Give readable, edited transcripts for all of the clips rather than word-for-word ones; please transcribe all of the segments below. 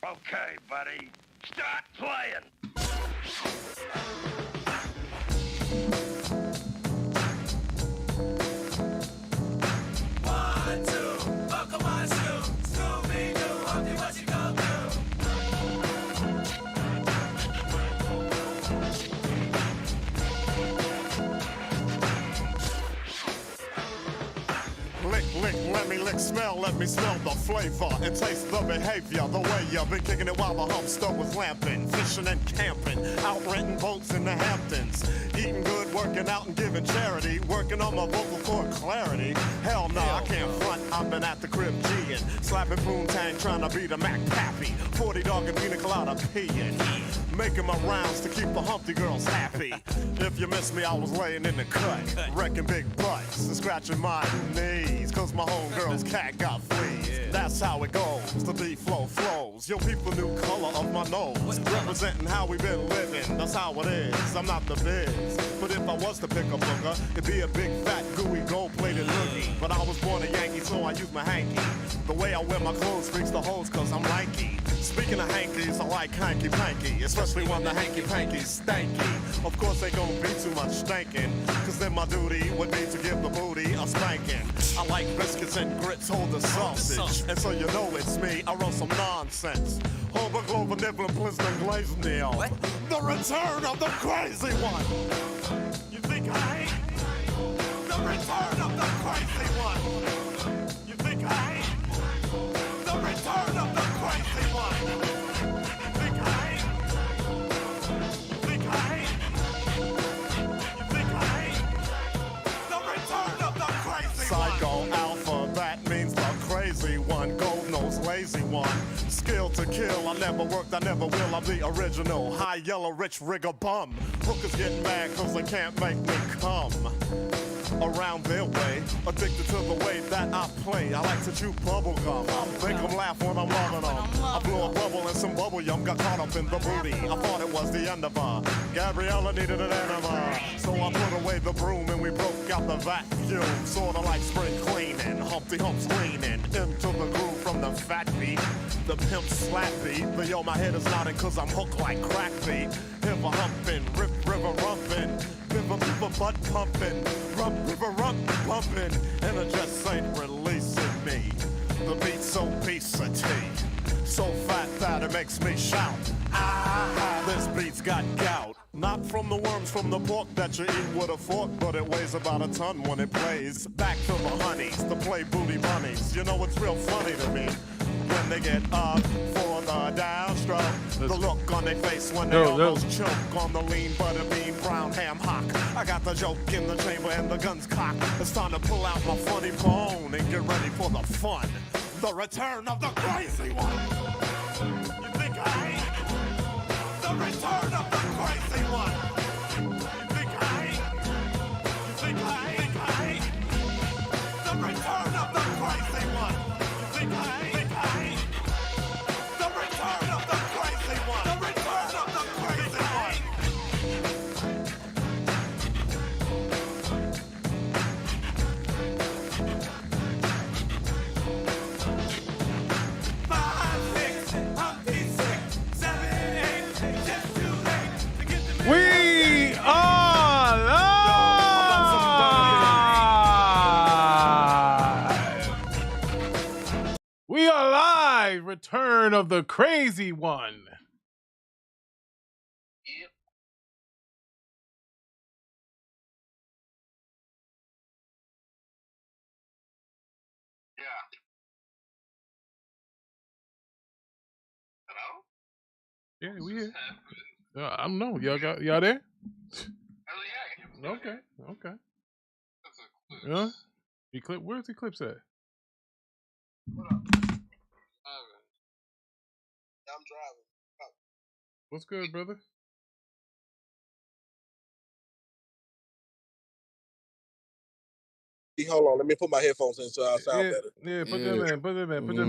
Okay, buddy. Start playing. One, two, buckle my shoe. Scooby-Doo, Humpty, what you gonna do? Let me lick, smell, let me smell the flavor and taste the behavior, the way you've been kicking it while the humpster was lamping, fishing and camping, out renting boats in the Hamptons, eating good, working out and giving charity, working on my vocal cord clarity. Hell no, I can't front, I've been at the crib G'ing, slapping poontang, trying to beat a Mac Pappy, 40 dog and pina colada peeing, making my rounds to keep the Humpty girls happy. If you miss me, I was laying in the cut, wrecking big butts and scratching my knees, cause my homegirl's cat got fleas. That's how it goes, the beat flow flows. Yo, people, new color of my nose, representing how we been living. That's how it is, I'm not the biz. But if I was to pick a booger, it'd be a big fat gooey gold-plated loogie. But I was born a Yankee, so I use my hanky. The way I wear my clothes freaks the hoes cause I'm lanky. Speaking of hankies, I like hanky-panky, especially when the hanky-panky's stanky. Of course, they gon' be too much stankin', cause then my duty would be to give the booty a spanking. I like biscuits and grits, hold the sausage. And so you know it's me, I wrote some nonsense. Homer, Glover, Nibbler, Blizzard, Glaze Neil. The return of the crazy one. You think I ain't? The return of the crazy one. You think I ain't? The return of the crazy one. You think I ain't? You think I ain't? You think I ain't? The return of the crazy one. Psycho Alpha, that means the crazy one. Gold nose, lazy one. Skill to kill, I never worked, I never will. I'm the original, high yellow, rich rigger bum. Hookers get mad cause they can't make me come around their way, addicted to the way that I play. I like to chew bubble gum, make them laugh when I'm loving them. I blew a bubble and some bubble yum got caught up in the booty. I thought it was the end of her. Gabriella needed an enema, so I put away the broom and we broke out the vacuum. Sorta like spring cleaning, Humpty Hump's leaning into the groove from the fat beat, the pimp slap beat. But yo, my head is nodding cause I'm hooked like crack beat. River humping, rip river rumping, river butt pumping, river rump pumping, and it just ain't releasing me. The beat's so obesity, so fat that it makes me shout. Ah, this beat's got gout. Not from the worms from the pork that you eat with a fork, but it weighs about a ton when it plays. Back to the honeys, to play booty bunnies. You know it's real funny to me when they get up for the downstroke. The look on their face when they almost choke on the lean butter bean brown ham hock. I got the joke in the chamber and the gun's cocked. It's time to pull out my funny bone and get ready for the fun. The return of the crazy one. You think I ain't? The return of the crazy one. You think I ain't? You think I ain't? The return of the crazy one. You think I ain't? The return of the crazy one. The return of the crazy one. 5, 6, Humpty 6, 7, 8, just too late to get the We are live. We are live. Return of the crazy one. Yeah. Hello? Yeah, we here. I don't know. Y'all there? Oh, yeah. Okay. That's a clue. Yeah. Eclipse. Where's Eclipse at? What up? I'm driving. Oh. What's good, brother? Hold on, let me put my headphones in so I sound better. Yeah, put them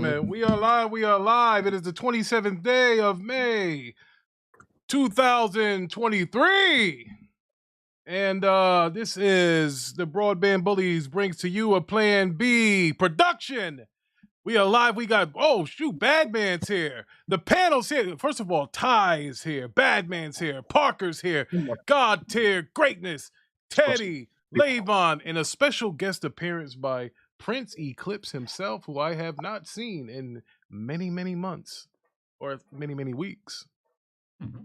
in. We are live. It is the 27th day of May, 2023. And this is the Broadband Bullies brings to you a Plan B production We are live. We got, oh, shoot, Badman's here. The panel's here. First of all, Ty is here. Badman's here. Parker's here. God tier greatness. Teddy, Levon, and a special guest appearance by Prince Eclipse himself, who I have not seen in many, many months or many, many weeks.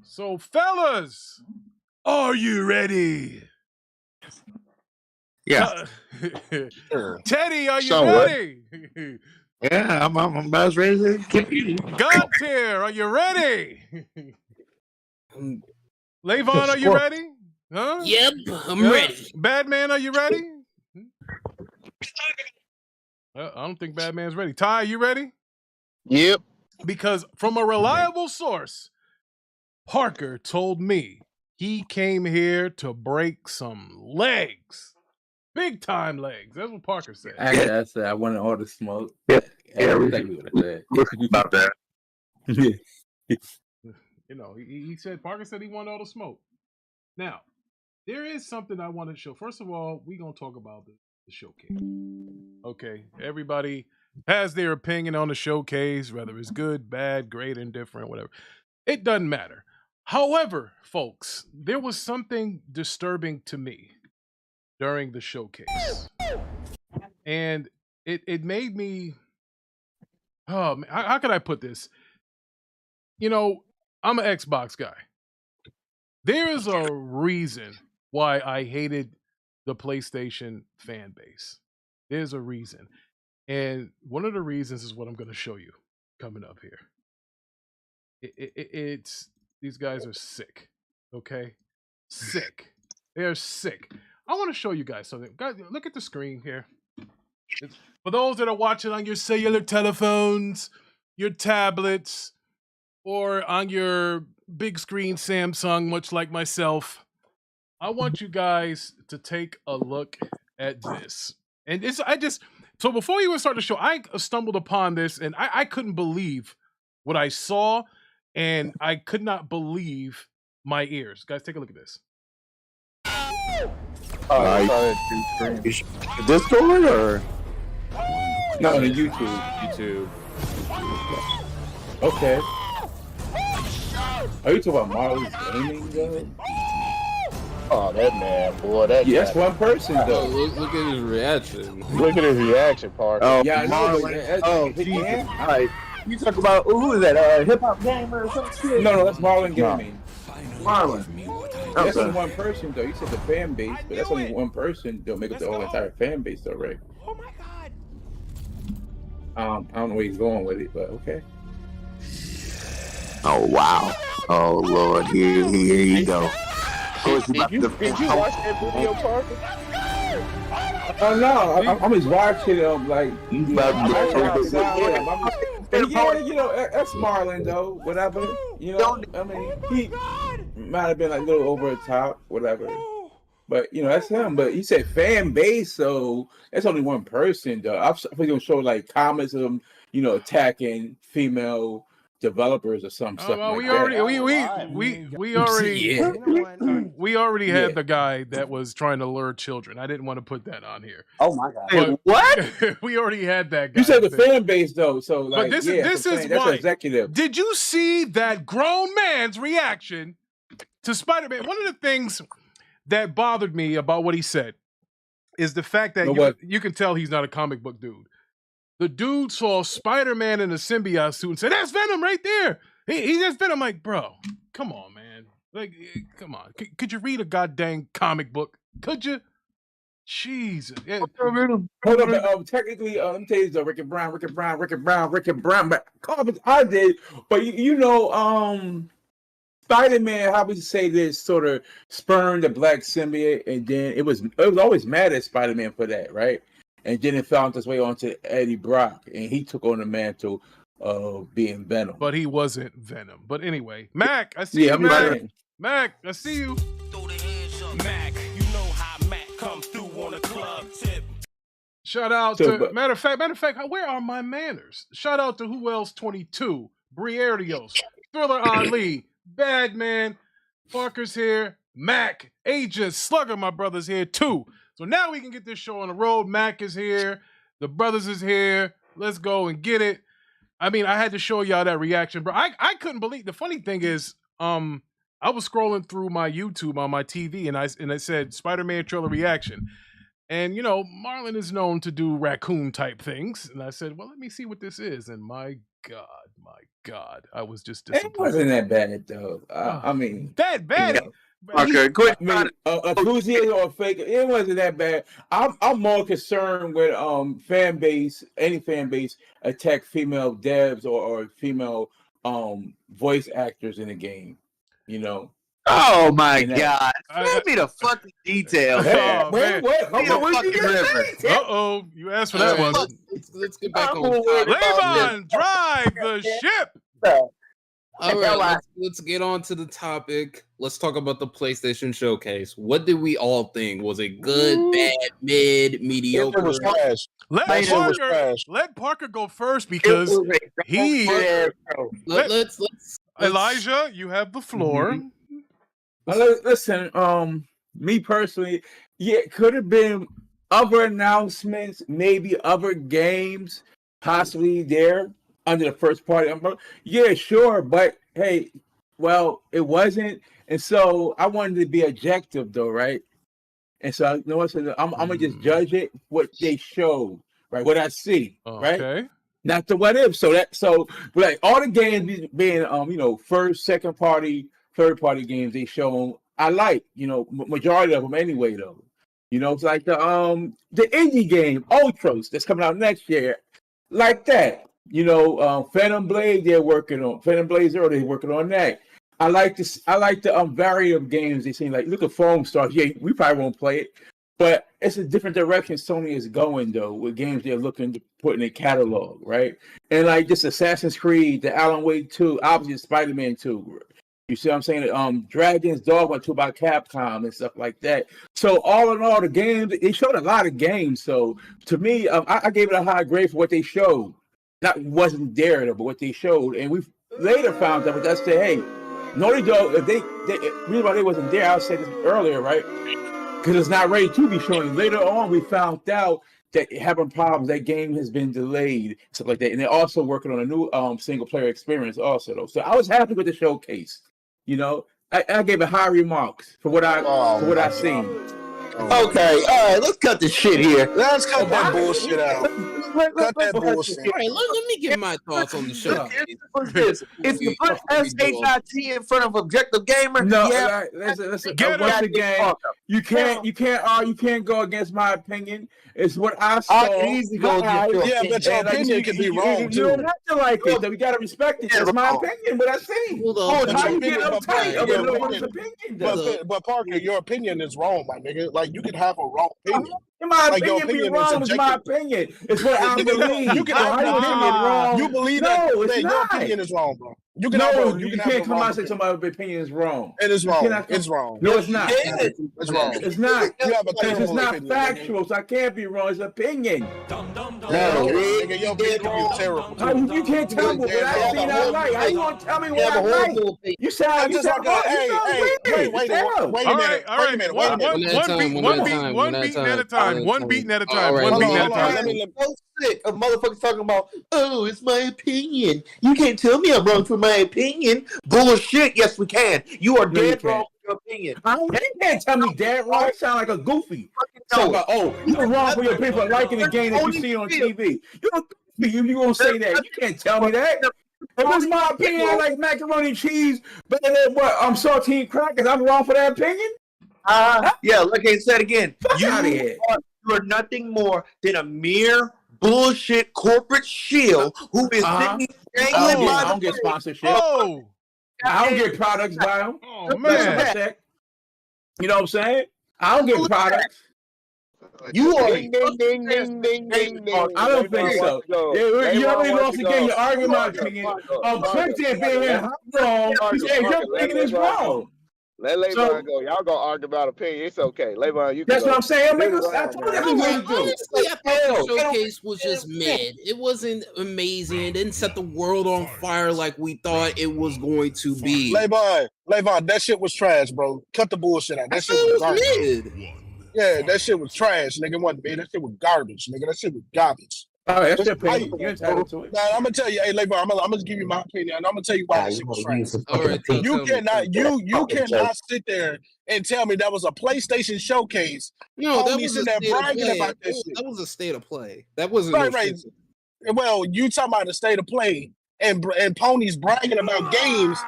So, fellas, are you ready? Yeah. Teddy, are you Somewhat. ready? Yeah, I'm about as ready to get you. God tier, are you ready? Levon, are you ready? Huh? Yep, I'm Yeah. ready. Badman, are you ready? I don't think Badman's ready. Ty, are you ready? Yep. Because from a reliable source, Parker told me he came here to break some legs. Big time legs. That's what Parker said. Actually, I said I wanted all the smoke. Yeah, Exactly what I said. about that. You know, Parker said he wanted all the smoke. Now, there is something I want to show. First of all, we're going to talk about the showcase. Okay, everybody has their opinion on the showcase, whether it's good, bad, great, indifferent, whatever. It doesn't matter. However, folks, there was something disturbing to me during the showcase. And it made me, oh man, how could I put this? You know, I'm an Xbox guy. There is a reason why I hated the PlayStation fan base. There's a reason. And one of the reasons is what I'm going to show you coming up here. It's these guys are sick, okay? Sick. They're sick. I want to show you guys something. Guys, look at the screen here. For those that are watching on your cellular telephones, your tablets, or on your big screen Samsung, much like myself, I want you guys to take a look at this. And so before you even start the show, I stumbled upon this and I couldn't believe what I saw, and I could not believe my ears. Guys, take a look at this. Discord or No, the YouTube. Okay. Are you talking about Marley's gaming though? Oh, that man, boy. That Yeah, guy. that's one person though. Look at his reaction. Look at his reaction, Parker. oh, Yeah, I know. oh, His Jesus. game? All right. You talk about who is that? Hip hop gamer or some shit? No, that's Marlon Gaming. Marlon. That's Okay. only one person though. You said the fan base, but that's only one person. Don't make it the whole entire fan base though, right? Oh my god! I don't know where he's going with it, but okay. Oh wow. Oh Lord. Here you go. Did you watch that video, Parker? Oh no, I'm just watching him like He's you know, about to I'm go outside over with him. But yeah, you know, that's Marlon though. Whatever, you know. I mean, he might have been like a little over the top, whatever. But you know, that's him. But he said fan base, so that's only one person though. I'm gonna show like comments of him, you know, attacking female developers or some stuff Well, like we that. already had the guy that was trying to lure children. I didn't want to put that on here. Oh my God. But What? we already had that guy. You said the fan base though, so like, this yeah, is that's why. executive. Did you see that grown man's reaction to Spider-Man? One of the things that bothered me about what he said is the fact that you can tell he's not a comic book dude. The dude saw Spider-Man in a symbiote suit and said, "That's Venom right there. He's just Venom." I'm like, bro, come on, man. Like, come on. Could you read a goddamn comic book? Could you? Jesus. Yeah. Hold on, but technically, let me tell you the Rick and Brown. But comics I did, but you know, Spider-Man, how would you say this, sort of spurned the black symbiote, and then it was always mad at Spider-Man for that, right? And then it found its way onto Eddie Brock, and he took on the mantle of being Venom. But he wasn't Venom. But anyway, Mac, I see you, I'm Mac. right. Mac, I see you. Mac, you know how Mac comes through on a club tip. Shout out to matter of fact, where are my manners? Shout out to who else? 22, Brierios, Thriller Ali, Badman, Parker's here, Mac, Aegis, Slugger, my brother's here too. So now we can get this show on the road. Mac is here, the brothers is here, Let's go and get it. I mean, I had to show y'all that reaction, bro. I couldn't believe. The funny thing is, I was scrolling through my YouTube on my TV, and it said Spider-Man trailer reaction. And you know, Marlon is known to do raccoon type things, and I said, "Well, let me see what this is." And my God, I was just It disappointed. wasn't that bad though. I mean, that bad. Okay, quit. I mean, enthusiast or fake, it wasn't that bad. I'm more concerned with fan base, any fan base attack female devs or female voice actors in the game. You know. Oh my And God! Send me the fucking details. Oh, man. Wait, hold on, what fucking you river. Uh-oh, you asked for that one. Let's get back I'm on worried topic. about Levon, drive the ship. All right, let's get on to the topic. Let's talk about the PlayStation Showcase. What did we all think? Was it good, bad, mid, mediocre? It was trash. Let Parker go first because he. Let's Elijah, you have the floor. Listen, me personally, yeah, it could have been other announcements, maybe other games, possibly there under the first party umbrella. Yeah, sure, but hey, well, it wasn't, and so I wanted to be objective, though, right? And so you know what? So I'm gonna just judge it what they showed, right? What I see, right? Okay. Not the what if. So like all the games being you know, first, second party, third party games they show, I like, you know, majority of them anyway though. You know, it's like the indie game Ultros that's coming out next year, like that. You know, Phantom Blade they're working on. Phantom Blade Zero they're working on that. I like this. I like the variety of games they seem like. Look at Foam Stars. Yeah, we probably won't play it, but it's a different direction Sony is going though with games they're looking to put in their catalog, right? And like just Assassin's Creed, the Alan Wake 2, obviously Spider-Man 2. You see what I'm saying? Dragon's Dogma 2 by Capcom and stuff like that. So all in all, the games, they showed a lot of games. So to me, I gave it a high grade for what they showed. Not wasn't there though, but what they showed. And we later found out, but that's the hey, Naughty Dog, if they reason why they wasn't there, I said this earlier, right? Because it's not ready to be showing. Later on, we found out that having problems, that game has been delayed, stuff like that. And they're also working on a new single player experience also though. So I was happy with the showcase. You know, I gave it high remarks for what I seen. Okay, all right, let's cut the shit here. Let's cut that bullshit out. Cut that bullshit. All right, let me give my thoughts on the show. If you put SHIT in front of Objective Gamer, no, yeah, listen. Once again, you can't go against my opinion. It's what I saw. I can easily go against your Yeah, but your opinion can be wrong too. You don't have to like it. We gotta respect it. That's my opinion. What I see. Hold on. How you get uptight over no one's opinion? But Parker, your opinion is wrong, my nigga. Like you can have a wrong opinion. In my Like, your opinion, opinion be wrong is is my objective. opinion. It's what I believe. You can have an opinion wrong. You believe No, that it's your not. opinion is wrong, bro. You can have No, a, you can can't have a come wrong out and say opinion. somebody's opinion is wrong. It is You wrong. cannot come- It's wrong. No, it's not. It's wrong. It's not. You have a It's terrible not opinion, factual, so I can't be wrong. It's opinion. No, nigga, your opinion is terrible. How you can't tell me what I seen I like. How you gonna tell me what I like? You sound Just like wait a minute. All right. One beating at a time. One beating at a time. All right, One beating at a hold on, time. let me- so sick of motherfuckers talking about, oh, it's my opinion. You can't tell me I'm wrong for my opinion. Bullshit. Yes, we can. You are No, you dead can't. wrong for your opinion. You can't tell me that wrong. You sound like a goofy. No. Talking about, oh, you're wrong for your opinion for liking the game that you see on TV. You gonna say that? You can't tell me that. If it's my opinion, I like macaroni and cheese better than what? Saltine crackers. I'm wrong for that opinion? Yeah, like I said again, Fuck outta here. you are nothing more than a mere bullshit corporate shill who is sitting dangling I by don't the get sponsorship. Oh, I don't get products by them. oh man. You know what I'm saying? I don't get products. You are Ding, ding, ding, ding, ding, ding, ding. I don't think so. You already lost again. You're arguing my Parker, opinion. Parker, Clinton being wrong. Parker, He said your Parker, let opinion is Levon wrong. Let Levon So- go. Y'all gonna argue about opinion. It's okay. Levon, you can That's go. what I'm saying. This I is what told you that's what we do. Honestly, I thought the showcase was just mid. It wasn't amazing. It didn't set the world on fire like we thought it was going to be. Levon, that shit was trash, bro. Cut the bullshit out. I That thought shit it was was garbage. mid. Yeah, that shit was trash, nigga. It wasn't me. That shit was garbage, nigga. That shit was garbage. All right, that's your opinion. You're entitled to it. Now, I'm gonna tell you, hey, Labor, I'm gonna give you my opinion, and I'm gonna tell you why that shit was trash. All right, You cannot sit there and tell me that was a PlayStation showcase. No, that Homie was sitting a there state of bragging play. about this shit. That was a state of play. That wasn't Right, no right. shit. Well, you talking about the state of play and Pony's bragging about games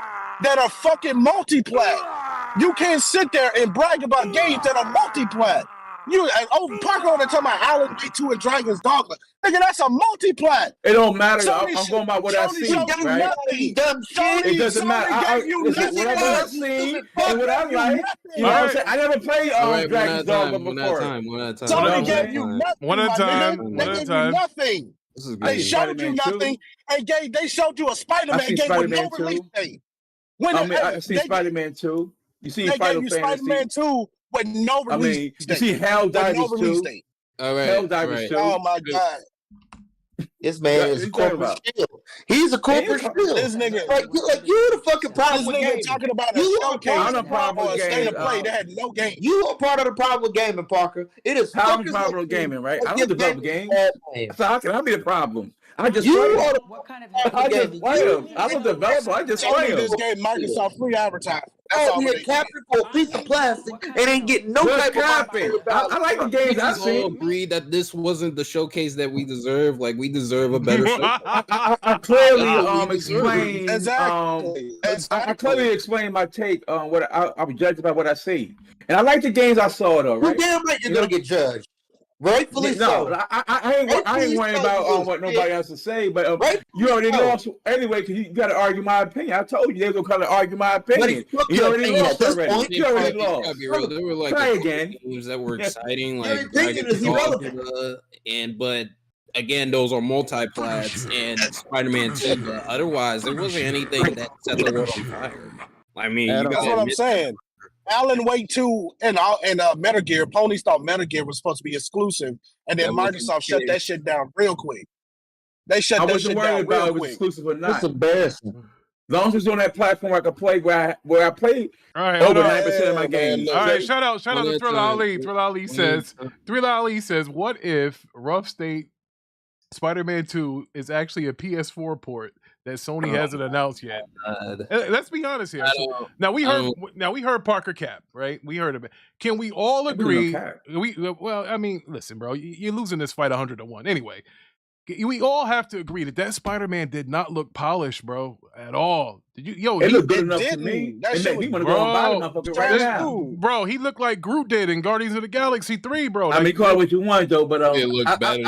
that are fucking multiplat. You can't sit there and brag about games that are multiplat. Parker on the talking about Alan Wake 2 and Dragon's Dogma. Nigga, that's a multiplat. It don't matter. Sony I'm going by what I Sony see, showed you right? nothing. It doesn't matter. Gave you Listen, nothing. whatever I see and what I like, you know what I'm saying? I never played Dragon's Dogma before. One at a time. Sony gave you nothing. One at a time. They One at a gave you time. nothing. This is They good. showed you nothing. They showed you a Spider-Man game with no release date. I see Spider-Man 2. You see They Final gave you Fantasy. Spider-Man 2 with no release you date. see Helldivers 2. All right. Helldivers 2. Oh my god. This man is a corporate shield. He's a corporate shield. This nigga, Like you the fucking problem with this nigga gaming. talking about a You are showcase part of the problem or a with state of games, play that had no game. You are part of the problem with gaming, Parker. It is How I'm fuckers problem like with you gaming, right? I that don't give develop games. bad games. So how can I be the problem? I just You play are them. the What kind of I just play them. I'm a developer. I just play Sony them. just gave Microsoft free advertising. That's all be it a is. captain for a piece of plastic and ain't getting no Good type capping. of I like the games I We all see. agreed that this wasn't the showcase that we deserve. Like we deserve a better show. I clearly explained. Exactly. I clearly explained my take on what I was judged by what I see, and I like the games I saw though. You're Right? damn right you're gonna get judged. Rightfully No, so. I ain't worried about what nobody else to say, but you already lost anyway because you got to argue my opinion. I told you they were gonna argue my opinion. You already lost already. You already lost. There were like Try a couple again. games that were exciting, Your like opinion is irrelevant. but again, those are multi-plats and Spider-Man 2. But otherwise, there wasn't anything that set the world on fire. I mean, you That's gotta what I'm admit- saying. Alan Wake 2 and Metal Gear, Ponies thought Metal Gear was supposed to be exclusive, and then That wasn't Microsoft shut kidding. that shit down real quick. They shut I that wasn't shit worried down about real it was quick. exclusive or not. That's embarrassing. As long as it's on that platform where I can play where I play All right, hold over on. 90% of my Yeah, games. man, All right, look. shout out One to at a Thriller time. Ali. Thriller Ali says, what if Rough State Spider-Man 2 is actually a PS4 port that Sony hasn't announced yet? Let's be honest here. Now we heard Parker Cap, right? We heard of it. Can we all agree? Well, I mean, listen, bro, you're losing this fight 100-1 anyway. We all have to agree that Spider-Man did not look polished, bro, at all. Did you? Yo, It he looked good it enough to didn't. me. That It shit made me was- want to go and buy the Bro, motherfucker right now. bro, he looked like Groot did in Guardians of the Galaxy 3, bro. I mean, call it what you want though, but It looked better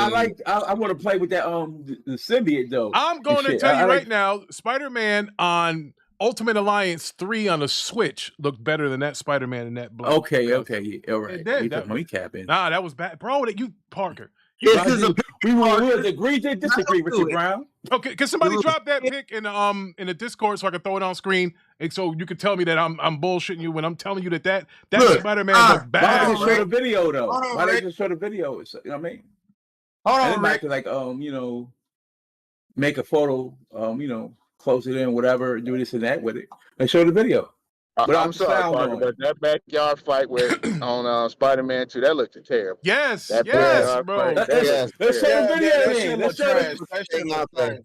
I want to play with that the symbiote though. I'm going to shit. tell you I right like- now, Spider-Man on Ultimate Alliance 3 on the Switch looked better than that Spider-Man in that blue. Okay, yeah, all right. It did. You talking about me capping? Nah, that was bad, bro. That you Parker. We will agree to disagree, Richard Brown. Okay, can somebody drop that pic in the Discord so I can throw it on screen, and so you can tell me that I'm bullshitting you when I'm telling you that Look, Spider-Man looked Why bad. did they show the video though? Hold on, Why did Rick. they show the video? You know what I mean? Hold And on, then Rick. like make a photo, close it in, whatever, do this and that with it. They show the video. I'm sorry, Parker, but that backyard fight on Spider-Man 2, that looked terrible. Yes, That yes, backyard bro. fight, that Yes. Let's show the video that then. shit Let's look show trash. the That shit look trash.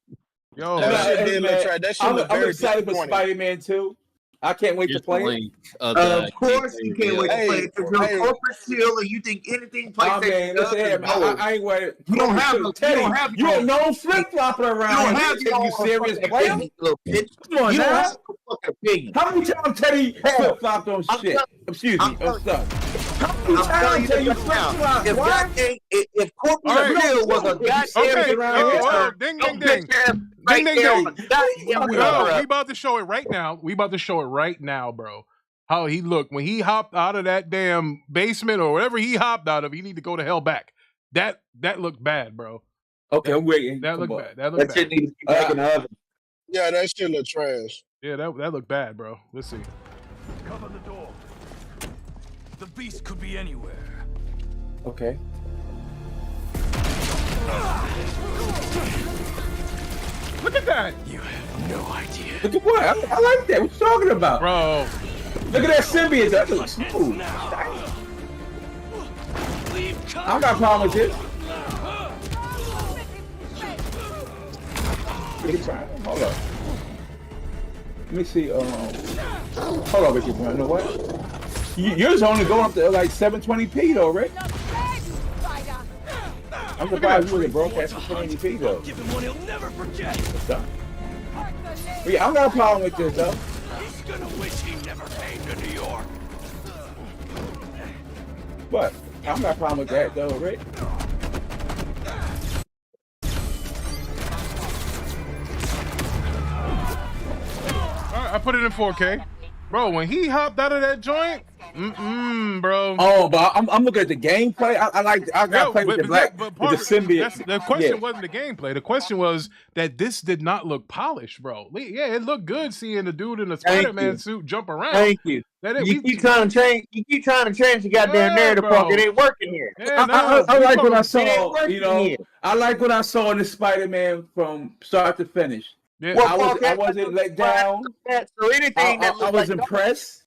Yo, That shit Hey, did look man, trash. That shit I'm look very excited for disappointing. Spider-Man 2. I can't wait to Here's the play it. link of Of the course you can't wait to Hey, play it because you're hey. a corporate shield and you think anything Oh, PlayStation man, does listen is here, gold. I ain't worried. You don't have no- Teddy, you don't have you no- don't know flip-flopping You around. don't have your you own serious fucking player? opinion, little bitch. Come on You don't now. have no fucking opinion. How many times Teddy flip-flopped on I'm shit? telling- Excuse I'm me, telling- stuff. How I'm many telling times you Teddy this right now. flip-flopped? If What? goddamn, if corporate All right. shield was a goddamn Okay, around here. ding, don't ding, ding. bitch ass right Ding, there ding, on the goddamn wheel, Yo, bro. we about to show it right now. Bro. How he looked when he hopped out of that damn basement or whatever he hopped out of. He need to go to hell back. That looked bad, bro. Okay, I'm waiting. That Come looked on. bad. That looked That shit bad. needs to be back in the oven. Yeah, that shit look trash. Yeah, that looked bad, bro. Let's see. Cover the door. The beast could be anywhere. Okay. Look at that, You have no idea. Look at what? I like that. What you talking about? bro. Look at that symbiote. That looks smooth. I got a problem with this. Hold up. Let me see. Hold on, Ricky Brown. You know what? Yours only going up to like 720p though, right? I'm surprised you wouldn't broadcast for 720p though. Give him one he'll never forget. Yeah, I don't got a problem with this though. He's gonna wish he never came to New York. What? I don't got a problem with that though, right? I put it in 4K. Bro, when he hopped out of that joint, bro. Oh, but I'm looking at the gameplay. I got to play with the black, with the symbiote. The question wasn't the gameplay. The question was that this did not look polished, bro. Yeah, it looked good seeing the dude in the Spider-Man suit jump around. Thank you. You keep trying to change the goddamn narrative, Park. It ain't working here. Yeah, I like what I saw. You know, I like what I saw in the Spider-Man from start to finish. Yeah. Well, I wasn't let down. So anything that I was impressed.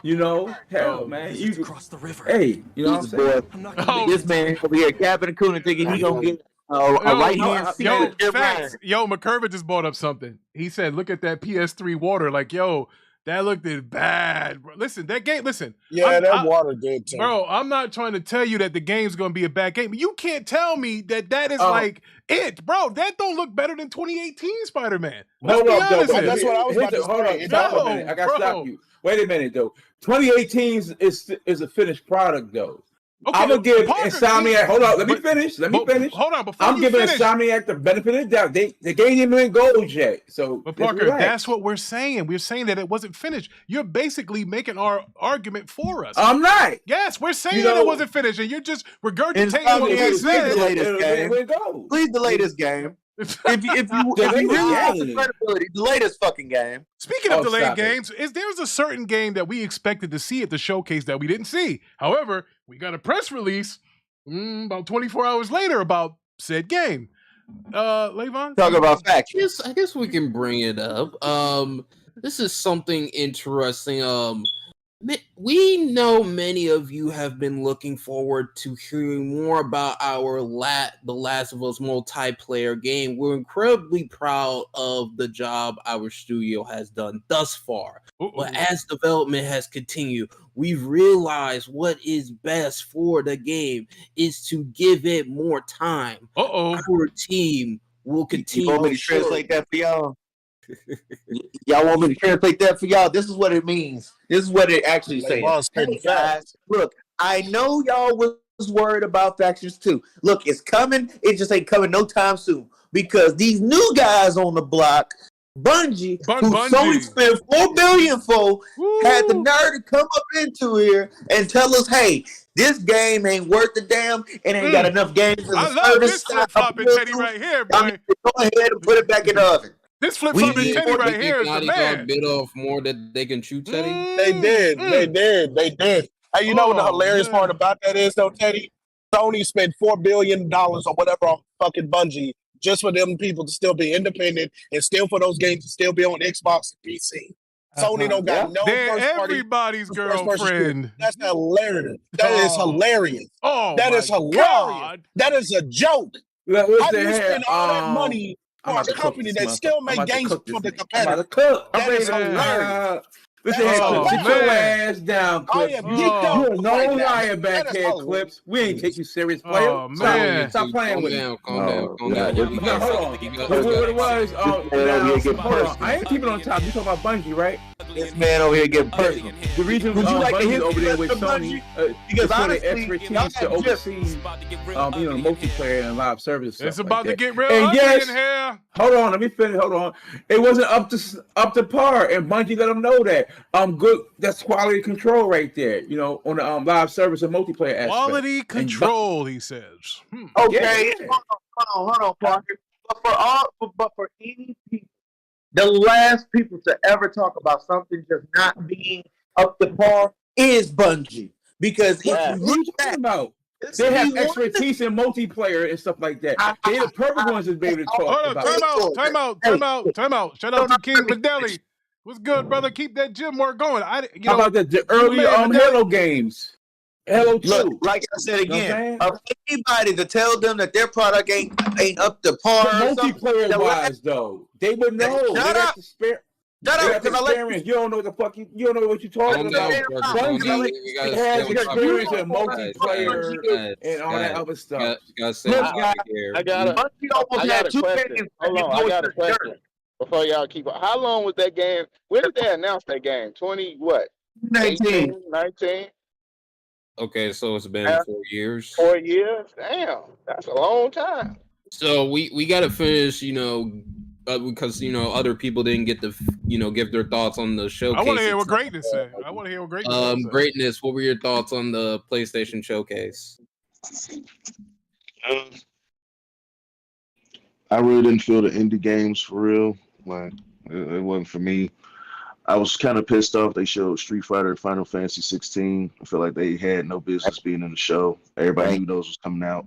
You know, hell, man. You cross the river. Hey, you know what I'm saying? This man over here, Captain Coon, thinking he gonna get a right hand seat. Yo, McCurva just brought up something. He said, "Look at that PS3 water." Like, yo, that looked bad. Bro. Listen, that game. Listen, yeah, that water did too. Bro, I'm not trying to tell you that the game's gonna be a bad game. You can't tell me that is like it, bro. That don't look better than 2018 Spider-Man. Hold up, though. That's what I was about to say. Hold on a minute. I gotta stop you. Wait a minute, though. 2018 is a finished product, though. Okay, I'm gonna give Insomniac. Hold on, let me finish. Hold on, before I'm giving Insomniac the benefit of the doubt. The game ain't been gold yet. So, but Parker, that's what we're saying. We're saying that it wasn't finished. You're basically making our argument for us. I'm not. Yes, we're saying that it wasn't finished, and you're just regurgitating what we said. Please delay this game. If you really want the credibility, delay this fucking game. Speaking of delayed games, there's a certain game that we expected to see at the showcase that we didn't see. However, we got a press release about 24 hours later about said game. Levon? Talk about facts. I guess we can bring it up. This is something interesting. We know many of you have been looking forward to hearing more about our The Last of Us multiplayer game. We're incredibly proud of the job our studio has done thus far. But as development has continued, we've realized what is best for the game is to give it more time. Our team will continue. You want me to translate that for y'all? Y'all want me to translate that for y'all? This is what it means. This is what it actually says. Hey guys, look, I know y'all was worried about Factions 2. Look, it's coming. It just ain't coming no time soon because these new guys on the block, Bungie, who Sony spent $4 billion for, had the nerve to come up into here and tell us, hey, this game ain't worth the damn. It ain't got enough games as a service. I love this flip-flopping Teddy right here, boy. I mean, go ahead and put it back in the oven. This flip-flopping Teddy right here is the man. Bit off more that they can shoot Teddy. They did. Hey, you know what the hilarious part about that is, though, Teddy? Sony spent $4 billion or whatever on fucking Bungie just for them people to still be independent and still for those games to still be on Xbox and PC. Sony don't got no They're first party. everybody's girlfriend. That's hilarious. That is hilarious. Oh, that is hilarious. God. That is a joke. How do you spend all that money for a company that still make games for the competitor? That is hilarious. Listen here, Clips. Sit your ass down, Clips. You're no liar back here, Clips. We ain't take you serious, player. Oh, man. Stop playing with me. Calm down. Hold on. What it was, hold on. I ain't keeping on top. You talking about Bungie, right? This man over here getting personal. The reason Would you like to Bungie's hit over there with Sony because honestly, expertise to oversee the multiplayer and live service. It's about to get real ugly in here. Hold on, let me finish. Hold on. It wasn't up to par, and Bungie let them know that. Good. That's quality control right there. You know, on the live service and multiplayer aspect. Quality control, he says. Okay, hold on, Parker. But for any people, the last people to ever talk about something just not being up to par is Bungie. Because what are you talking about? They have expertise in multiplayer and stuff like that. They're the perfect ones to be able to talk about. Time out. Shout out to King Fidelli. What's good, brother? Keep that gym work going. How about the early Halo games? Hello too. Look, like I said You know what I'm again, saying? anybody to tell them that their product ain't up to par But or something. multiplayer wise, though, they would know. Shut They up. got the spirit. Shut They up, got the because I like experience. You don't know what the fuck you don't know what you're talking about. Bungie has experience in multiplayer and all that other stuff. I got a question. Hold on, I got a question. Before y'all keep up, how long was that game? When did they announce that game? 19. Okay, so it's been 4 years. 4 years? Damn, that's a long time. So we got to finish, because other people didn't get to give their thoughts on the showcase. I want to hear what Greatness said. Greatness, what were your thoughts on the PlayStation showcase? I really didn't feel the indie games for real. Like it wasn't for me. I was kind of pissed off they showed Street Fighter and Final Fantasy 16. I feel like they had no business being in the show. Everybody knew those was coming out.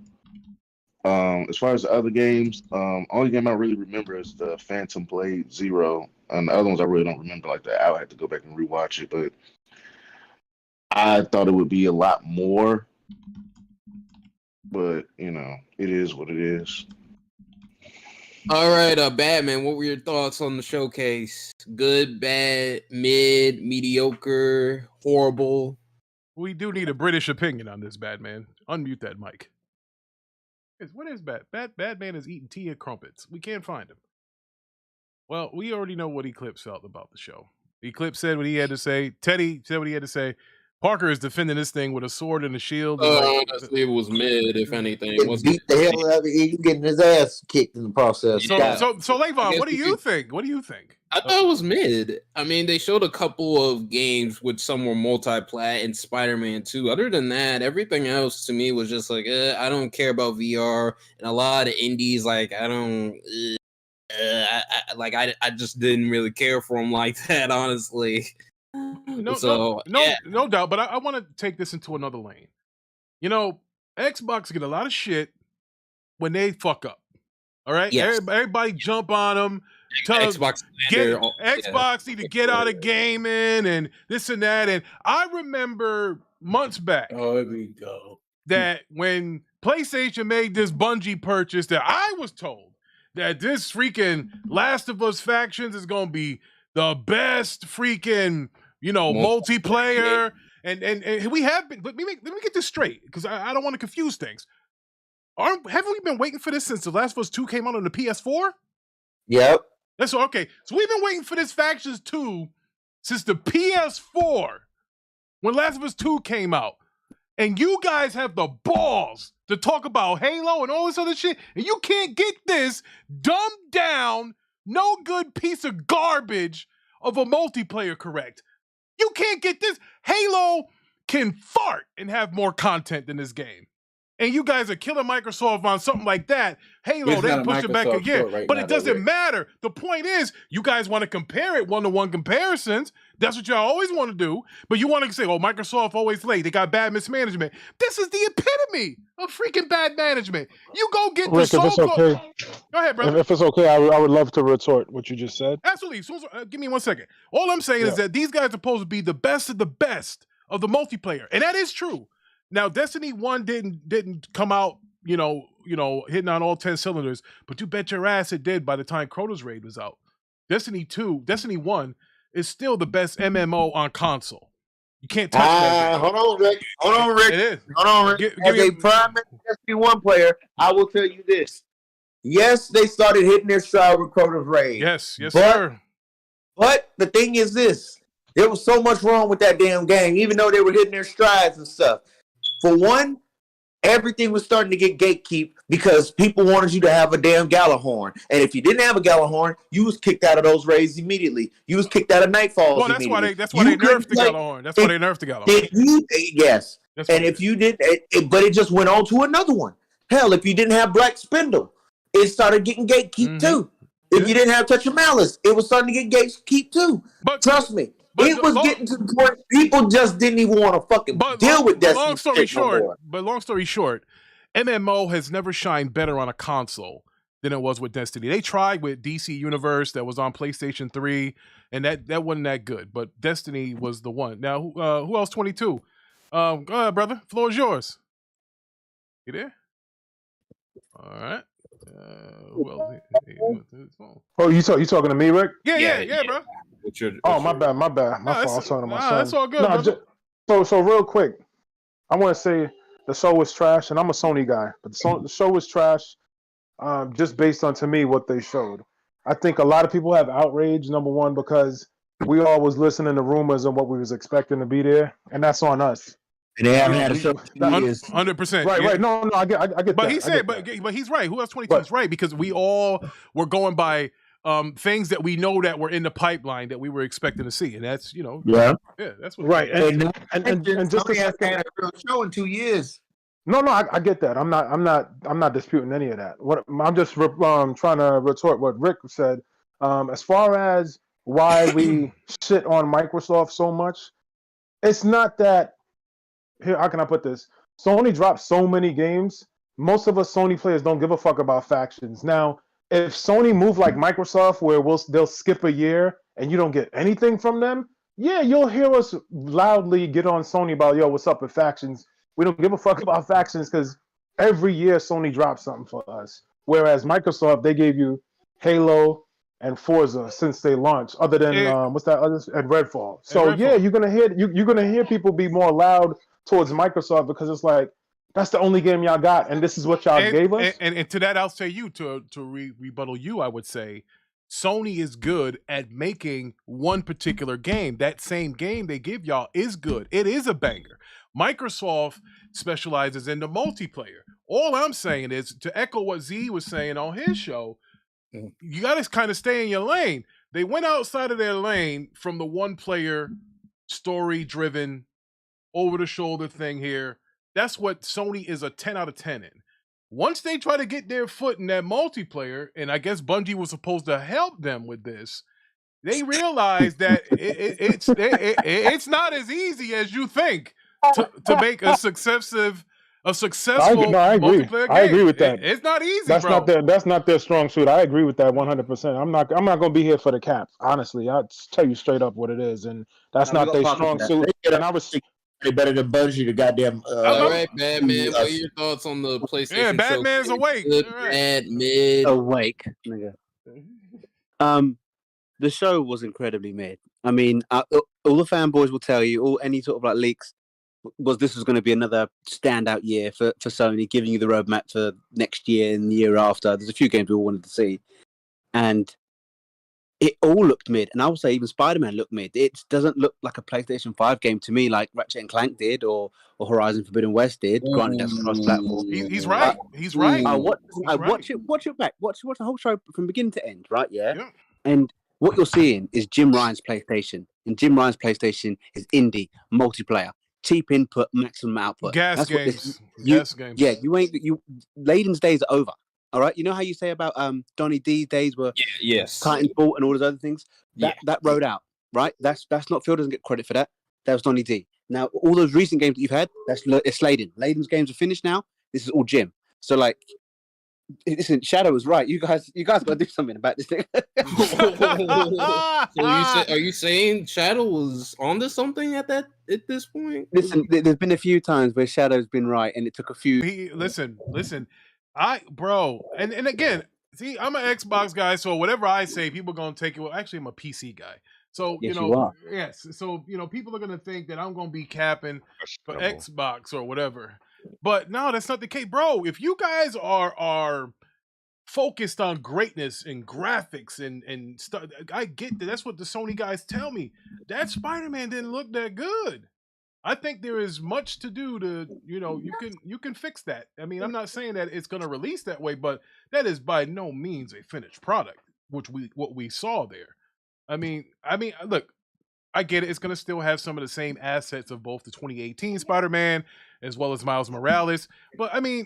As far as the other games, only game I really remember is the Phantom Blade Zero, and the other ones I really don't remember like that. I'll have to go back and rewatch it, but I thought it would be a lot more. But it is what it is. All right, Batman, what were your thoughts on the showcase? Good, bad, mid, mediocre, horrible? We do need a British opinion on this, Batman. Unmute that mic. What is Batman is eating tea and crumpets. We can't find him. Well, we already know what Eclipse felt about the show. Eclipse said what he had to say. Teddy said what he had to say. Parker is defending this thing with a sword and a shield. Honestly, it was mid, if anything. It beat the hell out of it. He's getting his ass kicked in the process. So Levon, what do you think? What do you think? I thought it was mid. I mean, they showed a couple of games with some were multi-plat and Spider-Man 2. Other than that, everything else to me was just like, I don't care about VR. And a lot of indies, like, I don't... I just didn't really care for them like that, honestly. No doubt. But I want to take this into another lane. Xbox get a lot of shit when they fuck up. All right, yes. Everybody jump on them. Xbox need to get out of gaming and this and that. And I remember months back. Oh, here we go. That when PlayStation made this Bungie purchase, that I was told that this freaking Last of Us Factions is going to be the best freaking, multiplayer. And we have been, let me get this straight, because I don't want to confuse things. Haven't we been waiting for this since The Last of Us 2 came out on the PS4? Yep. That's okay. So we've been waiting for this Factions 2 since the PS4, when Last of Us 2 came out. And you guys have the balls to talk about Halo and all this other shit, and you can't get this dumbed down, no good piece of garbage of a multiplayer correct. You can't get this. Halo can fart and have more content than this game. And you guys are killing Microsoft on something like that. Halo, they push it back a year. But it doesn't matter. The point is, you guys want to compare it, one-to-one comparisons. That's what y'all always want to do. But you want to say, Microsoft always late. They got bad mismanagement. This is the epitome of freaking bad management. You go get Rick, the if it's okay. Go ahead, brother. If it's okay, I would love to retort what you just said. Absolutely. Give me 1 second. All I'm saying is that these guys are supposed to be the best of the multiplayer. And that is true. Now, Destiny 1 didn't come out, hitting on all 10 cylinders, but you bet your ass it did by the time Crota's Raid was out. Destiny 1 is still the best MMO on console. You can't touch that. Hold on, Rick. It is. Hold on, Rick. As a prime Destiny 1 player, I will tell you this. Yes, they started hitting their stride with Crota's Raid. Yes, sir. But the thing is this. There was so much wrong with that damn game, even though they were hitting their strides and stuff. For one, everything was starting to get gatekeep because people wanted you to have a damn Gallahorn. And if you didn't have a Gallahorn, you was kicked out of those raids immediately. You was kicked out of Nightfalls immediately. That's why they nerfed the Gallahorn. That's why they nerfed the Gallahorn. Yes. And if you did, but it just went on to another one. Hell, if you didn't have Black Spindle, it started getting gatekeep too. If you didn't have Touch of Malice, it was starting to get gatekeep too. But trust me. It was getting to the point people just didn't even want to fucking deal with Destiny. Long story short, MMO has never shined better on a console than it was with Destiny. They tried with DC Universe that was on PlayStation 3, and that wasn't that good. But Destiny was the one. Now, who else? 22. Go ahead, brother. Floor is yours. You there? All right. Who else? He went to his phone. Oh, you talking to me, Rick? Yeah, bro. Oh, my bad. My fault. I was talking to my son. That's all good, brother. So real quick, I want to say the show was trash, and I'm a Sony guy, but the show was trash, just based on, to me, what they showed. I think a lot of people have outrage, number one, because we all was listening to rumors and what we was expecting to be there, and that's on us. And they haven't had a show in years. 100%. Right. No, I get but that. He said, but he's right. Who else 22 is right, because we all were going by things that we know that were in the pipeline that we were expecting to see, and that's that's what right. And just Sony has had a real show in 2 years. No, I get that. I'm not disputing any of that. What I'm just trying to retort what Rick said. As far as why we shit on Microsoft so much, it's not that. Here, how can I put this? Sony dropped so many games. Most of us Sony players don't give a fuck about factions. Now, if Sony moved like Microsoft, where they'll skip a year and you don't get anything from them, yeah, you'll hear us loudly get on Sony about, yo, what's up with factions? We don't give a fuck about factions because every year Sony drops something for us. Whereas Microsoft, they gave you Halo and Forza since they launched. Other than what's that other and Redfall. So yeah, you're gonna hear people be more loud towards Microsoft because it's like that's the only game y'all got, and this is what y'all gave us. And to that, I'll say to rebuttal you, I would say Sony is good at making one particular game. That same game they give y'all is good. It is a banger. Microsoft specializes in the multiplayer. All I'm saying is, to echo what Z was saying on his show, you got to kind of stay in your lane. They went outside of their lane from the one-player, story-driven, over-the-shoulder thing here. That's what Sony is a 10 out of 10 in. Once they try to get their foot in that multiplayer, and I guess Bungie was supposed to help them with this, they realized that it's not as easy as you think to make a successful multiplayer game. I agree with that. It's not easy, That's not their strong suit. I agree with that 100%. I'm not going to be here for the caps. Honestly, I'll tell you straight up what it is, and that's not their strong suit. And I was better than Bungie, the goddamn. All right, Batman. What are your thoughts on the PlayStation? Yeah, Batman's awake. Good, bad, mid. Awake, nigga. The show was incredibly mid. I mean, all the fanboys will tell you, any sort of like leaks, this was going to be another standout year for Sony, giving you the roadmap for next year and the year after. There's a few games we all wanted to see, and it all looked mid. And I would say even Spider-Man looked mid. It doesn't look like a PlayStation 5 game to me, like Ratchet and Clank did, or Horizon Forbidden West did. Granted, that's cross-platform. He's right. He's right. Watch it back. Watch the whole show from beginning to end. Right? Yeah. And what you're seeing is Jim Ryan's PlayStation, and Jim Ryan's PlayStation is indie multiplayer. Cheap input, maximum output. Gas games. Yeah, Layden's days are over. All right, you know how you say about Donny D's days were Titanfall and all those other things. That rode out, right? That's not Phil doesn't get credit for that. That was Donny D. Now all those recent games that you've had, it's Layden. Layden's games are finished now. This is all Jim. So like, listen, Shadow was right. You guys got to do something about this thing. So are you saying Shadow was onto something at this point? Listen, there's been a few times where Shadow's been right, and it took a few. Listen. And again, see, I'm an Xbox guy, so whatever I say, people are gonna take it. Well, actually, I'm a PC guy, so yes, you are. Yes, so people are gonna think that I'm gonna be capping for Xbox or whatever. But no, that's not the case, bro. If you guys are focused on greatness and graphics and stuff, I get that. That's what the Sony guys tell me. That Spider-Man didn't look that good. I think there is much to do to, you can fix that. I mean, I'm not saying that it's going to release that way, but that is by no means a finished product, what we saw there. I mean, look, I get it. It's going to still have some of the same assets of both the 2018 Spider-Man as well as Miles Morales. But I mean,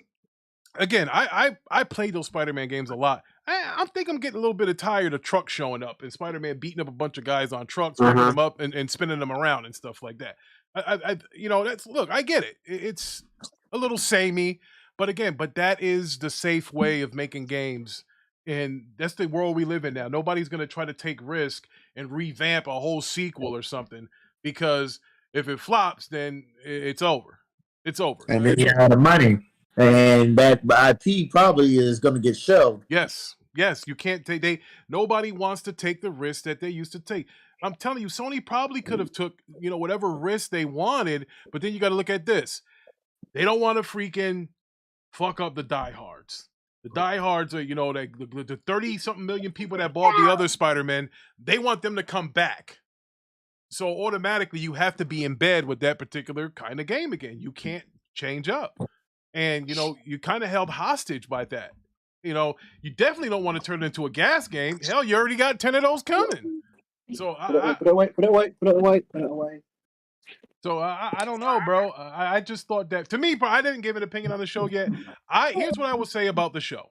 again, I played those Spider-Man games a lot. I think I'm getting a little bit tired of trucks showing up and Spider-Man beating up a bunch of guys on trucks, picking them up and spinning them around and stuff like that. Look, I get it. It's a little samey, but that is the safe way of making games. And that's the world we live in now. Nobody's going to try to take risk and revamp a whole sequel or something because If it flops, then it's over. It's over. And then you're out of money, and that IP probably is going to get shelved. Yes, you can't take. Nobody wants to take the risk that they used to take. I'm telling you, Sony probably could have took whatever risk they wanted, but then you got to look at this. They don't want to freaking fuck up the diehards. The diehards are the 30-something million people that bought the other Spider-Man. They want them to come back. So automatically you have to be in bed with that particular kind of game again. You can't change up. And you kind of held hostage by that. You definitely don't want to turn it into a gas game. Hell, you already got 10 of those coming. So put it away. So I don't know, bro. I just thought that, to me, bro, I didn't give an opinion on the show yet. Here's what I will say about the show.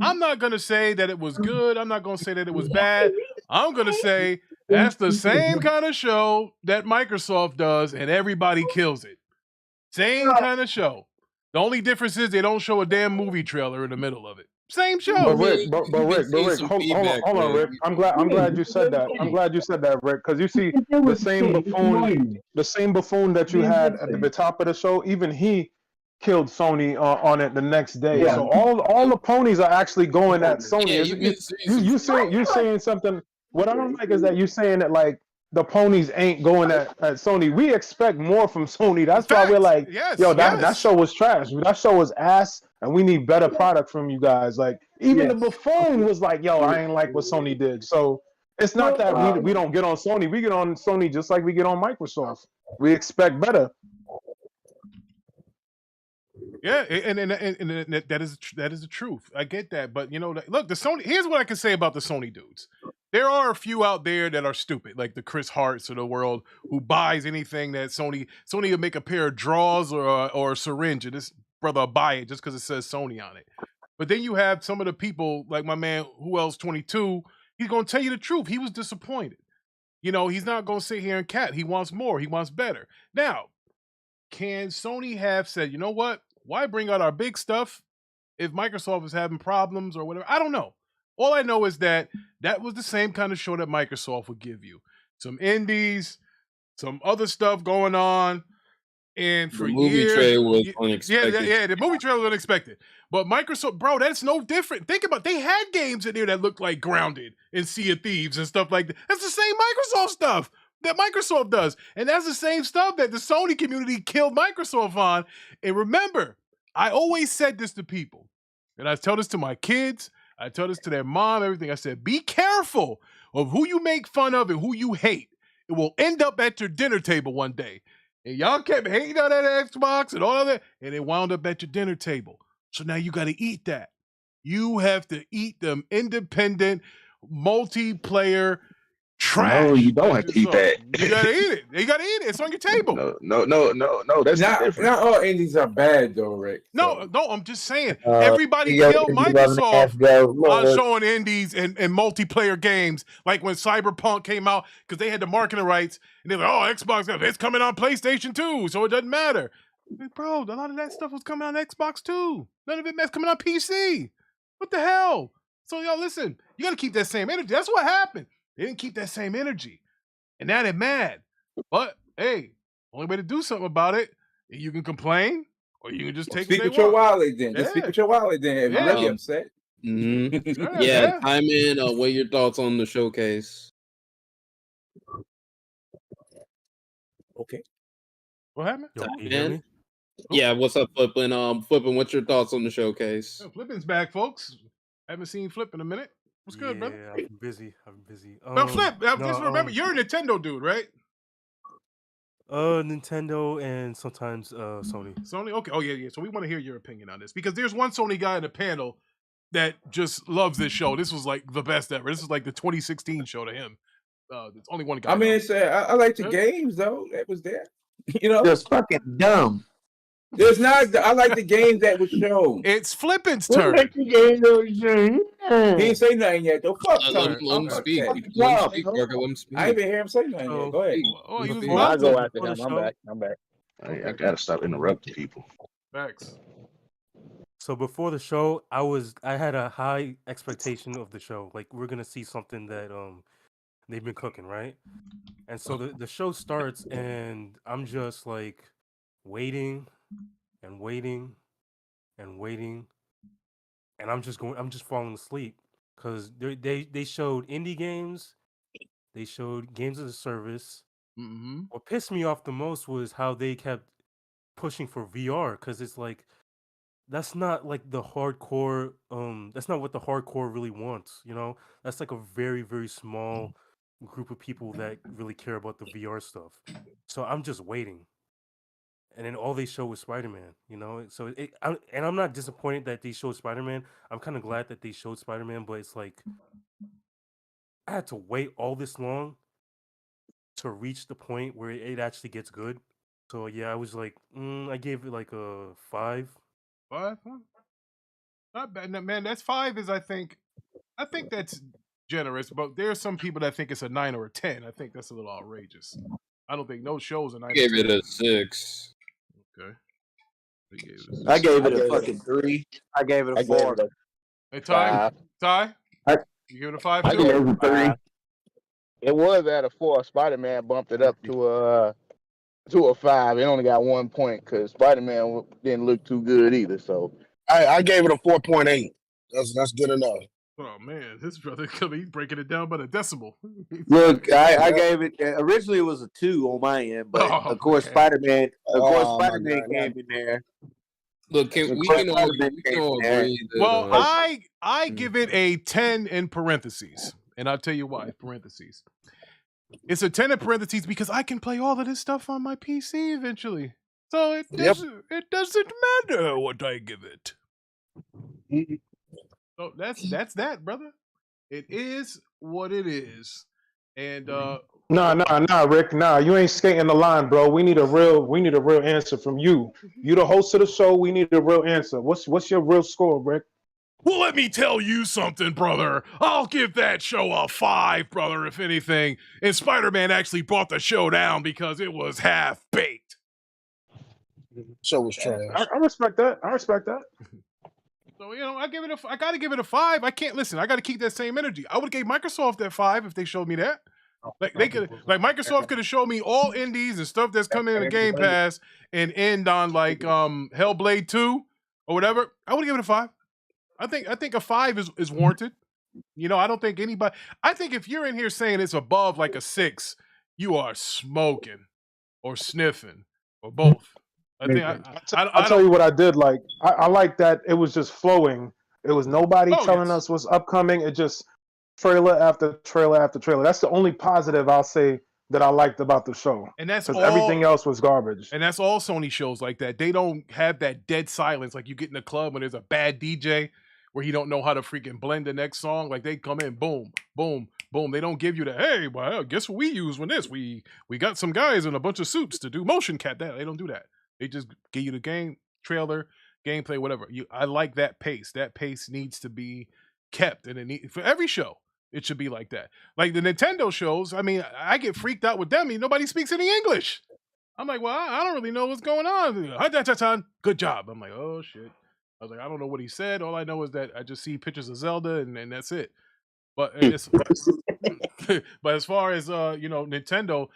I'm not going to say that it was good. I'm not going to say that it was bad. I'm going to say that's the same kind of show that Microsoft does, and everybody kills it. Same kind of show. The only difference is they don't show a damn movie trailer in the middle of it. Same show. But Rick, hold on, Rick. I'm glad you said that. I'm glad you said that, Rick, because you see the same buffoon that you had at the top of the show. Even he killed Sony on it the next day. Yeah. So all the ponies are actually going at Sony. You saying something? What I don't like is that you saying that like the ponies ain't going at Sony. We expect more from Sony. That's why we're like, that show was trash. That show was ass, and we need better product from you guys. Like, even the buffoon was like, I ain't like what Sony did. So it's not that we don't get on Sony. We get on Sony just like we get on Microsoft. We expect better. Yeah, and that is the truth. I get that, but look, the Sony. Here's what I can say about the Sony dudes. There are a few out there that are stupid, like the Chris Harts of the world, who buys anything that Sony will make a pair of drawers or a syringe, and this brother will buy it just because it says Sony on it. But then you have some of the people, like my man, who else 22. He's gonna tell you the truth. He was disappointed. He's not gonna sit here and cat. He wants more. He wants better. Now, can Sony have said, you know what? Why bring out our big stuff if Microsoft is having problems or whatever? I don't know. All I know is that was the same kind of show that Microsoft would give you. Some indies, some other stuff going on. And for the movie trailer was unexpected. Yeah, the movie trailer was unexpected. But Microsoft, bro, that's no different. Think about it. They had games in there that looked like Grounded and Sea of Thieves and stuff like that. That's the same Microsoft stuff that Microsoft does. And that's the same stuff that the Sony community killed Microsoft on. And remember, I always said this to people, and I tell this to my kids, I tell this to their mom, everything. I said, be careful of who you make fun of and who you hate. It will end up at your dinner table one day. And y'all kept hating on that Xbox and all that, and it wound up at your dinner table. So now you got to eat that. You have to eat them independent, multiplayer trash. No, you don't have to eat that. You gotta eat it. You gotta eat it. It's on your table. No. That's not all indies are bad though, Rick. So. No. I'm just saying. Everybody killed Microsoft on showing indies and multiplayer games, like when Cyberpunk came out, because they had the marketing rights, and they're like, "Oh, Xbox, it's coming on PlayStation 2, so it doesn't matter." Like, bro, a lot of that stuff was coming on Xbox too. None of it's coming on PC. What the hell? So y'all, listen. You gotta keep that same energy. That's what happened. They didn't keep that same energy. And now they're mad. But, hey, only way to do something about it, you can complain, or you can just take Speak with your wallet then. Just speak with your wallet then. If you're really upset. Mm-hmm. Yeah, time in. What are your thoughts on the showcase? Okay. What happened? You hear me? Yeah, what's up, Flippin'? Flippin', what's your thoughts on the showcase? Flippin's back, folks. Haven't seen Flip in a minute. What's good, brother? Yeah, I've been busy. Now, Flip, just remember, you're a Nintendo dude, right? Nintendo and sometimes Sony. Sony? Okay. Oh, yeah. So we want to hear your opinion on this, because there's one Sony guy in the panel that just loves this show. This was like the best ever. This is like the 2016 show to him. There's only one guy. I mean, I like the games, though. That was there. Just fucking dumb. There's not. I like the games that was shown. It's Flippin's turn. He ain't say nothing yet, though. Fuck Let him speak. I ain't even hear him say nothing yet. Go ahead. I go after him. I'm back. I gotta stop interrupting people. Thanks. So before the show, I had a high expectation of the show. Like, we're gonna see something that They've been cooking, right? And so the show starts, and I'm just like waiting and waiting and waiting, and I'm just falling asleep because they showed indie games, they showed games as a service. Mm-hmm. What pissed me off the most was how they kept pushing for VR, because it's like that's not like the hardcore. That's not what the hardcore really wants. You know, that's like a very very small group of people that really care about the VR stuff. So I'm just waiting, and then all they show was Spider-Man. You know, so I'm not disappointed that they showed Spider-Man. I'm kind of glad that they showed Spider-Man, but it's like I had to wait all this long to reach the point where it actually gets good. So yeah, I was like, I gave it like a 5. 5? Huh? Not bad, man. That's 5. I think that's generous, but there are some people that think it's a 9 or a 10. I think that's a little outrageous. I don't think no show's a 9. I gave it a 6. Okay. I gave it a fucking 3. I gave it a 4. Hey, Ty? You give it a 5 I too? gave it a 3. It was at a 4. Spider-Man bumped it up to a 5. It only got 1 point because Spider-Man didn't look too good either. So I gave it a 4.8. That's good enough. Oh man, this brother he's breaking it down by the decimal. Look, I gave it originally it was a 2 on my end, but of course Spider-Man came in there. Look, we can all agree that, well, I give it a 10 in parentheses, and I'll tell you why. Parentheses. It's a 10 in parentheses because I can play all of this stuff on my PC eventually, so it doesn't matter what I give it. So that's that, brother. It is what it is, and Nah, Rick. Nah, you ain't skating the line, bro. We need a real answer from you. You the host of the show. We need a real answer. What's your real score, Rick? Well, let me tell you something, brother. I'll give that show a 5, brother, if anything. And Spider-Man actually brought the show down because it was half-baked. Show was trash. I respect that. So, I got to give it a 5. I can't listen. I got to keep that same energy. I would have gave Microsoft that 5 if they showed me that. Microsoft could have showed me all indies and stuff that's coming in the Game Pass and end on like Hellblade 2 or whatever. I would give it a 5. I think a 5 is warranted. I don't think anybody. I think if you're in here saying it's above like a 6, you are smoking or sniffing or both. I'll tell you what I did like. I like that it was just flowing. It was nobody telling us what's upcoming. It just trailer after trailer after trailer. That's the only positive I'll say that I liked about the show. And that's because everything else was garbage. And that's all Sony shows like that. They don't have that dead silence like you get in a club when there's a bad DJ where he don't know how to freaking blend the next song. Like they come in, boom, boom, boom. They don't give you the, hey, well, guess what we use when this? We got some guys in a bunch of suits to do motion cap. That they don't do that. They just give you the game trailer, gameplay, whatever. I like that pace. That pace needs to be kept, and for every show, it should be like that. Like the Nintendo shows. I mean, I get freaked out with them. Nobody speaks any English. I'm like, well, I don't really know what's going on. Good job. I'm like, oh shit. I was like, I don't know what he said. All I know is that I just see pictures of Zelda, and that's it. But but as far as Nintendo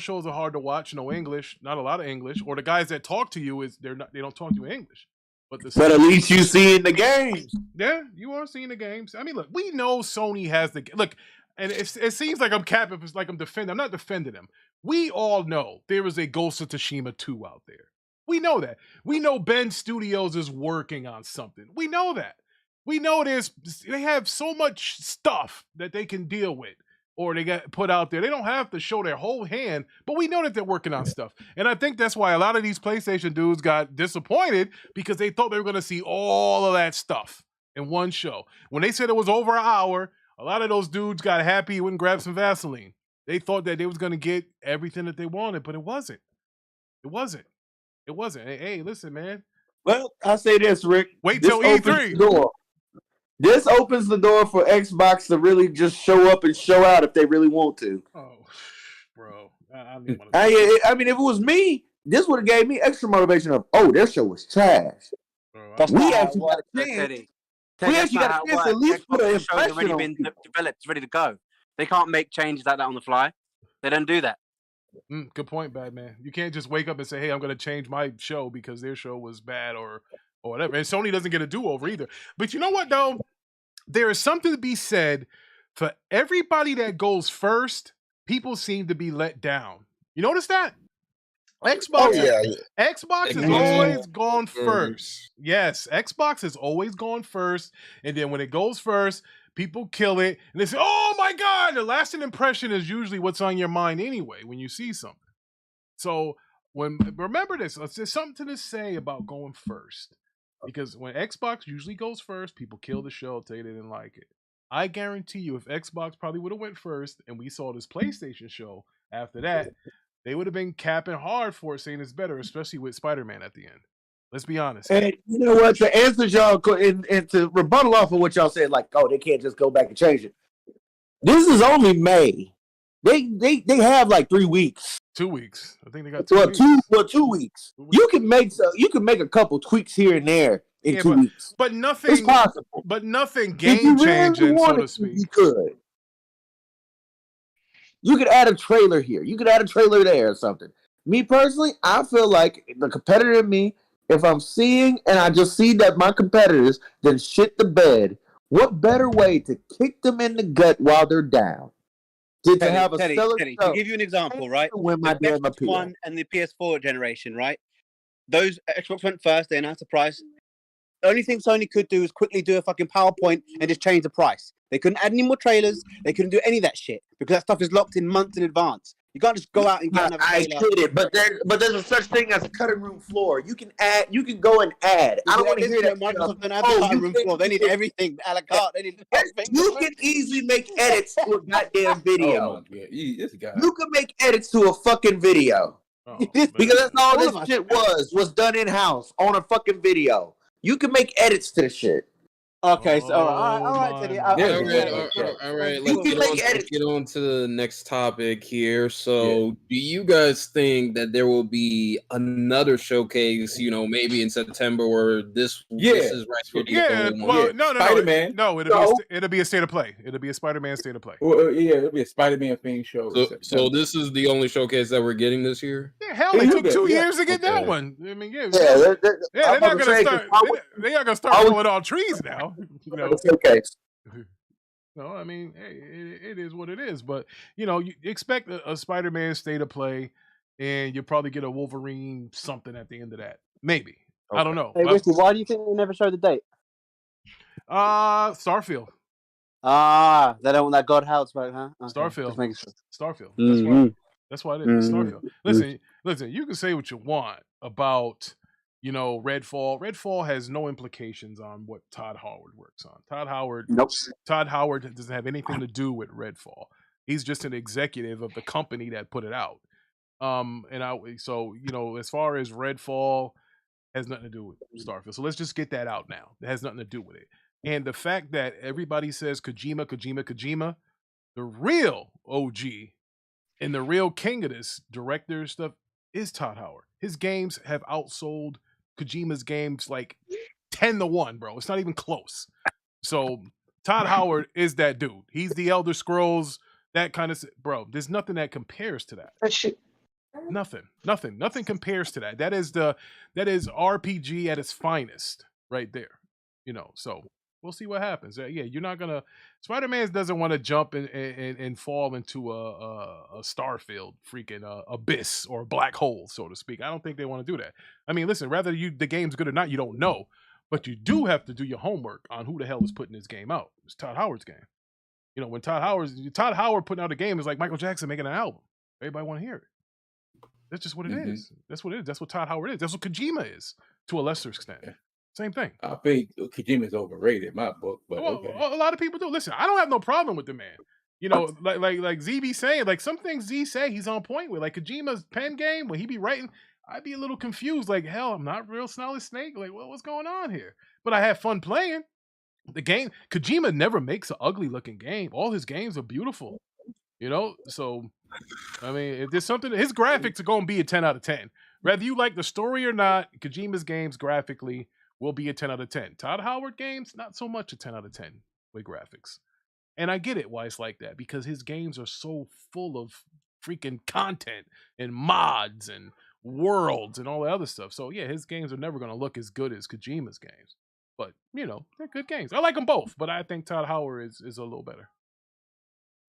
shows are hard to watch. No English, not a lot of English, or the guys that talk to you they don't talk to you in English. But at least you see in the games. Yeah, you are seeing the games. I mean, look, we know Sony has look, and it seems like I'm capping, like I'm defending. I'm not defending them. We all know there is a Ghost of Tsushima 2 out there. We know that. We know Ben Studios is working on something. We know that. We know they have so much stuff that they can deal with or they got put out there. They don't have to show their whole hand, but we know that they're working on stuff. And I think that's why a lot of these PlayStation dudes got disappointed because they thought they were going to see all of that stuff in one show. When they said it was over an hour, a lot of those dudes got happy and went and grabbed some Vaseline. They thought that they was going to get everything that they wanted, but it wasn't. It wasn't. Hey, listen, man. Well, I say this, Rick. Wait till E3. This opens the door for Xbox to really just show up and show out if they really want to. Oh, bro. I mean, if it was me, this would have gave me extra motivation of, their show was trash. We actually got a chance. We actually got a chance to at least put an impression already been developed, ready to go. They can't make changes like that on the fly. They don't do that. Good point, Batman. You can't just wake up and say, "Hey, I'm going to change my show because their show was bad or whatever." And Sony doesn't get a do-over either. But you know what, though? There is something to be said for everybody that goes first. People seem to be let down. You notice that? Xbox has always gone first. Yes, Xbox has always gone first, and then when it goes first, people kill it, and they say, "Oh my god!" The lasting impression is usually what's on your mind anyway when you see something. So remember this, there's something to say about going first, because when Xbox usually goes first, people kill the show, tell you they didn't like it. I guarantee you, if Xbox probably would have went first, and we saw this PlayStation show after that, they would have been capping hard for it, saying it's better, especially with Spider-Man at the end. Let's be honest. And you know what? To answer y'all and to rebuttal off of what y'all said, like, oh, they can't just go back and change it. This is only May. They have like 3 weeks. 2 weeks. I think they got 2 weeks. 2 weeks. You can make a couple tweaks here and there in 2 weeks. But nothing. It's possible. But nothing game changing, so to speak. You could. You could add a trailer here. You could add a trailer there or something. Me personally, I feel like the competitor in me, if I'm seeing and I just see that my competitors then shit the bed, what better way to kick them in the gut while they're down? To have a stellar Teddy, to give you an example, right? Win my damn Xbox appeal. One and the PS4 generation, right? Those Xbox went first. They announced the price. The only thing Sony could do is quickly do a fucking PowerPoint and just change the price. They couldn't add any more trailers. They couldn't do any of that shit because that stuff is locked in months in advance. You can't just go out and get another trailer. I get it, but there's a such thing as a cutting room floor. You can add. You can go and add. I don't want to hear that. Microsoft don't have the cutting room floor. They need everything a la carte. They need You can easily make edits to a goddamn video. You can make edits to a fucking video because that's all this shit was done in house on a fucking video. You can make edits to the shit. Okay, so all right, Teddy. All right. Let's get on to the next topic here. So, do you guys think that there will be another showcase? You know, maybe in September, or this is right for the no, Spider-Man. No, it'll be a state of play. It'll be a Spider-Man state of play. Well, it'll be a Spider-Man themed show. So this is the only showcase that we're getting this year. Yeah, hell, it took 2 years to get that one. I mean, they're not gonna start. They're not gonna start pulling all trees now. You know, no, I mean, hey, it is what it is. But you know, you expect a Spider-Man state of play, and you'll probably get a Wolverine something at the end of that. Maybe I don't know. Hey, Whiskey, why do you think they never showed the date? Starfield. They don't want that God Howard smoke, huh? Okay. Starfield. That's why it is. Starfield. Listen. You can say what you want about, you know, Redfall. Redfall has no implications on what Todd Howard works on. Todd Howard doesn't have anything to do with Redfall. He's just an executive of the company that put it out. So you know, as far as Redfall, has nothing to do with Starfield. So let's just get that out now. It has nothing to do with it. And the fact that everybody says Kojima, the real OG and the real king of this director stuff is Todd Howard. His games have outsold Kojima's games like 10-1, bro. It's not even close. So Todd Howard is that dude. He's the Elder Scrolls, that kind of bro. There's nothing that compares to that. Nothing compares to that. That is RPG at its finest, right there. You know, so we'll see what happens. You're not gonna. Spider-Man doesn't want to jump and fall into a Starfield freaking abyss or a black hole, so to speak. I don't think they want to do that. I mean, listen, whether the game's good or not, you don't know, but you do have to do your homework on who the hell is putting this game out. It's Todd Howard's game. You know, when Todd Howard putting out a game is like Michael Jackson making an album. Everybody want to hear it. That's just what it is. That's what it is. That's what Todd Howard is. That's what Kojima is, to a lesser extent. Same thing. I think Kojima's overrated in my book, but a lot of people do. Listen, I don't have no problem with the man. You know, like Z be saying, like some things Z say he's on point with. Like Kojima's pen game, when he be writing, I'd be a little confused. Like, hell, I'm not real Solid Snake. Like, what's going on here? But I have fun playing the game. Kojima never makes an ugly looking game. All his games are beautiful. You know, so I mean, if there's something, his graphics are going to be a 10 out of 10. Whether you like the story or not, Kojima's games graphically will be a 10 out of 10. Todd Howard games, not so much a 10 out of 10 with graphics. And I get it why it's like that, because his games are so full of freaking content and mods and worlds and all the other stuff. So yeah, his games are never going to look as good as Kojima's games. But, they're good games. I like them both, but I think Todd Howard is a little better.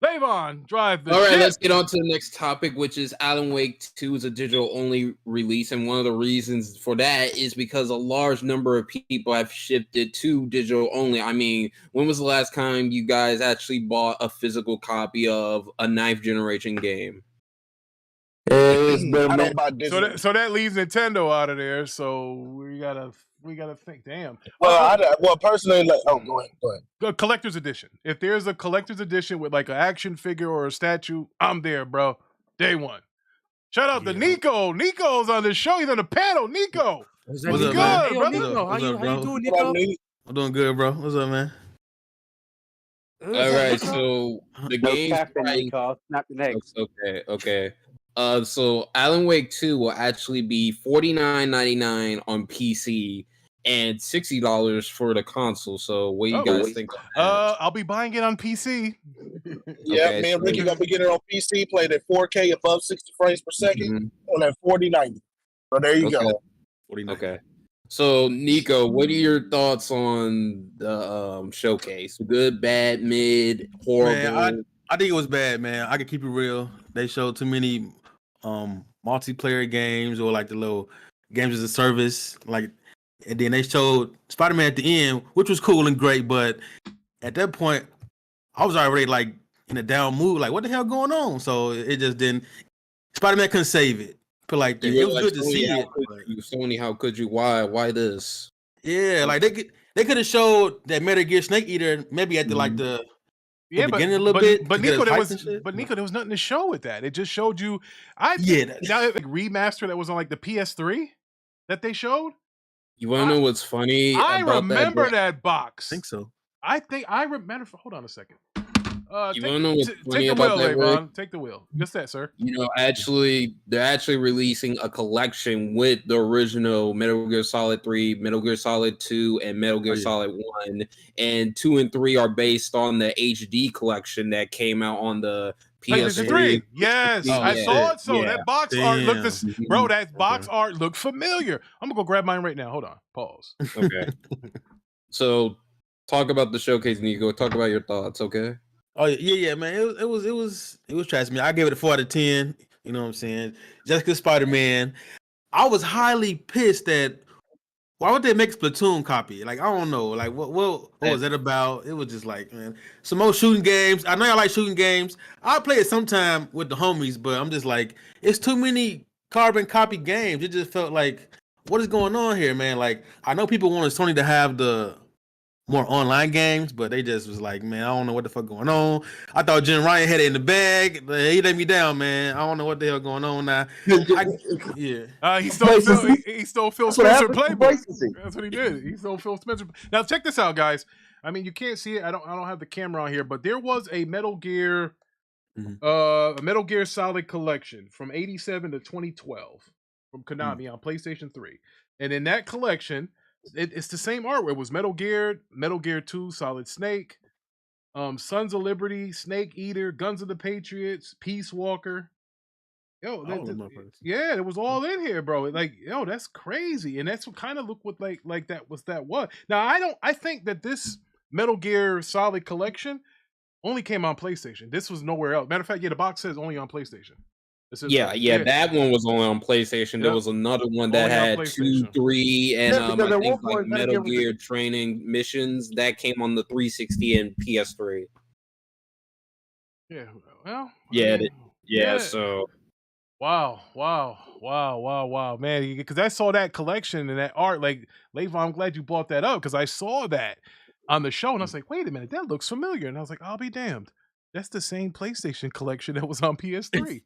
Levon, drive the All right, ship. let's get on to the next topic, which is Alan Wake 2 is a digital-only release, and one of the reasons for that is because a large number of people have shifted to digital-only. I mean, when was the last time you guys actually bought a physical copy of a ninth-generation game? I don't buy digital. So that leaves Nintendo out of there. So we gotta think. Damn. Well, personally, go ahead. A collector's edition. If there's a collector's edition with like an action figure or a statue, I'm there, bro. Day one. Shout out to Nico. Nico's on the show. He's on the panel. Nico. What's up, good, brother? Hey, Nico, how you doing, Nico? I'm doing good, bro. What's up, man? All right, so the game. Snap the next. Okay. So Alan Wake 2 will actually be $49.99 on PC and $60 for the console. So what do you guys think? I'll be buying it on PC. Yeah, me and Ricky gonna be getting it on PC, played at 4K above 60 frames per second on that 4090. So there you go. Okay. So Nico, what are your thoughts on the showcase? Good, bad, mid, horrible? Man, I think it was bad, man. I can keep it real. They showed too many multiplayer games or like the little games as a service, and then they showed Spider-Man at the end, which was cool and great, but at that point I was already like in a down mood, like what the hell going on? So it just didn't. Spider-Man couldn't save it. Put like that. It was good to see it. Sony, how could you? Why this? Yeah, like they could have showed that Metal Gear Snake Eater maybe at the beginning a little bit. But Nico, there was nothing to show with that. It just showed you. Remaster that was on like the PS3 that they showed. You want to know what's funny? I remember that box. I think so. I remember. Hold on a second. You want to know what's funny take the about wheel, that? Ron. Take the wheel. Just that, sir. They're actually releasing a collection with the original Metal Gear Solid 3, Metal Gear Solid 2, and Metal Gear Solid 1. And 2 and 3 are based on the HD collection that came out on the PS3. Yes, I saw it. So that box art looked bro. That box art looked familiar. I'm gonna go grab mine right now. Hold on. Pause. Okay. So talk about the showcase, Nico. Talk about your thoughts, okay? Oh yeah, man. It was trash. I gave it a 4 out of 10. You know what I'm saying? Just because Spider-Man. I was highly pissed that why would they make a Splatoon copy? Like, I don't know. Like, what was that about? It was just like, man, some more shooting games. I know I like shooting games. I'll play it sometime with the homies, but I'm just like, it's too many carbon copy games. It just felt like, what is going on here, man? Like, I know people wanted Sony to have the more online games, but they just was like, man, I don't know what the fuck going on. I thought Jim Ryan had it in the bag. He let me down, man. I don't know what the hell going on now. He stole Phil Spencer playbook. That's what he did. He stole Phil Spencer. Now check this out, guys. I mean, you can't see it. I don't have the camera on here, but there was a Metal Gear Solid collection from 87 to 2012 from Konami on PlayStation 3. And in that collection, it's the same artwork. It was Metal Gear 2, Solid Snake, Sons of Liberty, Snake Eater, Guns of the Patriots, Peace Walker. It was all in here, bro. Like, that's crazy. And that's what kind of looked what like that was. Now I think that this Metal Gear Solid collection only came on PlayStation. This was nowhere else. Matter of fact, the box says only on PlayStation. That one was only on PlayStation. There was another one that had 2, 3, and I think like Metal Gear training missions that came on the 360 and PS3. Yeah, well, So wow, man! Because I saw that collection and that art. Like, Levon, I'm glad you brought that up because I saw that on the show and I was like, wait a minute, that looks familiar. And I was like, I'll be damned, that's the same PlayStation collection that was on PS3.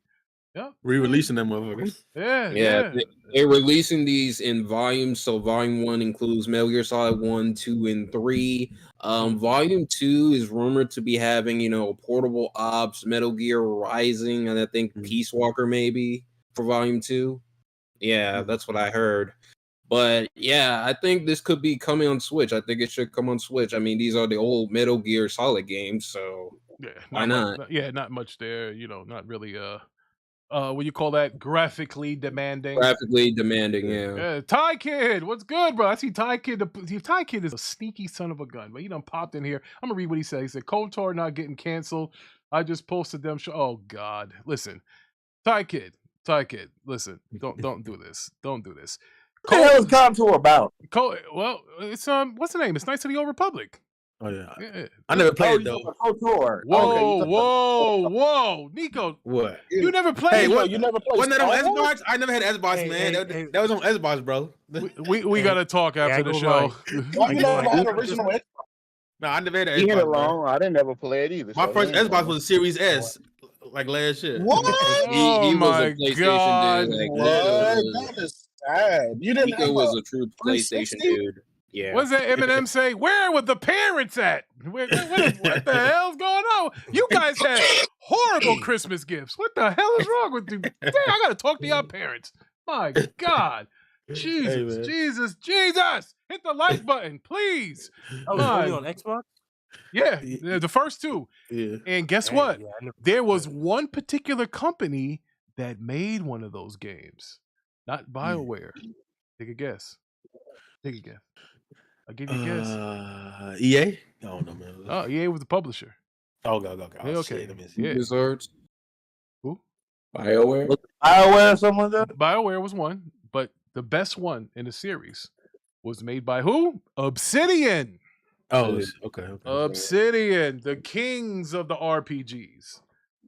Yeah, re-releasing them motherfuckers. They're releasing these in volumes. So volume 1 includes Metal Gear Solid 1, 2, and 3. Volume 2 is rumored to be having, Portable Ops, Metal Gear Rising, and I think Peace Walker maybe for volume 2. Yeah, that's what I heard. But yeah, I think this could be coming on Switch. I think it should come on Switch. I mean, these are the old Metal Gear Solid games, so why not? Not much there. Not really. What you call that? Graphically demanding. Graphically demanding, yeah. Yeah, Ty Kid, what's good, bro? I see Ty Kid. Ty Kid is a sneaky son of a gun, but he done popped in here. I'm gonna read what he said. He said, "KOTOR not getting canceled. I just posted them. Oh God, listen, Ty Kid, listen, don't do this. Don't do this. What the hell is KOTOR about? Well, it's what's the name? It's Knights of the Old Republic. Oh yeah. I never played it though. KOTOR. Whoa, Nico. What? You never played? Hey, what? You never played? Wasn't that on Xbox? I never had Xbox, man. That was on Xbox, bro. We gotta talk after the show. Why you never had original Xbox? No, I never had an He Xbox. had it long. I didn't ever play it either. My first Xbox was a Series S, like last year. What? He was a PlayStation God. dude. Like, What? That is sad. You didn't Nico have was a true PlayStation 360? dude. Yeah. What's that Eminem say? Where were the parents at? What the hell's going on? You guys had horrible Christmas gifts. What the hell is wrong with you? Damn, I gotta talk to your parents. My God. Jesus. Hit the like button, please. Oh, it's only on Xbox? Yeah, the first two. Yeah. And guess what? There was one particular company that made one of those games. Not BioWare. Take a guess. I'll give you a guess. EA? I don't know, man. Oh, EA was the publisher. Okay. Yeah, okay. Yeah. Wizards. Who? BioWare? BioWare or something like that? BioWare was one, but the best one in the series was made by who? Obsidian. Oh, okay. Obsidian, the kings of the RPGs.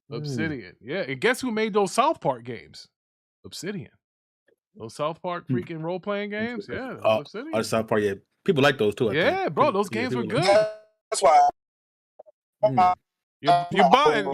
Obsidian. Yeah, and guess who made those South Park games? Obsidian. Those South Park freaking role-playing games? Yeah, Obsidian. Oh, South Park, yeah. People like those too, I think. Bro, those games were good. That's why. You button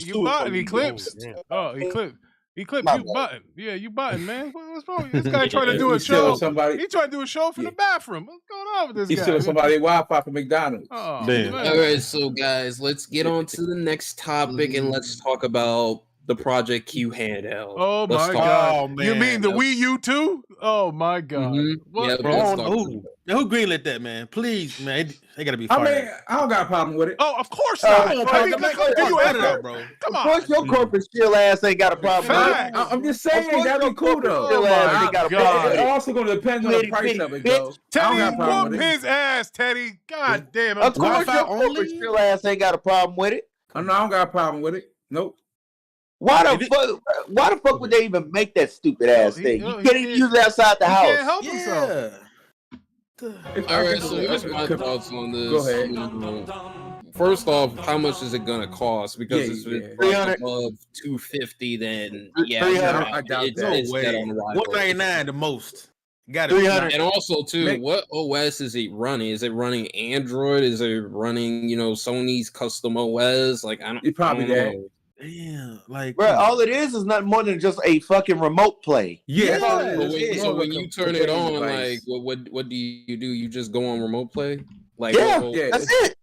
Eclipse. Oh, Eclipse. You button. Yeah, you button, man. What's wrong? This guy trying to do a show. He trying to do a show from the bathroom. What's going on with this guy? He's stealing somebody's Wi-Fi from McDonald's. Oh, all right, so guys, let's get on to the next topic and let's talk about the projectq handheld. Oh my God! You mean the Wii U too? Oh my God! Yeah, who greenlit that, man? Please, man, they gotta be fired. I mean, I don't got a problem with it. Oh, of course not. Do you ever, bro? Come on. Of course, your corporate still ass ain't got a problem with it. I'm just saying that'd be cool though. Still ass ain't got a problem. It's also going to depend on the price of it, though. Teddy, whoop his ass, Teddy. God damn it. Of course, your corporate still ass ain't got a problem with it. I don't got a problem with it. Nope. Why the fuck would they even make that stupid ass thing? You can't even use it outside the house. He can't help himself. All right, so here's my thoughts on this. Go ahead. First off, how much is it gonna cost? Because if it's above $250, then I doubt that. It's dead on arrival. $199 the most. Got it. 300. And also, too, what OS is it running? Is it running Android? Is it running, Sony's custom OS? Like, I don't. It's probably that. Damn, like, bro, all it is nothing more than just a fucking remote play. Yeah. So when you turn it on, like, what do? You just go on remote play? Like, that's it.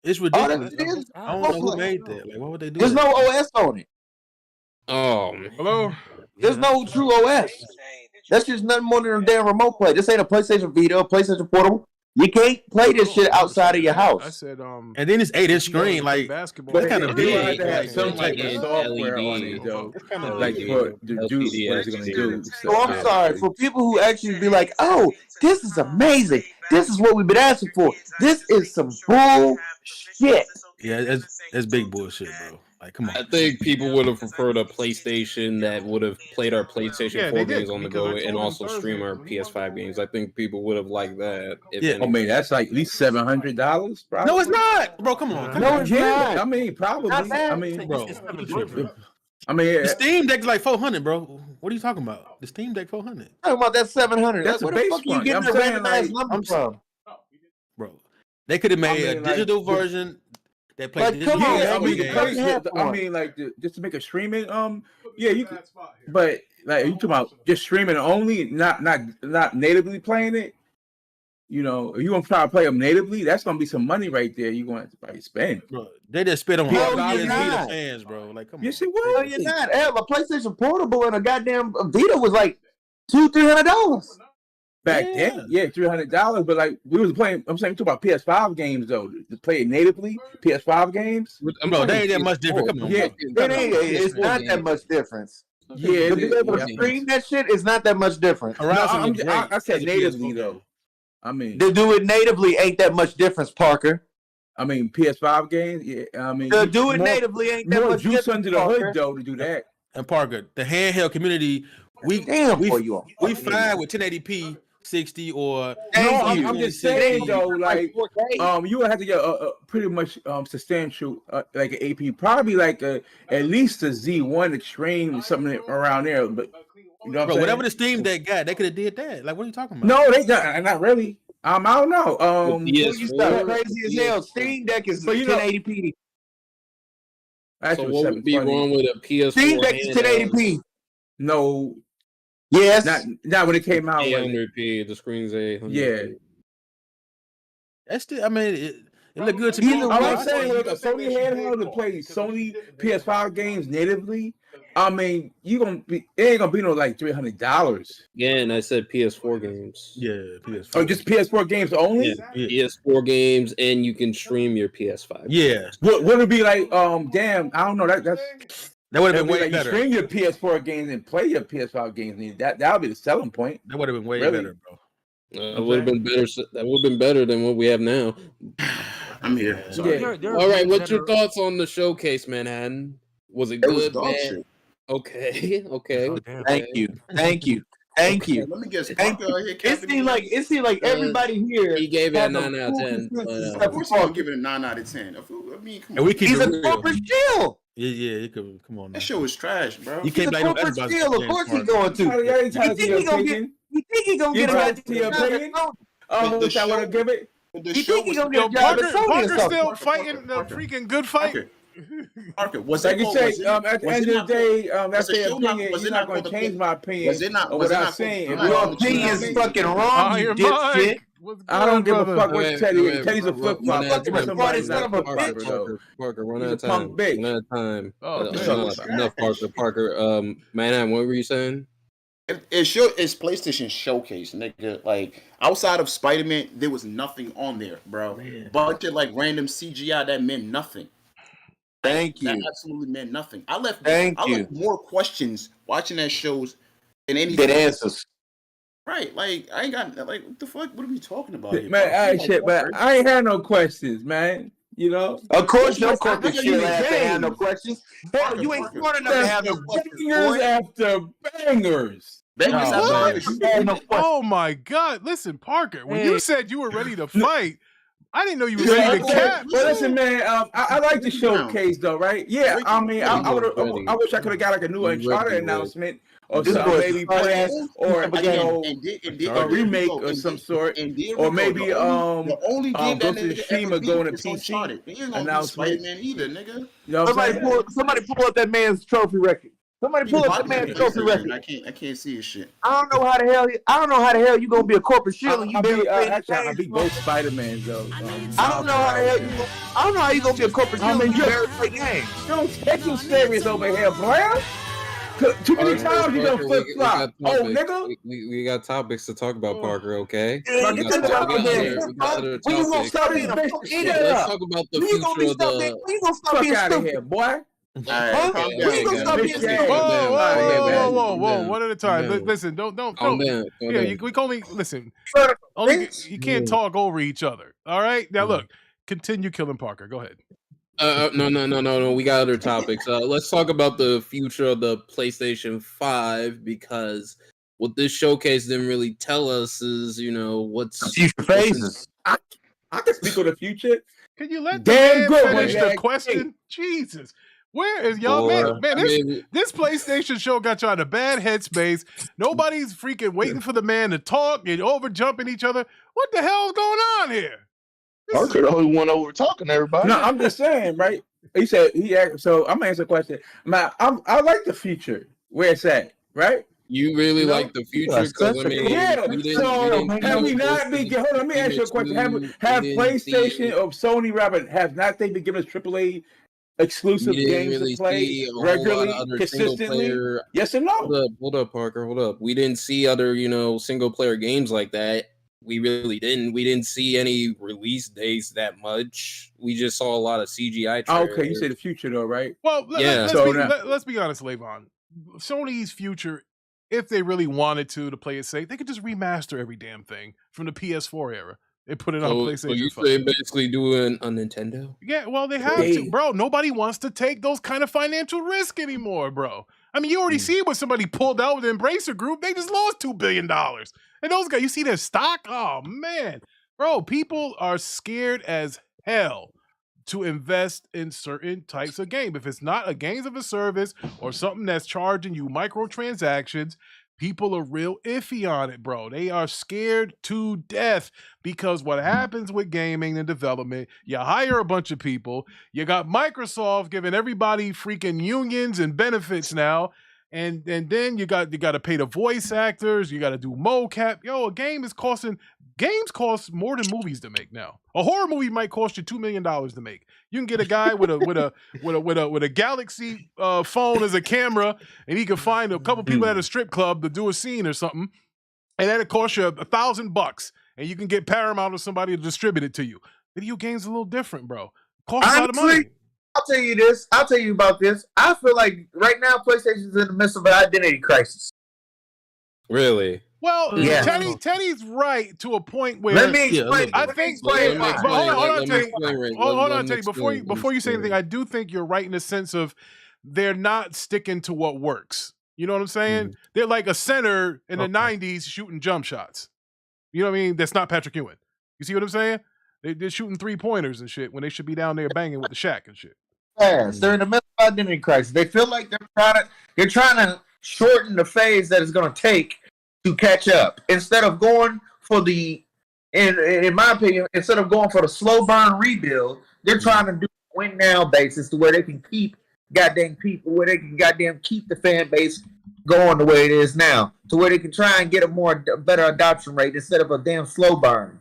It's ridiculous. I don't know who made that. Like, what would they do? There's no OS on it. Oh, man. Hello. There's no true OS. That's just nothing more than a damn remote play. This ain't a PlayStation Vita, PlayStation Portable. You can't play this shit outside of your house. I said, and then it's 8-inch screen, like basketball. that's kind of You big. have to have some type of LED, software on it, though. It's kind of Like what the juice what it's gonna do. So I'm sorry for people who actually be like, "Oh, this is amazing. This is what we've been asking for. This is some bullshit." Yeah, that's big bullshit, bro. Like, come on. I think people would have preferred a PlayStation that would have played our PlayStation 4 games on the go and also stream our PS5 games. I think people would have liked that. Yeah, I mean that's like at least $700. No, it's not, bro. Come on. No, it's not. I mean, probably. I mean, bro. I mean, the Steam Deck's like $400, bro. What are you talking about? The Steam Deck $400. Talking about that $700. That's Where a the base fuck you one. getting I'm the saying, random ass like, number from? Bro, they could have made a digital like, version that played like, come on, I mean, games. I mean, like just to make a streaming, yeah, you could, but like you talking about just streaming only, not natively playing it. You know, if you want to try to play them natively, that's gonna be some money right there. You're gonna have to probably spend. Bro, they just spit on all the Vita fans, bro. Like, come on. Yes, it was. No, you're not. Hell, a PlayStation Portable and a goddamn Vita was like $200-$300. Back then, yeah, $300. But like we was playing. I'm saying we talk about PS5 games though. To play it natively, PS5 games. Bro, they ain't that much different. Come on, Yeah, It's not that much difference. Yeah, To be able to stream that shit is not that much different. No, I said natively though. I mean, to do it natively ain't that much difference, Parker. I mean, PS5 games. Yeah, I mean, to do it natively ain't that more much juice difference, under the Parker. hood though to do that. And Parker, the handheld community, we fine with 1080p 60 or I'm just saying though, like you would have to get a pretty much substantial like an AP, probably like at least a Z1 Extreme, something around there. But you know, whatever the Steam Deck got, they could have did that. Like, what are you talking about? No, they not really. I don't know. You sound crazy as hell. Steam Deck is 1080p. So what would be wrong with a PS4? Steam Deck is 1080p. No. Yes. Not when it came out. 800p. The screen's 800p. Yeah. That's still. I mean, it looked good to me. I'm saying like a Sony handheld to play Sony PS5 games natively. I mean, it ain't gonna be no like $300. Yeah, and I said PS4 games. Yeah, PS4. Oh, just PS4 games only? Yeah. PS4 games, and you can stream your PS5. Yeah. What would it be like? Damn, I don't know. That would have been way like better. You stream your PS4 games and play your PS5 games. That would be the selling point. That would have been way better, bro. It would have been better. That would have been better than what we have now. I'm here. Sorry. All right, what's your thoughts on the showcase, Manhattan? Was it good? Was dog bad? shit. Okay. Thank you. Let me guess. It seemed like everybody here. He gave it a 9 out of 10. Of course, I'm giving it a 9 out of 10. I mean, come And on. we keep He's it a real. corporate shill. Yeah. You could come on. That show was trash, bro. You can't He's a blame corporate everybody. shill. Of course he's going to. You think he gonna get a opinion? Which I want to give it. The show was Parker's still fighting the freaking good fight. Parker, was like it? you say, at the end of the day, that's their opinion. You're not going to change my opinion. Was it not? What I'm saying. Your opinion is fucking wrong, you dipshit. I don't give a fuck what Teddy is. Teddy's a flip flop. Parker, run out of time. Run out of time. Enough, Parker. Man, what were you saying? It's PlayStation Showcase, nigga. Like outside of Spider-Man, there was nothing on there, bro. Bunch of like random CGI that meant nothing. Thank you. That absolutely meant nothing. I left more questions watching that shows than anything. Than answers. Right, like I ain't got like what the fuck? What are we talking about here? Man, but I ain't had no questions, man. You know, of course, no corporate shit have to have no questions. Hell, you ain't smart enough to have no questions. Bangers after bangers. Oh my God! Listen, Parker, when you said you were ready to fight, I didn't know you were ready to cap. Well, listen, man, I like the showcase though, right? Yeah, I mean, I wish I could have got like a new Uncharted announcement or something, maybe play or a remake of some sort, or maybe Ghost of Tsushima going to PC announcement. You know somebody pull up that man's trophy record. Somebody pull up that man's trophy record. I can't see his shit. I don't know how the hell you gonna be a corporate shield and you I'll be both Spider-Man though. I don't know how you gonna be a corporate shield and you barely play games. Don't take you serious over here, bro. Too many times you gonna flip flop. Oh, nigga. We got topics to talk about, Parker. Okay. When you gonna stop being a fucking idiot? Let's talk about the future of the. When you gonna stop being out of stupid? here, boy? Whoa! One at a time. Listen, don't. Yeah, we can only listen. You can't talk over each other. All right. Now look, continue killing Parker. Go ahead. No. We got other topics. Let's talk about the future of the PlayStation 5 because what this showcase didn't really tell us is, what's future phases. I can speak on the future. Can you let the man finish the question? Jesus. Where is y'all, man? This PlayStation show got y'all in a bad headspace. Nobody's freaking waiting for the man to talk and over jumping each other. What the hell's going on here? Parker the only one over talking to everybody. No, I'm just saying, right? He said so. I'm gonna answer the question. Man, I like the future where it's at, right? You really like the future? So have we not been? Hold on, let me ask you a question. Have PlayStation or Sony rather have not they been giving us AAA exclusive We didn't games really to play see a whole lot of regularly, other single consistently? player. Yes or no? Hold up, Parker, hold up. We didn't see other, single player games like that. We really didn't. We didn't see any release dates that much. We just saw a lot of CGI trailers. Okay, you say the future though, right? Well, Yeah. let's be honest, Levon. Sony's future, if they really wanted to play it safe, they could just remaster every damn thing from the PS4 era and put it on So PlayStation you 5. say basically doing a Nintendo? Yeah, well, they have to, bro. Nobody wants to take those kind of financial risk anymore, bro. I mean, you already see what somebody pulled out with the Embracer Group. They just lost $2 billion. And those guys, you see their stock? Oh, man. Bro, people are scared as hell to invest in certain types of game. If it's not a games of a service or something that's charging you microtransactions, people are real iffy on it, bro. They are scared to death because what happens with gaming and development, you hire a bunch of people, you got Microsoft giving everybody freaking unions and benefits now, and then you got to pay the voice actors, you got to do mocap. Yo, games cost more than movies to make now. A horror movie might cost you $2 million to make. You can get a guy with a Galaxy phone as a camera, and he can find a couple people at a strip club to do a scene or something, and that'll cost you $1,000, and you can get Paramount or somebody to distribute it to you. Video games are a little different, bro. Costs a lot of money. I'll tell you this. I'll tell you about this. I feel like right now PlayStation's in the midst of an identity crisis. Really? Well, yeah. Teddy's right to a point where let me explain. I think. Hold on, Teddy. Before you say anything, I do think you're right in the sense of they're not sticking to what works. You know what I'm saying? They're like a center in the '90s shooting jump shots. You know what I mean? That's not Patrick Ewing. You see what I'm saying? They're shooting 3-pointers and shit when they should be down there banging with the Shaq and shit. Yes, they're in the middle of identity crisis. They feel like they're trying to shorten the phase that it's going to take to catch up instead of going for in my opinion, instead of going for the slow burn rebuild, they're trying to do a win now basis to where they can keep goddamn people, where they can goddamn keep the fan base going the way it is now, to where they can try and get a better adoption rate instead of a damn slow burn.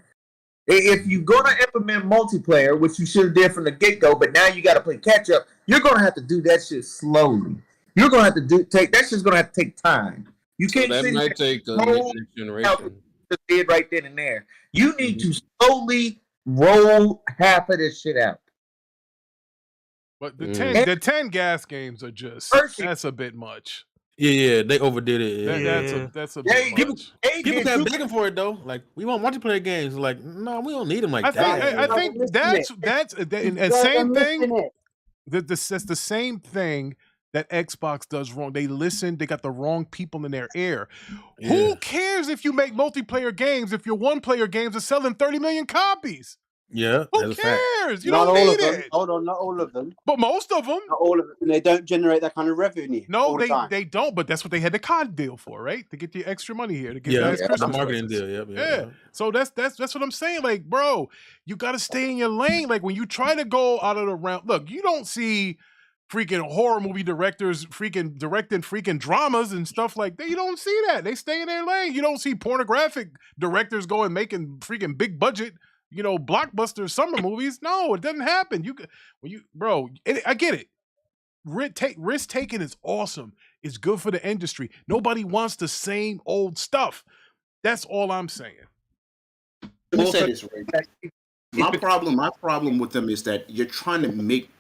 If you're gonna implement multiplayer, which you should have did from the get-go, but now you got to play catch-up, you're gonna have to do that shit slowly. You're gonna have to that shit's gonna have to take time. You can't that might take the next generation. Just did right then and there. You need to slowly roll half of this shit out. But the 10 gas games are just that's a bit much. Yeah, they overdid it. That's a bit much. People kept begging for it though. Like, we want multiplayer games. Like, no, we don't need them like that. I think that's and same thing. That's the same thing that Xbox does wrong. They listen. They got the wrong people in their ear. Yeah. Who cares if you make multiplayer games if your one-player games are selling 30 million copies? Yeah, who cares? You not don't need it. Hold on, not all of them. But most of them. Not all of them. They don't generate that kind of revenue. No, they don't. But that's what they had the COD deal for, right? To get the extra money here to get guys Christmas marketing deal. Yeah. So that's what I'm saying. Like, bro, you got to stay in your lane. Like when you try to go out of the realm. Look, you don't see freaking horror movie directors freaking directing freaking dramas and stuff like that. You don't see that. They stay in their lane. You don't see pornographic directors going making freaking big budget, blockbuster summer movies. No, it doesn't happen. I get it. Risk taking is awesome. It's good for the industry. Nobody wants the same old stuff. That's all I'm saying. Let me say this, right? My problem with them is that you're trying to make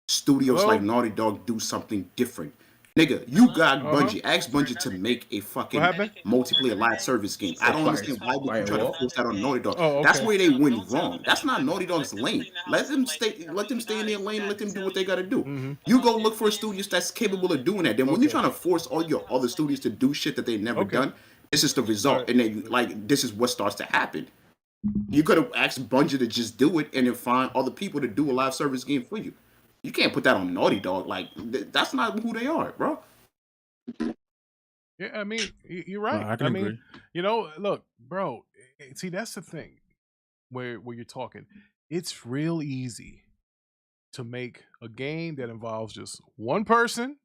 studios like Naughty Dog do something different. Nigga, you got Bungie. Ask Bungie to make a fucking multiplayer live service game. I don't understand why would you try to force that on Naughty Dog. That's where they went wrong. That's not Naughty Dog's lane. Let them stay in their lane. Let them do what they got to do. You go look for a studio that's capable of doing that. Then when you're trying to force all your other studios to do shit that they've never done, this is the result. And then this is what starts to happen. You could have asked Bungie to just do it and then find other people to do a live service game for you. You can't put that on Naughty Dog. Like, that's not who they are, bro. Yeah, I mean, you're right. I can agree. Look, bro, see, that's the thing where you're talking. It's real easy to make a game that involves just one person,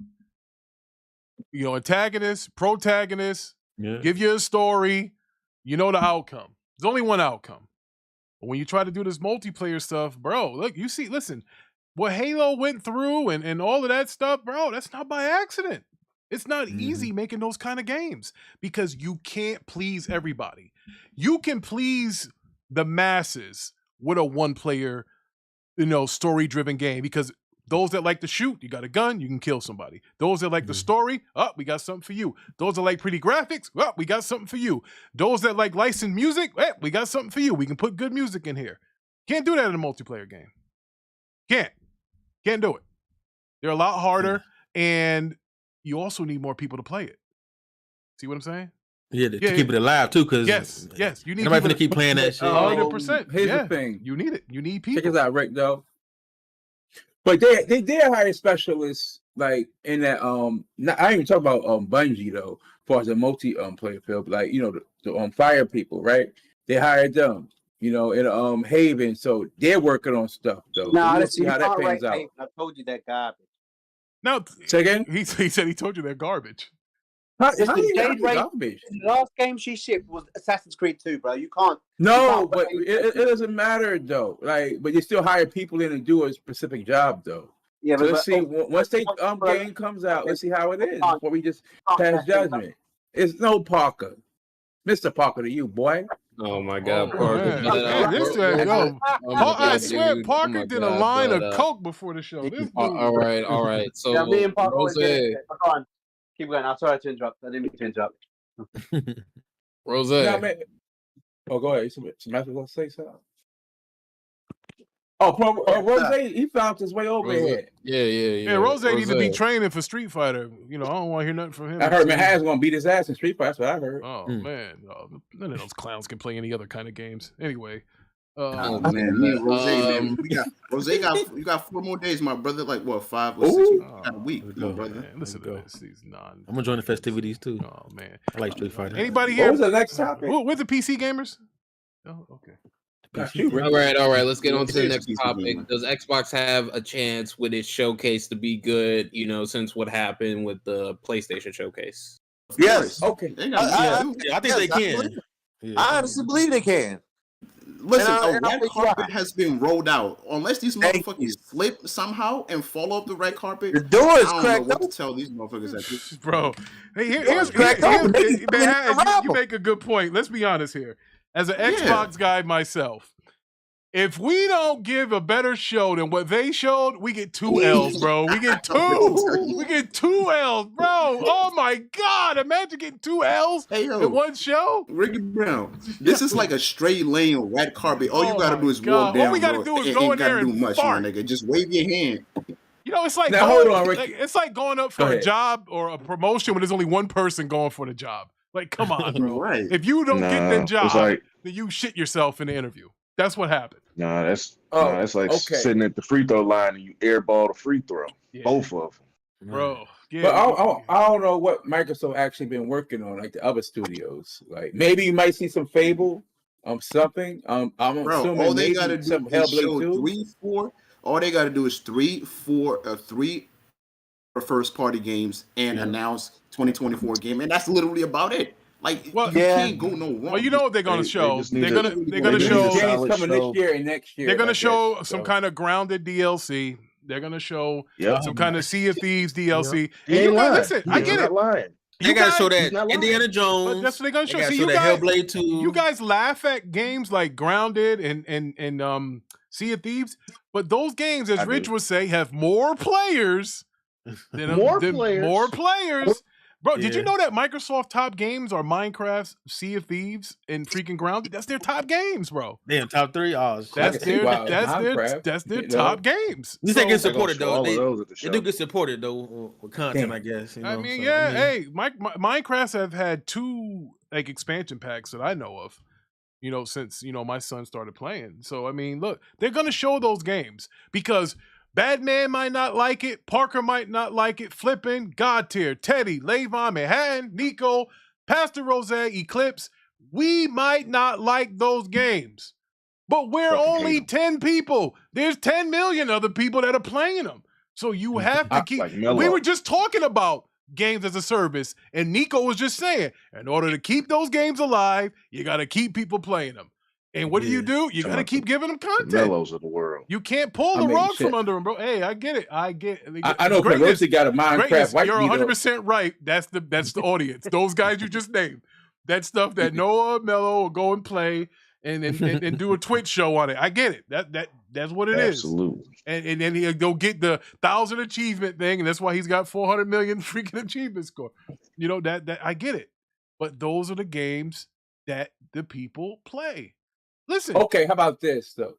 antagonist, protagonist, give you a story, the outcome. There's only one outcome. But when you try to do this multiplayer stuff, bro, look, listen, what Halo went through and all of that stuff, bro, that's not by accident. It's not easy making those kind of games because you can't please everybody. You can please the masses with a one-player, story-driven game because those that like to shoot, you got a gun, you can kill somebody. Those that like the story, we got something for you. Those that like pretty graphics, we got something for you. Those that like licensed music, we got something for you. We can put good music in here. Can't do that in a multiplayer game. Can't do it. They're a lot harder, and you also need more people to play it. See what I'm saying? Yeah, to keep it alive too, because yes, you need everybody to keep playing that shit. 100%. Here's the thing: you need it. You need people. Check us out, Rick. Though, but they did hire specialists like in that. I ain't even talk about Bungie though, as far as the player field, like the fire people, right? They hired them. In Haven, so they're working on stuff though. No, so we'll see how that pans out. I told you that garbage. No, say again. He said he told you they're garbage. The last game she shipped was Assassin's Creed 2, bro. You can't. No, but it doesn't matter though. But you still hire people in to do a specific job though. Yeah, so let's see. Once they game comes out, let's see how it is before we just pass judgment. It's no Parker, Mr. Parker to you, boy. Oh my God, Parker! I swear, Parker did a line of coke before the show. All right. So yeah, me and Parker keep going. I'm sorry to interrupt. I didn't mean to interrupt. Rose. Go ahead. Somebody gonna say something. Rose, he found his way over here. Yeah. Rose need to be training for Street Fighter. I don't want to hear nothing from him. I heard Manhattan's gonna beat his ass in Street Fighter. That's what I heard. Oh man, none of those clowns can play any other kind of games. Anyway. Man, Rose, man, we got 4 more days, my brother. Like what, 5 or 6 weeks a week, brother. Man, listen to this. I'm gonna join the festivities too. Oh man, I like Street Fighter. Anybody here? What was the next topic? With the PC gamers? Oh, okay. All right. Let's get on to the next topic. Does Xbox have a chance with its showcase to be good? Since what happened with the PlayStation showcase. Yes. Okay. I think they can. I honestly believe they can. Listen, a red carpet has been rolled out. Unless these motherfuckers slip somehow and fall off the red carpet, the door is I cracked. don't know what to tell these motherfuckers at this. Bro, here's you make a good point. Let's be honest here. As an Xbox guy myself, if we don't give a better show than what they showed, we get 2 L's, bro. We get 2. We get 2 L's, bro. Oh my God! Imagine getting 2 L's in one show. Ricky Brown, this is like a straight lane red carpet. All you gotta do is walk down. All we gotta do is go in there and fart. My nigga. Just wave your hand. It's like now, hold on, Ricky. It's like going up for a job or a promotion when there's only one person going for the job. Like, come on, bro. Right. If you don't get the job, then you shit yourself in the interview. That's what happened. That's like sitting at the free throw line and you airball the free throw. Yeah. Both of them. Bro. Yeah. But I don't know what Microsoft actually been working on, like the other studios. Like maybe you might see some Fable, something. I'm assuming all they gotta do some is Hellblade show 2. 3, 4. All they gotta do is 3 first party games and announce 2024 game, and that's literally about it. Like, you can't go no wrong. Well, you know what they're gonna show? They're gonna show games coming this year and next year. They're gonna show some kind of grounded DLC. They're gonna show some kind of Sea of Thieves DLC. And you guys, listen, I get it. They gotta show that Indiana Jones. But that's what they're gonna show. They See, show that Hellblade 2. You guys laugh at games like Grounded and Sea of Thieves, but those games, as Rich would say, have more players than more players. Bro, did you know that Microsoft top games are Minecraft, Sea of Thieves, and freaking Grounded? That's their top games, bro. Damn, top 3. Oh, that's their top games. These they get supported though. They do get supported though with content, I guess. Hey, Minecraft have had 2 like expansion packs that I know of. Since my son started playing. So I mean, look, they're gonna show those games because Badman might not like it. Parker might not like it. Flippin', God Tier, Teddy, Levon, Manhattan, Nico, Pastor Rose, Eclipse. We might not like those games, but we're only 10 people. There's 10 million other people that are playing them. So you have to keep. We were just talking about games as a service, and Nico was just saying, in order to keep those games alive, you got to keep people playing them. And what do? You got to keep giving them content. Mellows of the world. You can't pull the rug from under them, bro. Hey, I get it. I know. Rosie got a Minecraft white. You're 100% right. That's the audience. Those guys you just named. That stuff that Noah Mello will go and play and do a Twitch show on it. I get it. That's what it is. Absolutely. And then he'll go get the 1,000 achievement thing, and that's why he's got 400 million freaking achievement score. You know that I get it. But those are the games that the people play. Listen. Okay, how about this though?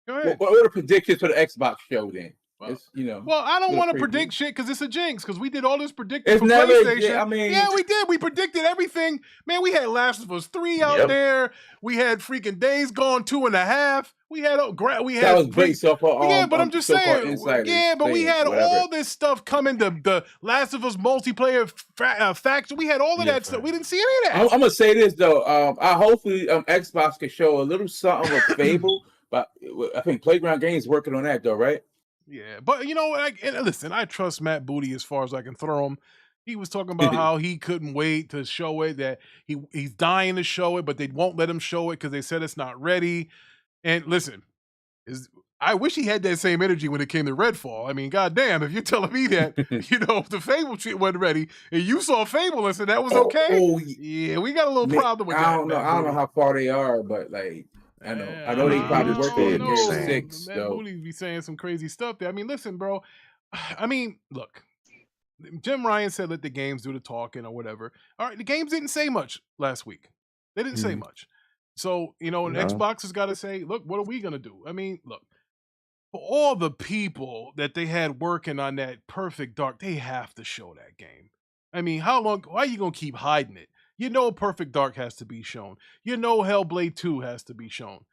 Go ahead. What are the predictions for the Xbox show then? Well, I don't want to predict shit because it's a jinx. Because we did all this predicting It's for never- PlayStation. I mean- yeah, we did. We predicted everything. Man, we had Last of Us 3 out there. We had freaking Days Gone 2.5. We had that was based off of yeah, but I'm just saying. Insiders Yeah, but we thing, had whatever. all this stuff coming. The Last of Us multiplayer faction. We had all of that stuff. We didn't see any of that. I'm gonna say this though. I hopefully Xbox can show a little something of Fable, but I think Playground Games working on that though, right? Yeah, but you know, listen, I trust Matt Booty as far as I can throw him. He was talking about how he couldn't wait to show it, that he's dying to show it, but they won't let him show it because they said it's not ready. And listen, I wish he had that same energy when it came to Redfall. I mean, goddamn, if you're telling me that, the Fable shit wasn't ready, and you saw Fable and said that was okay, yeah, we got a little problem with that. I don't know how far they are, but like. I know they probably working on 6. Matt Booty be saying some crazy stuff there. I mean, listen, bro. I mean, look. Jim Ryan said let the games do the talking or whatever. All right, the games didn't say much last week. They didn't say much. So, and Xbox has got to say, look, what are we going to do? I mean, look. For all the people that they had working on that Perfect Dark, they have to show that game. I mean, how long? Why are you going to keep hiding it? Perfect Dark has to be shown. Hellblade 2 has to be shown.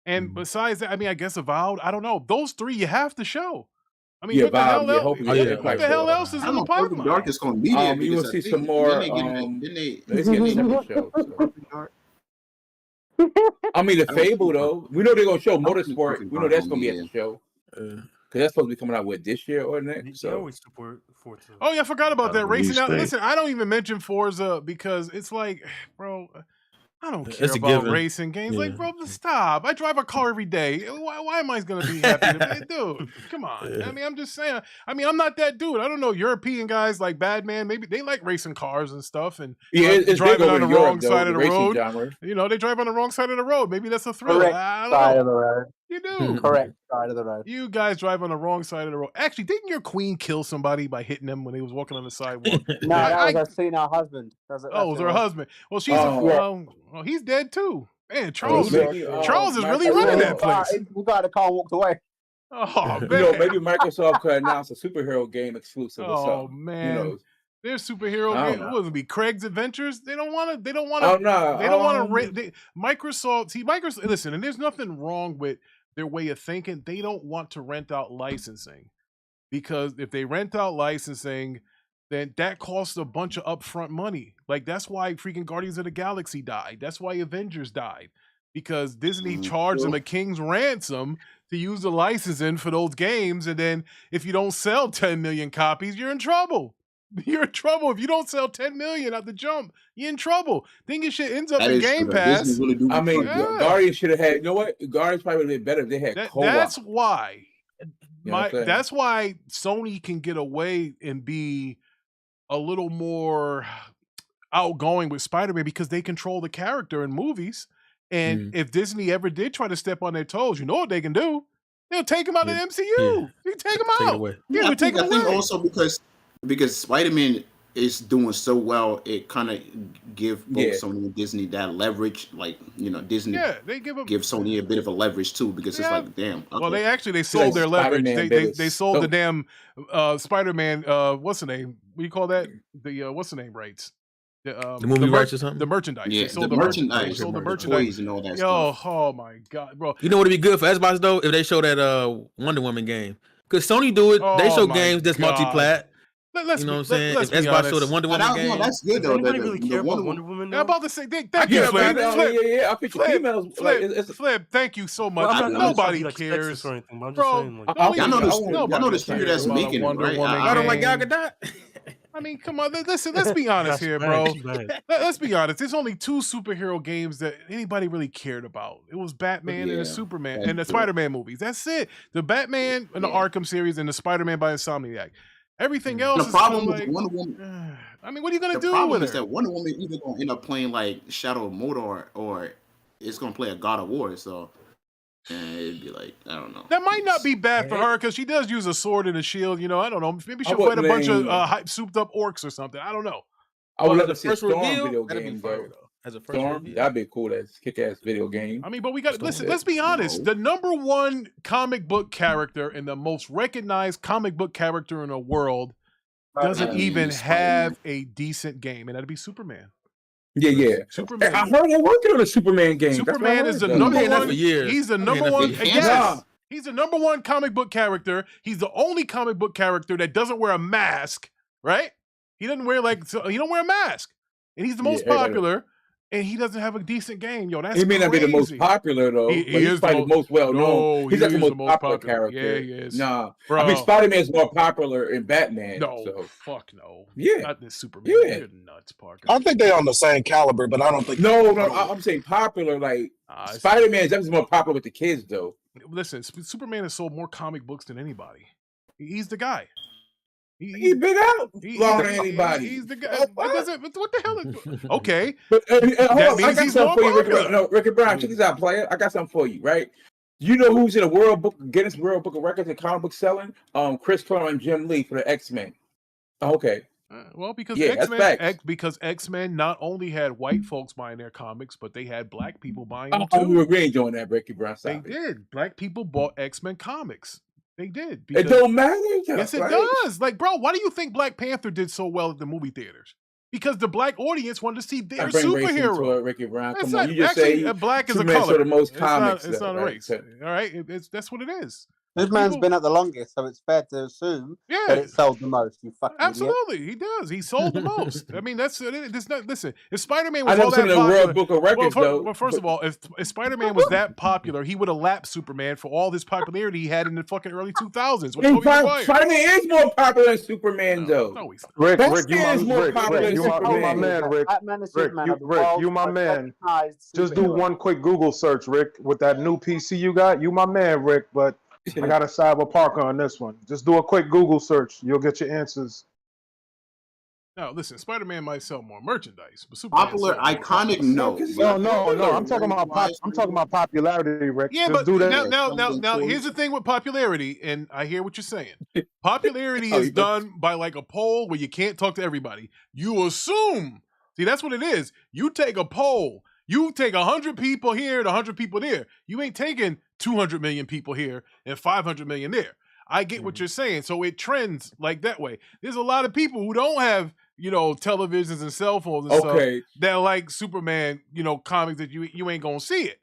And besides that, I mean, I guess Avowed, I don't know. Those 3 you have to show. I mean, what the hell else is in the pipeline? Perfect Dark is going to be there. You will see some more. I mean, the Fable though. We know they're going to show Motorsport. We know that's going to be at the show. Because that's supposed to be coming out this year or next. They always support Forza. Oh yeah, I forgot about that racing out. Listen, I don't even mention Forza because it's like, bro, I don't care about racing games. Like, bro, stop. I drive a car every day. Why am I going to be happy? Dude, come on. I mean, I'm just saying. I mean, I'm not that dude. I don't know. European guys like Badman, maybe they like racing cars and stuff and it's driving on the wrong side of the road. They drive on the wrong side of the road. Maybe that's a thrill. Correct I don't side know. of the road. You do. Correct side of the road. You guys drive on the wrong side of the road. Actually, didn't your queen kill somebody by hitting them when they was walking on the sidewalk? No, that was her senile husband. It was her husband. Well, she's he's dead too. Man, Charles is really running that place. We got the car and walked away. Oh man. Maybe Microsoft could announce a superhero game exclusive or something. Oh man. Their superhero game, what would it be? Craig's Adventures? They don't want to. They don't want to. Microsoft. Listen, and there's nothing wrong with their way of thinking. They don't want to rent out licensing because if they rent out licensing, then that costs a bunch of upfront money. Like that's why freaking Guardians of the Galaxy died. That's why Avengers died because Disney charged them a king's ransom to use the licensing for those games, and then if you don't sell 10 million copies, you're in trouble. You're in trouble if you don't sell 10 million at the jump. You're in trouble. Think your shit ends up in Game Pass. I mean, Guardians should have had. You know what? Guardians probably would have been better if they had co-op. That's why. That's why Sony can get away and be a little more outgoing with Spider-Man because they control the character in movies. And if Disney ever did try to step on their toes, you know what they can do? They'll take them out of the MCU. They take them out. I think also because Spider-Man is doing so well, it kind of give both Sony and Disney that leverage. Like, Disney they give Sony a bit of a leverage too because it's like, damn. Okay. Well, they sold their leverage. They sold the damn Spider-Man, what's the name? What do you call that? The what's the name rights? The movie rights or something? The merchandise. Yeah, they sold the merchandise. They sold the merchandise. Toys and all that stuff. Oh my God, bro. You know what would be good for Xbox though? If they show that Wonder Woman game. Because Sony do it. They show games that's multi-plat. You know what I'm saying? If Xbox showed a Wonder Woman game. That's good though. Anybody really care about Wonder Woman? I'm about to say, thank you, Flip. I picture females. Flip, thank you so much. Nobody cares. Or anything, but I'm Bro, just saying, like, I know the studio that's making it, right? I don't like Gal Gadot. I mean, come on. Listen, let's be honest here, bro. Let's be honest. There's only 2 superhero games that anybody really cared about. It was Batman and the Superman and the Spider-Man movies. That's it. The Batman and the Arkham series and the Spider-Man by Insomniac. Everything else The is problem kind with of like, Wonder Woman. I mean, what are you gonna The do problem with is her? that Wonder Woman either gonna end up playing like Shadow of Mordor or it's gonna play a God of War. So it'd be like I don't know. That might not be bad for her because she does use a sword and a shield. You know, I don't know. Maybe she'll fight a bunch of souped up orcs or something. I don't know. I would love to the see a first Storm reveal, video that'd be game fire, though. though. As a first Storm, reveal. that'd be a cool ass kick ass video game. I mean, but we got Storm listen. that. Let's be honest. The number 1 comic book character and the most recognized comic book character in the world doesn't even have a decent game, and that'd be Superman. Yeah. Superman. I heard they're working on a Superman game. Superman is the That's what I number heard, though. 1. for years. He's the I've been number hearing that 1. for years. Yes. He's the number 1 comic book character. He's the only comic book character that doesn't wear a mask, right? He doesn't wear he don't wear a mask. And he's the most popular. And he doesn't have a decent game, yo. That's he may not be the most popular though, He but he's is probably the most well known. He's he not the is most popular character. Yeah, he is. Nah, Bro. I mean Spider-Man's more popular in Batman. No, so. fuck no. Yeah, not this Superman. Yeah. You're nuts, Parker. I think they're on the same caliber, but I don't think. No, I'm saying popular. Like Spider-Man's definitely more popular with the kids though. Listen, Superman has sold more comic books than anybody. He's the guy. He's been out longer than anybody. He's the guy. What the hell is okay? But hold That on, I means got he's something more for you, Ricky. popular. No, Ricky Brown, check this out, player. I got something for you, right? You know who's in the Guinness World Book of Records in comic book selling? Chris Turner and Jim Lee for the X-Men. Okay. Well, because that's facts. X-Men not only had white folks buying their comics, but they had black people buying them too. We ain't doing that, Ricky Brown. They did. Black people bought X-Men comics. They did. It don't matter. Yes, it right? does. Like, bro, why do you think Black Panther did so well at the movie theaters? Because the black audience wanted to see their superhero. Ricky Brown. That's Come on, not, you just actually, say black is a Superman's color. sort of most It's comics. It's not a right? race. All right, that's what it is. Superman's been at the longest, so it's fair to assume that it sold the most. You fucking absolutely, idiot. he does. He sold the most. I mean, that's not. Listen, if Spider-Man I was all never that seen the popular, World Book of Records though. well, first of all, if Spider-Man was that popular, he would have lapped Superman for all this popularity he had in the fucking early 2000s. Spider-Man is more popular than Superman though. No, he's Rick, Batman is more popular than you Superman. my man, Rick. Rick, you my man. Just do one quick Google search, Rick, with that new PC you got. You my man, Rick, but I got to side with Parker on this one. Just do a quick Google search. You'll get your answers. No, listen, Spider-Man might sell more merchandise, but Superman Popular, sells more iconic, comics. no. I'm talking about popularity, Rick. Yeah, Just but do that. now, here's the thing with popularity, and I hear what you're saying. Popularity is done by like a poll where you can't talk to everybody. You assume. See, that's what it is. You take a poll. You take 100 people here and 100 people there. You ain't taking 200 million people here and 500 million there. I get what you're saying. So it trends like that way. There's a lot of people who don't have, televisions and cell phones and stuff that like Superman, comics that you ain't gonna see it.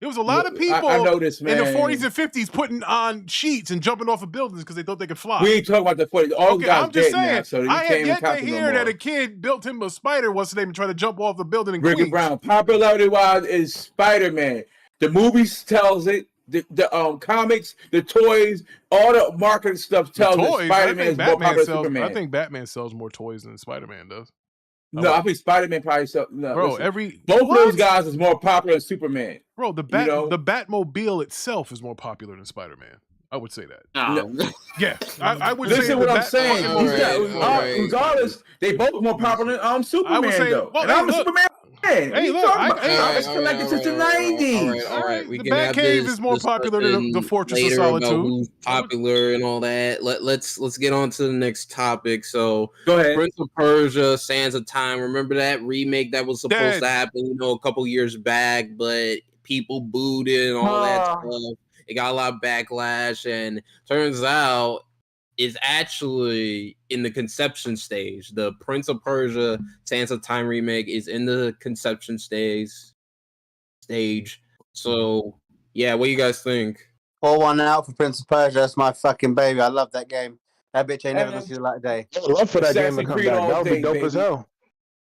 There was a lot of people I know this, man. in the 40s and 50s putting on sheets and jumping off of buildings because they thought they could fly. We ain't talking about the 40s. All guys I'm just dead now, saying. so you I can't have even yet count to them no hear that more. a kid built him a spider once they trying to jump off the building in Ricky Queens. Brown, popularity-wise, is Spider-Man. The movies tells it. The comics, the toys, all the marketing stuff tells that Spider-Man is more popular than Superman. I think Batman sells more toys than Spider-Man does. No, I think Spider-Man probably sells. No, bro, listen, both of those guys is more popular than Superman. Bro, the Batmobile itself is more popular than Spider-Man. I would say that. Yeah, I would say. Listen what I'm saying. Regardless, they both more popular than Superman. I would say, though. And I'm a Superman. Hey, look, it's collected since the 90s. All right. We the can have Batcave this is more popular than the Fortress of later about Solitude. who's popular and all that. Let's get on to the next topic. So, go ahead. Prince of Persia: Sands of Time. Remember that remake that was supposed to happen, a couple years back, but people booed it and all that stuff. It got a lot of backlash, and turns out is actually in the conception stage. The Prince of Persia Sands of Time remake is in the conception stage. So, yeah, what do you guys think? 4-1 out for Prince of Persia. That's my fucking baby. I love that game. That bitch ain't never gonna see the light of day. I would love for that game to come back. That would be dope as hell.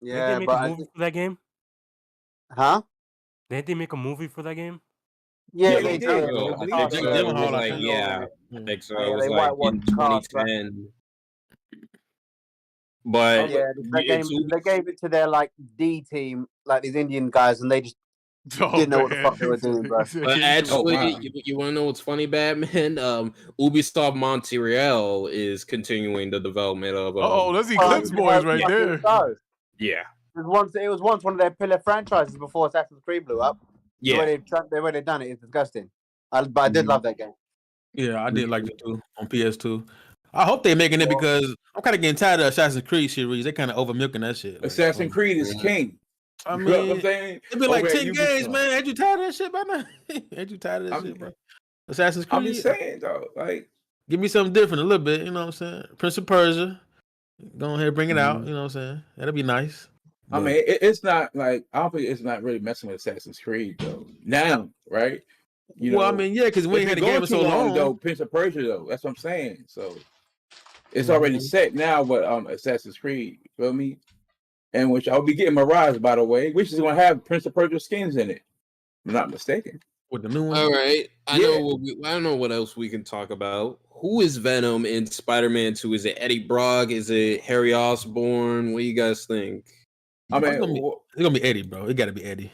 Yeah, Did they make but a movie for that game? Huh? Didn't they make a movie for that game? Yeah, they did. did. I think so. It was like, I think so. It was like in 2010. But they gave it to their like D team, like these Indian guys, and they just didn't know what the fuck they were doing, bro. Actually, you want to know what's funny, Batman? Ubisoft Montreal is continuing the development of. That's Eclipse Boys right there. Yeah. It was once one of their pillar franchises before Assassin's Creed blew up. Yeah. The way they've done it is disgusting. But I did love that game. Yeah, I did like it too on PS2. I hope they're making it because I'm kind of getting tired of Assassin's Creed series. They kind of over milking that shit. Like, Assassin's Creed is king. I You know what mean, I'm saying? it's been like Over at 10 games, Ubisoft. man. Ain't you tired of that shit by now? Ain't you tired of that shit, bro? Assassin's Creed. I'm just saying, though. Like, give me something different a little bit. You know what I'm saying? Prince of Persia. Go ahead, bring it out. You know what I'm saying? That'll be nice. I mean, it's not like I don't think it's not really messing with Assassin's Creed though. Now, right? Well, I mean, yeah, because we ain't had a game in so long. Though, Prince of Persia, though. That's what I'm saying. So it's already set now. What Assassin's Creed? You feel me? And which I'll be getting Mirage, by the way, which is going to have Prince of Persia skins in it. If I'm not mistaken. With the new one. All right. I don't know what else we can talk about. Who is Venom in Spider-Man 2? Is it Eddie Brock? Is it Harry Osborn? What do you guys think? I mean, it's gonna be Eddie, bro. It gotta be Eddie.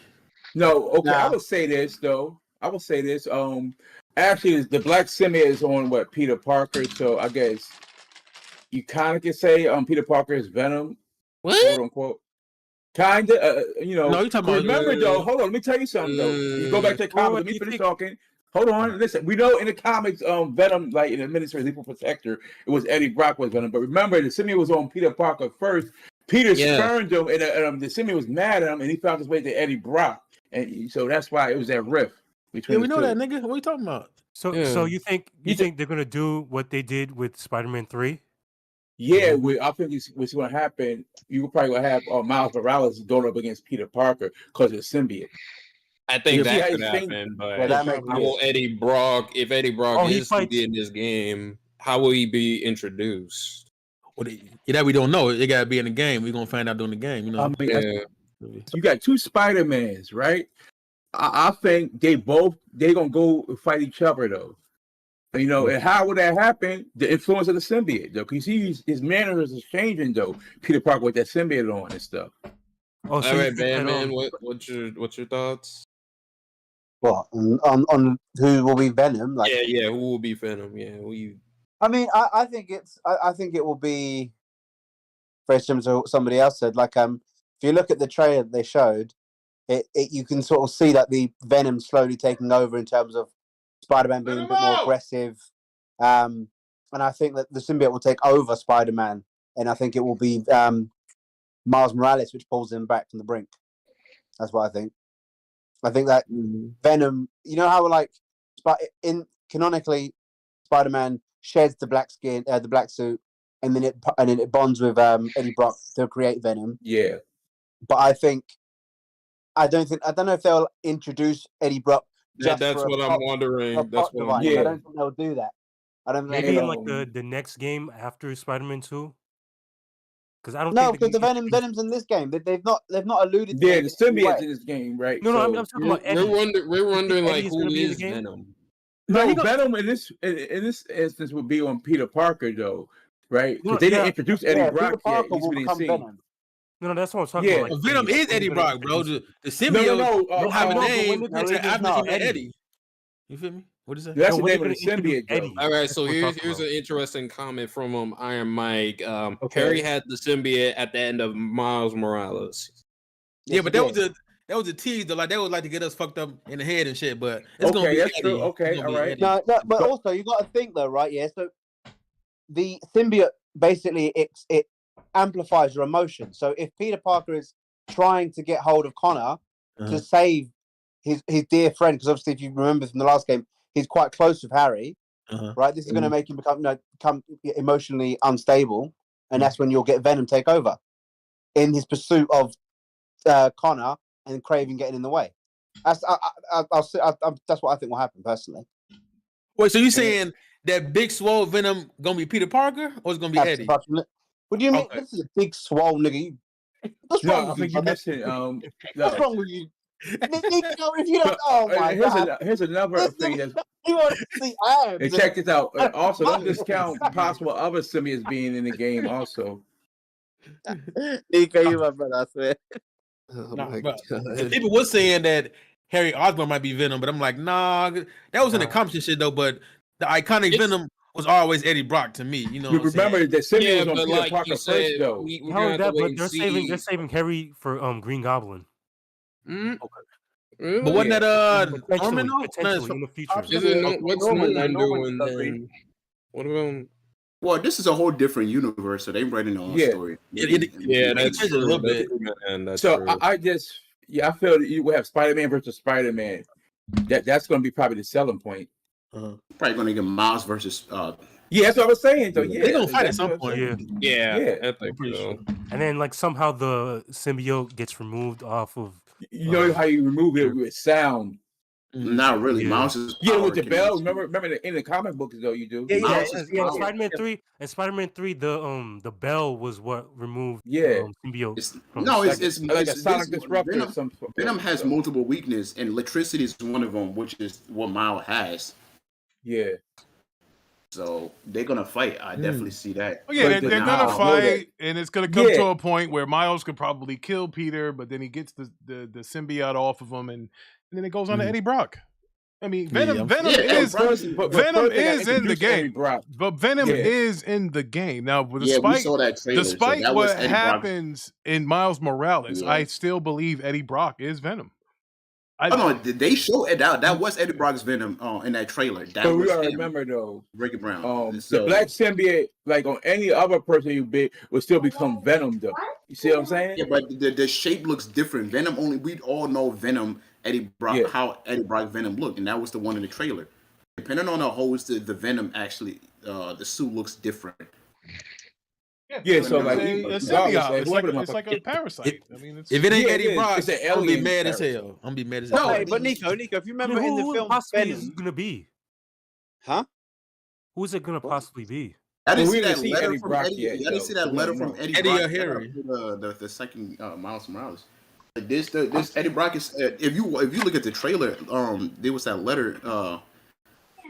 No, okay. I will say this though. Actually, the Black Symbiote is on what Peter Parker. So I guess you kind of can say Peter Parker is Venom, quote unquote. Kinda, you know. No, you talking about? Remember though. Hold on, let me tell you something though. You go back to the comics. Let me finish talking. Hold on, listen. We know in the comics, Venom, like in the Ministry of Lethal Protector, it was Eddie Brock was Venom. But remember, the symbiote was on Peter Parker first. Peter spurned him, and the symbiote was mad at him, and he found his way to Eddie Brock, and so that's why it was that rift between. Yeah, we know that, nigga. What are you talking about? So you think they're gonna do what they did with Spider-Man 3? Yeah, I think what's going to happen. You probably going to have Miles Morales going up against Peter Parker because of the symbiote. I think that could happen, but how will Eddie Brock, if Eddie Brock is to be in this game, how will he be introduced? Well, that we don't know. It got to be in the game. We're gonna find out during the game. You know. I mean, you got two Spider-Mans, right? I think they're gonna go fight each other though. You know, and how would that happen? The influence of the symbiote, though, because his manners is changing, though. Peter Parker with that symbiote on and stuff. All right, Batman. What's your thoughts? What on who will be Venom? Like, yeah, who will be Venom? Yeah, I mean, I think it will be very similar to what somebody else said. Like, if you look at the trailer they showed, you can sort of see that the Venom slowly taking over in terms of Spider-Man being a bit more aggressive, and I think that the symbiote will take over Spider-Man, and I think it will be Miles Morales which pulls him back from the brink. That's what I think. I think that Venom, you know how like canonically Spider-Man sheds the black skin, the black suit, and then it bonds with Eddie Brock to create Venom. Yeah, but I don't know if they'll introduce Eddie Brock. That's what I'm wondering. That's what I'm I don't think they'll do that. I don't think maybe in like the next game after Spider-Man 2. Because I don't because the Venom's in this game. They've not alluded to the symbiote's in this game, right? No, I'm talking about Eddie. We're wondering like who is Venom. No, Venom in this instance would be on Peter Parker though, right? Because they didn't introduce Eddie Brock yet. He's been seen. No, that's what I'm talking about. Like, Venom is Eddie Brock, bro. The symbiote don't have a name after Eddie. You feel me? What is that? That's the name of the symbiote. All right, so here's an interesting comment from Iron Mike. Harry had the symbiote at the end of Miles Morales. Yeah, but that was a tease though. Like they would like to get us fucked up in the head and shit. But it's gonna be Eddie. True. Okay, all right. No, but also you got to think though, right? Yeah, so the symbiote basically it amplifies your emotion. So if Peter Parker is trying to get hold of Connor to save his dear friend, because obviously if you remember from the last game, he's quite close with Harry, right? This is going to make him become emotionally unstable, and that's when you'll get Venom take over in his pursuit of Connor and Craven getting in the way. That's what I think will happen personally. Wait, so you saying that big swole Venom gonna be Peter Parker or it's gonna be Eddie? What do you mean? Okay. This is a big swole nigga. What's wrong with you? What's wrong with you? If you don't, oh my God. Here's another thing that's you want to see abs. And check this out. Also, don't discount possible other symbiotes being in the game. Also, Nico, you my brother, I swear. Oh Nah, my but god. people was saying that Harry Osborn might be Venom, but I'm like, nah, that was in the comics and shit though. But the iconic Venom was always Eddie Brock to me. You know what I'm saying? Remember that symbiote Yeah, was on but Peter like Parker you first, said, though. we're Not gonna only have to that, wait but and they're see. saving Harry for Green Goblin. Mm, But wasn't really? that Norman? Potentially, No, it's potentially in the future. Is it what's Norman doing then? What about? Well, this is a whole different universe, so they writing their own Yeah. story. Yeah, that's changed a true. little That's bit. true, man. That's So true. I feel that you would have Spider-Man versus Spider-Man. That's going to be probably the selling point. Probably going to get Miles versus. Yeah, that's what I was saying. Though, yeah, They're gonna fight at that's some what I'm point. saying. Yeah, I I'm think pretty so. sure. And then like somehow the symbiote gets removed off of. You know how you remove it with sound. Not really. Yeah. Mouse's Yeah, power with the can bell. be- Remember in the comic books though, you do. Mouse's In power. Spider-Man 3, the bell was what removed Yeah. symbiote. It's, from no, the it's like a this sonic disruptor. Venom, Or some Venom has stuff. multiple weaknesses, and electricity is one of them, which is what Miles has. Yeah. So they're gonna fight. I definitely see that. Oh, yeah, But they're the- gonna now- fight, and it's gonna come Yeah. to a point where Miles could probably kill Peter, but then he gets the symbiote off of him, and then it goes on to Eddie Brock. I mean, Venom Yeah, is but Venom first they gotta is in the introduce Eddie game, Brock. but Venom Yeah. is in the game now. we Despite saw that trailer. So despite that was what Eddie Brock. happens in Miles Morales, Yeah. I still believe Eddie Brock is Venom. Oh no, they show it out. That was Eddie Brock's Venom in that trailer. That But we was gotta him, remember though, Ricky Brown. the black symbiote, like on any other person you bit, would still become Venom though. You see what I'm saying? Yeah, but the shape looks different. Venom only we all know Venom Eddie Brock Yeah. how Eddie Brock Venom looked, and that was the one in the trailer. Depending on the host, the Venom actually the suit looks different. Yeah, so like It's a regardless, symbiote. like, It's whoever like a parasite. I mean, it's If it ain't Yeah, it Eddie is. Brock, It's an I'm gonna be alien mad as parasite. hell. I'm gonna be mad as hell. No, but Nico, if you remember in the who film possibly is Venom, it gonna be? huh? Who is it gonna possibly be? I didn't Well, see we that didn't see letter Eddie from Brock Eddie. yet, I didn't though, see so that we letter don't from know. Eddie Eddie Brock. or Harry? The second Miles Morales. This Eddie Brock is if you look at the trailer, there was that letter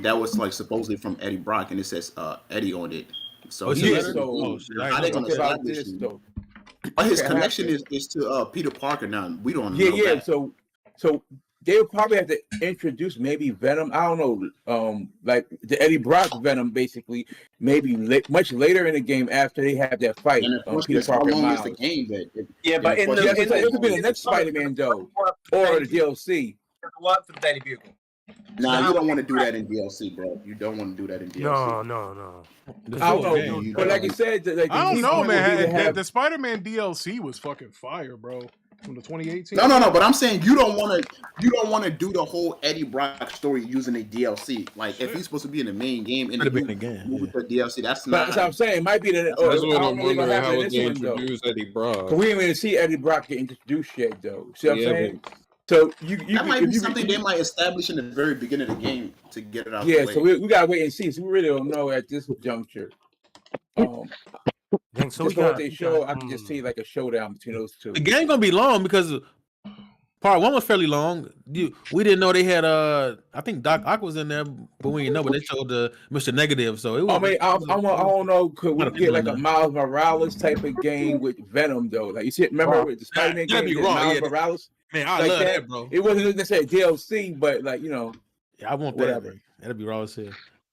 that was like supposedly from Eddie Brock, and it says Eddie on it. So Oh, it's he a is letter? the Oh, dude. shit, I How ain't they know gonna Talk about establish this him? though. But his What connection happened? is to Peter Parker now. We don't Yeah, know yeah. that. So they would probably have to introduce maybe Venom. I don't know, like the Eddie Brock Venom, basically, maybe much later in the game after they have that fight. And the question Peter is, how Parker and long is the Miles. game? That Yeah, but in the Yeah, in so it could be the, the in next the comic, Spider-Man though, work or the DLC. work for the Daily Bugle. Nah, Now you don't Eddie want to do Brock- that in DLC, bro. You don't want to do that in DLC. No. I don't know, game. but like you said, like I don't the know, point would be to man. have- The Spider-Man DLC was fucking fire, bro. From the 2018. No. But I'm saying you don't want to do the whole Eddie Brock story using a DLC. Like if he's supposed to be in the main game and Could have you been in the game, move it to DLC, that's But not. that's what I'm saying. It might be that. That's I what don't I'm know what's wondering. gonna happen How in would this they one though. introduce Eddie Brock? 'Cause we didn't even see Eddie Brock get introduced yet, though. See what I'm Yeah, saying? So you that might if be you- something they might establish in the very beginning of the game to get it out. Yeah, the way. so we gotta wait and see. So we really don't know at this juncture. Dang, so just we from what got, they we show, got, I can just see like a showdown between those two. The game gonna be long because part one was fairly long. We didn't know they had I think Doc Ock was in there, but we didn't know. But they showed the Mr. Negative, so it was. I mean, I don't know. Could we lot of get people like in a there. Miles Morales type of game with Venom though? Like you see, remember with the Spider-Man that'd game, be with raw, Miles yeah. Morales? Man, I Like love that, bro. It wasn't necessarily DLC, but like Yeah, I want whatever. that. That'd be raw as hell.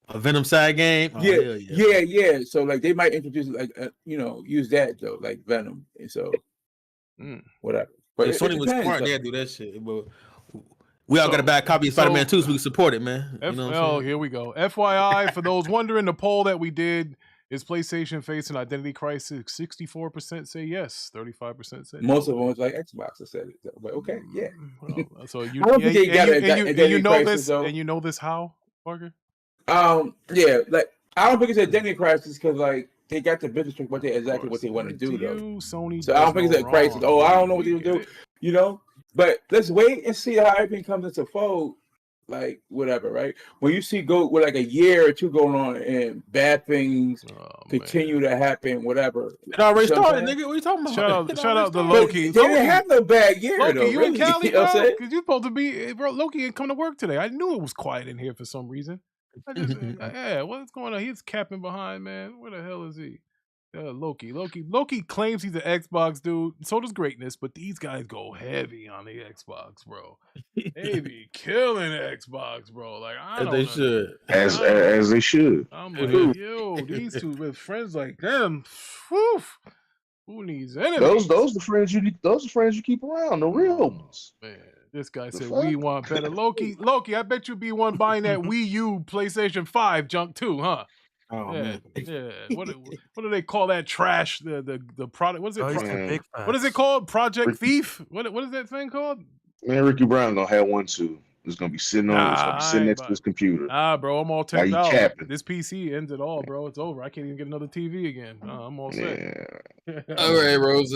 A Venom side game. Oh, yeah, hell yeah. So like they might introduce like use that though, like Venom, and so whatever. But If it Sony was depends, smart, though. they'd do that shit. But we all got to buy a copy of Spider-Man 2 so we can support it, man. You know what I'm saying? Here we go. FYI, for those wondering, the poll that we did is PlayStation facing identity crisis. 64% say yes, 35% say Most of them was like Xbox. I said it, though. But okay, yeah. Well, so you, I don't think they got and you know crisis, this, though. and you know this how, Parker? Yeah, like I don't think it's a identity crisis because like they got the business trick, what they want to do though. Sony So I don't think it's a crisis. Oh, I don't know what they do, But let's wait and see how everything comes into fold. Like whatever, right? When you see go with like a year or two going on and bad things continue to happen, whatever. It already You know what started, I'm saying? nigga. What are you talking about? Shout out to But Loki. they didn't have no bad year Loki, though. you Really. in Cali, You know what I'm bro? saying? Because you supposed to be, bro. Loki didn't come to work today. I knew it was quiet in here for some reason. I just, yeah, what's going on? He's capping behind, man. Where the hell is he? Loki claims he's an Xbox dude. So does Greatness, but these guys go heavy on the Xbox, bro. They be killing Xbox, bro. Like I As don't they know. should. As they should. I'm like, yo, these two with friends like them. Whew, who needs enemies? Those the friends you keep around, the real ones. Man, this guy The said fuck? we want better. Loki, I bet you be one buying that Wii U, PlayStation 5 junk too, huh? Oh yeah, man. yeah. What do they call that trash? The product. What is it? Oh, he's got big What is it facts. called? Project Thief. What is that thing called? Man, Ricky Brown gonna have one too. It's gonna be sitting I ain't next to his computer. Bro, I'm all Why tapped you out. capping? This PC ends it all, bro. It's over. I can't even get another TV again. I'm all set. All right, Rose,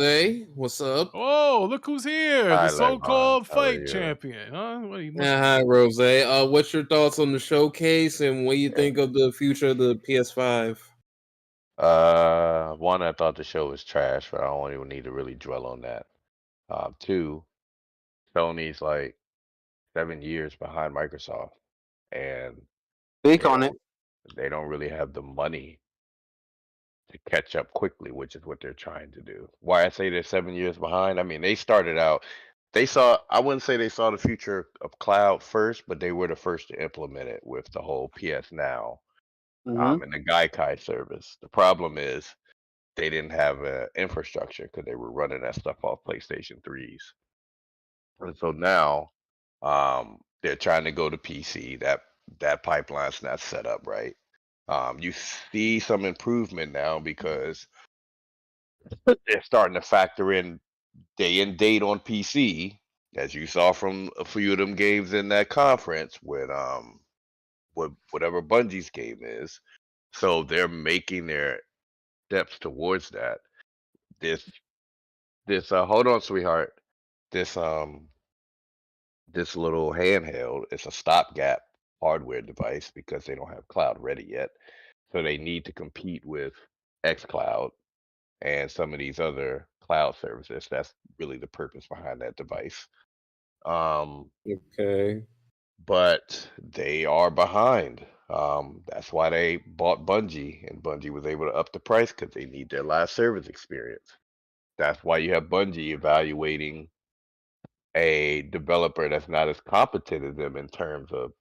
what's up? Oh, look who's here. Hi, The so-called Levon. How are fight you? champion. Huh? What, Hi, Rose. What's your thoughts on the showcase and what do you think of the future of the PS5? One, I thought the show was trash, but I don't even need to really dwell on that. Two, Sony's like 7 years behind Microsoft, and Speak on it. they don't really have the money to catch up quickly, which is what they're trying to do. Why I say they're 7 years behind? I mean, they started out. I wouldn't say they saw the future of cloud first, but they were the first to implement it with the whole PS Now and the Gaikai service. The problem is they didn't have an infrastructure because they were running that stuff off PlayStation 3s. And so now they're trying to go to PC. That pipeline's not set up right. You see some improvement now because they're starting to factor in day and date on PC, as you saw from a few of them games in that conference with whatever Bungie's game is. So they're making their steps towards that. This hold on, sweetheart. This this little handheld is a stopgap hardware device because they don't have cloud ready yet. So they need to compete with xCloud and some of these other cloud services. That's really the purpose behind that device. Okay. But they are behind. That's why they bought Bungie, and Bungie was able to up the price because they need their live service experience. That's why you have Bungie evaluating a developer that's not as competent as them in terms of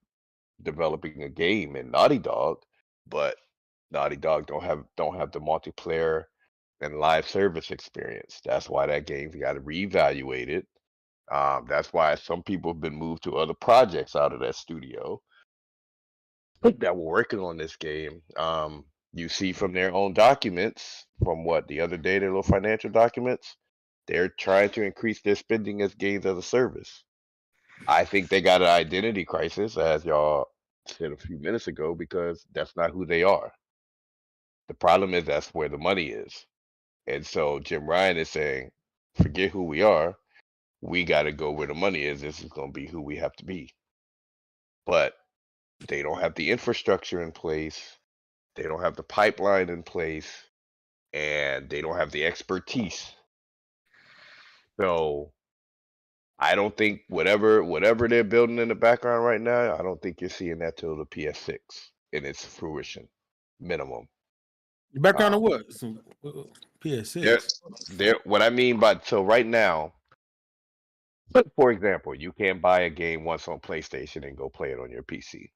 developing a game in Naughty Dog, but Naughty Dog don't have the multiplayer and live service experience. That's why that game's got to reevaluate it. That's why some people have been moved to other projects out of that studio that were working on this game. You see from their own documents, from what the other day, their little financial documents, they're trying to increase their spending as games as a service. I think they got an identity crisis, as y'all said a few minutes ago, because that's not who they are. The problem is that's where the money is. And so Jim Ryan is saying, forget who we are. We got to go where the money is. This is going to be who we have to be. But they don't have the infrastructure in place. They don't have the pipeline in place. And they don't have the expertise. So I don't think whatever they're building in the background right now, I don't think you're seeing that till the PS6 in its fruition, minimum. Your background of what? Some PS6. What I mean by so right now, for example, you can't buy a game once on PlayStation and go play it on your PC.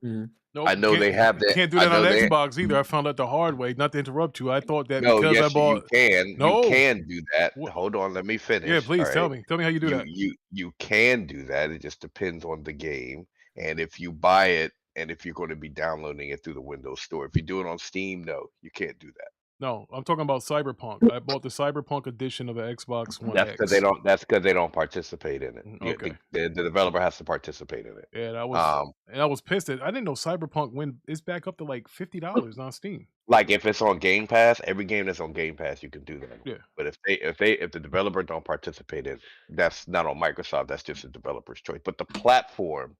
Nope, I know they have that. Can't do that on Xbox either. I found out the hard way. Not to interrupt you. I thought that No, because I yes, bought. you can. No. You can do that. Hold on, let me finish. Yeah, please all tell right? me. Tell me how you do that. You can do that. It just depends on the game, and if you buy it, and if you're going to be downloading it through the Windows Store. If you do it on Steam, no, you can't do that. No, I'm talking about Cyberpunk. I bought the Cyberpunk edition of the Xbox One That's X. because they don't. That's because they don't participate in it. Okay. The developer has to participate in it. Yeah, that was. And I was pissed at. I didn't know Cyberpunk when it's back up to like $50 on Steam. Like if it's on Game Pass, every game that's on Game Pass, you can do that. Yeah. But if the developer don't participate in, that's not on Microsoft. That's just a developer's choice. But the platform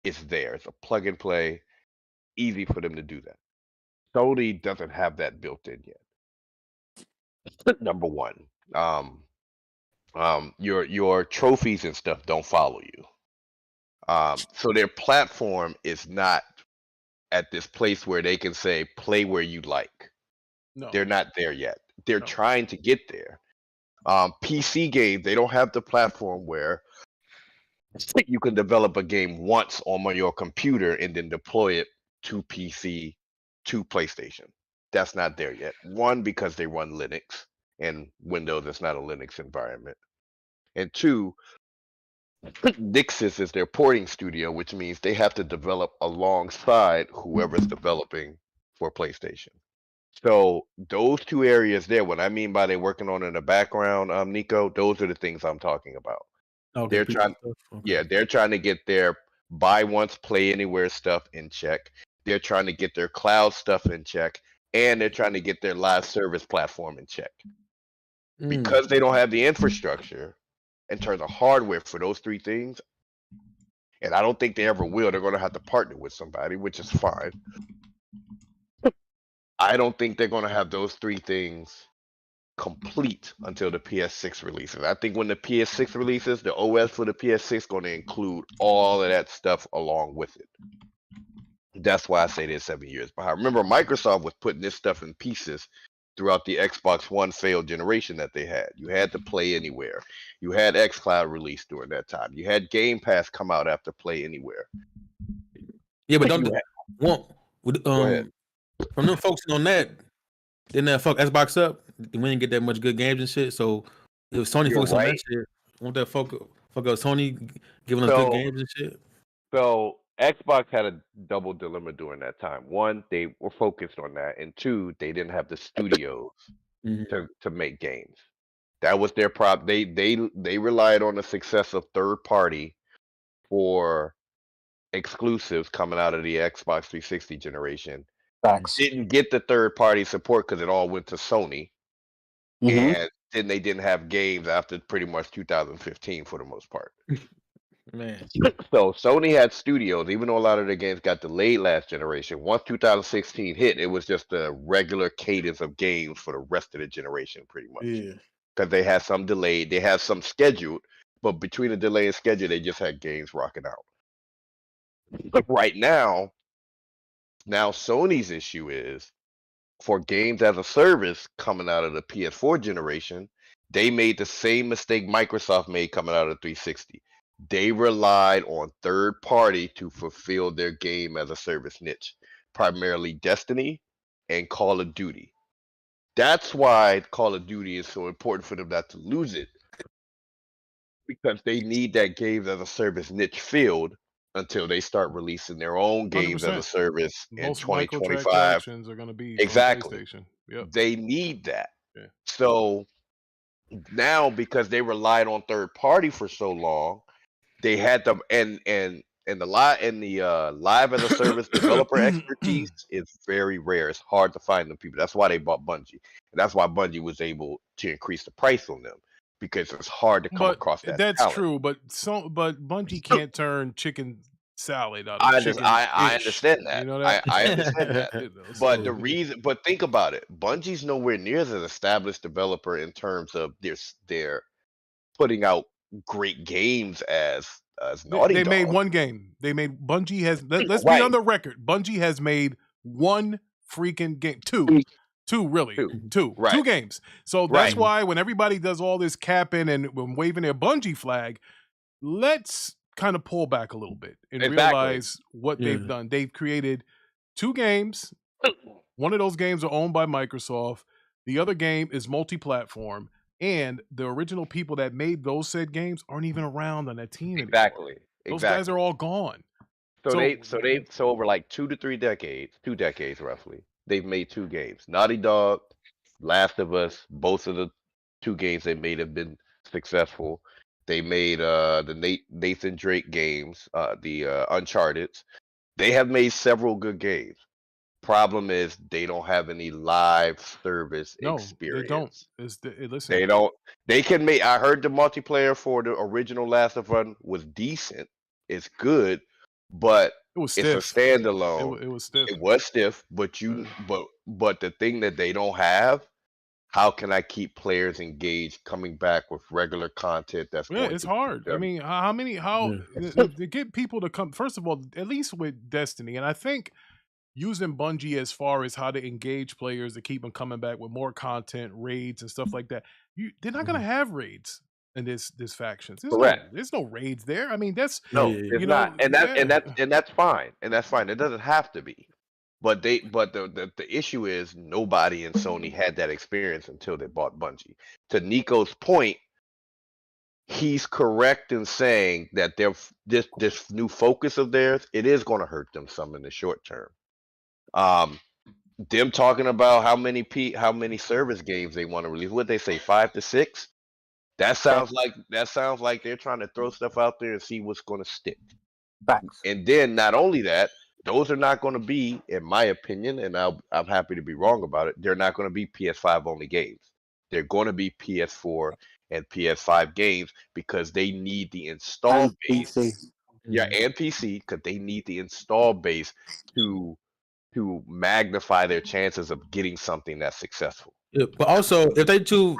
is there. It's a plug and play, easy for them to do that. Sony doesn't have that built in yet. Number one, your trophies and stuff don't follow you. So their platform is not at this place where they can say play where you like. No, They're not there yet. They're no. trying to get there. PC games, they don't have the platform where you can develop a game once on your computer and then deploy it to PC, to PlayStation. That's not there yet. One, because they run Linux, and Windows is not a Linux environment. And two, Nixis is their porting studio, which means they have to develop alongside whoever's developing for PlayStation. So those two areas there, what I mean by they're working on in the background, Nico, those are the things I'm talking about. Okay, They're PC trying, stuff. Okay. yeah, they're trying to get their buy once, play anywhere stuff in check. They're trying to get their cloud stuff in check, and they're trying to get their live service platform in check. Because they don't have the infrastructure in terms of hardware for those three things, and I don't think they ever will. They're going to have to partner with somebody, which is fine. I don't think they're going to have those three things complete until the PS6 releases. I think when the PS6 releases, the OS for the PS6 is going to include all of that stuff along with it. That's why I say they're 7 years behind. Remember, Microsoft was putting this stuff in pieces throughout the Xbox One failed generation that they had. You had to play anywhere. You had xCloud released during that time. You had Game Pass come out after Play Anywhere. Yeah, but don't Go ahead. from them focusing on that, didn't that fuck Xbox up? We didn't get that much good games and shit. So it was Sony You're focusing on that right. shit. Won't that fuck up Sony giving us good games and shit? So Xbox had a double dilemma during that time. One, they were focused on that, and two, they didn't have the studios to make games. That was their problem. They relied on the success of third party for exclusives coming out of the Xbox 360 generation. Thanks. Didn't get the third party support because it all went to Sony, and then they didn't have games after pretty much 2015 for the most part. Man. So Sony had studios, even though a lot of their games got delayed last generation. Once 2016 hit, it was just a regular cadence of games for the rest of the generation, pretty much. Yeah. Because they had some delayed, they had some scheduled, but between the delay and schedule, they just had games rocking out. Right now Sony's issue is for games as a service coming out of the PS4 generation, they made the same mistake Microsoft made coming out of 360. They relied on third party to fulfill their game as a service niche, primarily Destiny and Call of Duty. That's why Call of Duty is so important for them not to lose it, because they need that games as a service niche filled until they start releasing their own games as a 100%. service in Most 2025. microtransactions are going to be Exactly. from PlayStation. Yep. They need that. Yeah. So now, because they relied on third party for so long, they had them and the live as a service developer expertise is very rare. It's hard to find them people. That's why they bought Bungie, and that's why Bungie was able to increase the price on them, because it's hard to come across that That's talent. true, but Bungie can't turn chicken salad out of I chicken. understand that. You know that? I understand that. You know, But so- the reason, but think about it. Bungie's nowhere near as an established developer in terms of their putting out great games as Naughty They Dog. made one game. Bungie has let's be on the record. Bungie has made one freaking game. Two really. Two games. So that's why when everybody does all this capping and when waving their Bungie flag, let's kind of pull back a little bit and realize what they've done. They've created two games. One of those games are owned by Microsoft. The other game is multi-platform. And the original people that made those said games aren't even around on that team anymore. Exactly. Those guys are all gone. So over like 2 to 3 decades, 2 decades roughly, they've made two games. Naughty Dog, Last of Us, both of the two games they made have been successful. They made the Nathan Drake games, the Uncharted. They have made several good games. Problem is they don't have any live service experience. They don't. Listen. They don't. They can make. I heard the multiplayer for the original Last of Us was decent. It's good, but it's a standalone. It was stiff. It was stiff, but but the thing that they don't have, how can I keep players engaged coming back with regular content? It's hard. I mean, to get people to come? First of all, at least with Destiny, and I think using Bungie as far as how to engage players to keep them coming back with more content, raids and stuff like that. They're not gonna have raids in this factions. There's no raids there. I mean, that's No, it's not, and that's fine, and that's fine. It doesn't have to be, but the issue is nobody in Sony had that experience until they bought Bungie. To Nico's point, he's correct in saying that this new focus of theirs, it is going to hurt them some in the short term. Them talking about how many service games they want to release. What they say, 5 to 6? That sounds like they're trying to throw stuff out there and see what's going to stick. Facts. And then not only that, those are not going to be, in my opinion, and I'm happy to be wrong about it, they're not going to be PS5 only games. They're going to be PS4 and PS5 games because they need the install base. PC. Yeah, and PC, because they need the install base to magnify their chances of getting something that's successful. Yeah, but also, if they do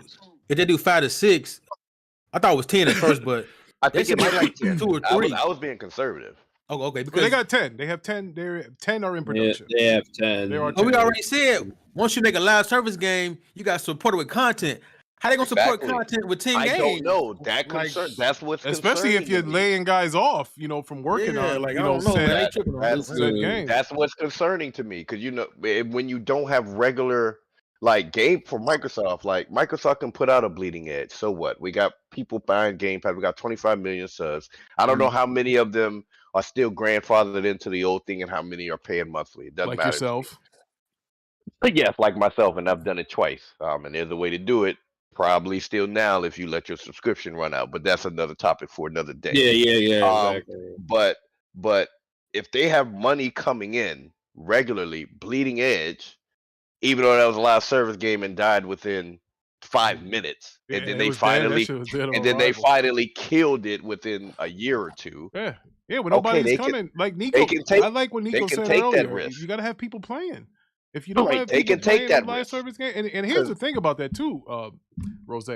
5 to 6, I thought it was 10 at first, but I think it might like 10. 2 or 3. I was being conservative. Oh, okay. Because they got 10. They have 10. 10 are in production. They have 10. There are 10. But we already said once you make a live service game, you got to support it with content. How they gonna support content with 10 games? I don't know. That concern. That's what's especially if you're laying guys off, from working on, That's what's concerning to me, because when you don't have regular game for Microsoft, Microsoft can put out a bleeding edge. So what? We got people buying Game Pass. We got 25 million subs. I don't know how many of them are still grandfathered into the old thing and how many are paying monthly. It doesn't like matter. Yourself. But yes, like myself, and I've done it twice. And there's a way to do it. Probably still now if you let your subscription run out, but that's another topic for another day. Yeah, exactly. But if they have money coming in regularly, Bleeding Edge, even though that was a live service game and died within 5 minutes, and then they finally killed it within a year or two. Yeah, when nobody's coming, like Nico. I like what Nico said earlier. You got to have people playing. If you don't have people playing that live service game, and here's the thing about that too, Rose,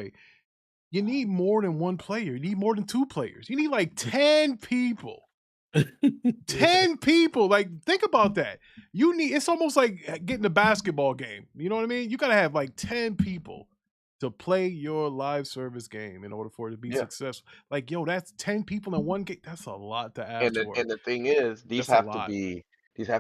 you need more than one player. You need more than 2 players. You need like 10 people. 10 people. Like, think about that. It's almost like getting a basketball game. You know what I mean? You got to have like 10 people to play your live service game in order for it to be successful. Like, that's 10 people in one game. That's a lot to ask for. And the thing is, these have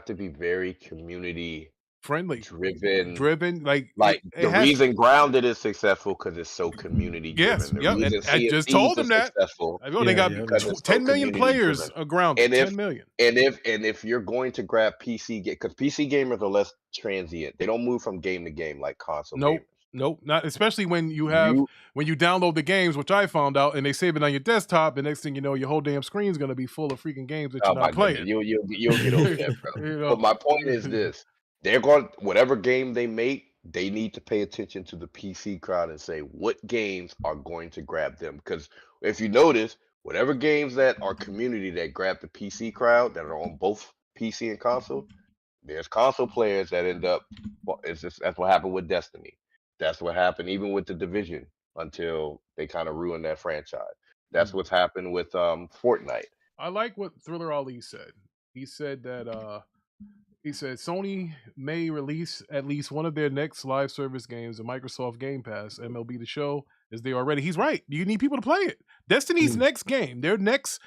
to be very community friendly, driven. Like the reason Grounded is successful because it's so community driven. Yes, I just told them that. They got 10 million players Grounded. 10 million. And if you're going to grab PC, because PC gamers are less transient. They don't move from game to game like console gamers. Nope, not especially when you download the games, which I found out, and they save it on your desktop. The next thing you know, your whole damn screen is going to be full of freaking games that you're not playing. You'll get over that, bro. But my point is this. They're going, whatever game they make, they need to pay attention to the PC crowd and say what games are going to grab them. Because if you notice, whatever games that are community that grab the PC crowd that are on both PC and console, there's console players that end up. That's what happened with Destiny. That's what happened even with the Division until they kind of ruined that franchise. That's what's happened with Fortnite. I like what Thriller Ali said. He said that. He said Sony may release at least one of their next live service games in Microsoft Game Pass, MLB The Show, as they already. He's right. You need people to play it. Destiny's next game, Bungie's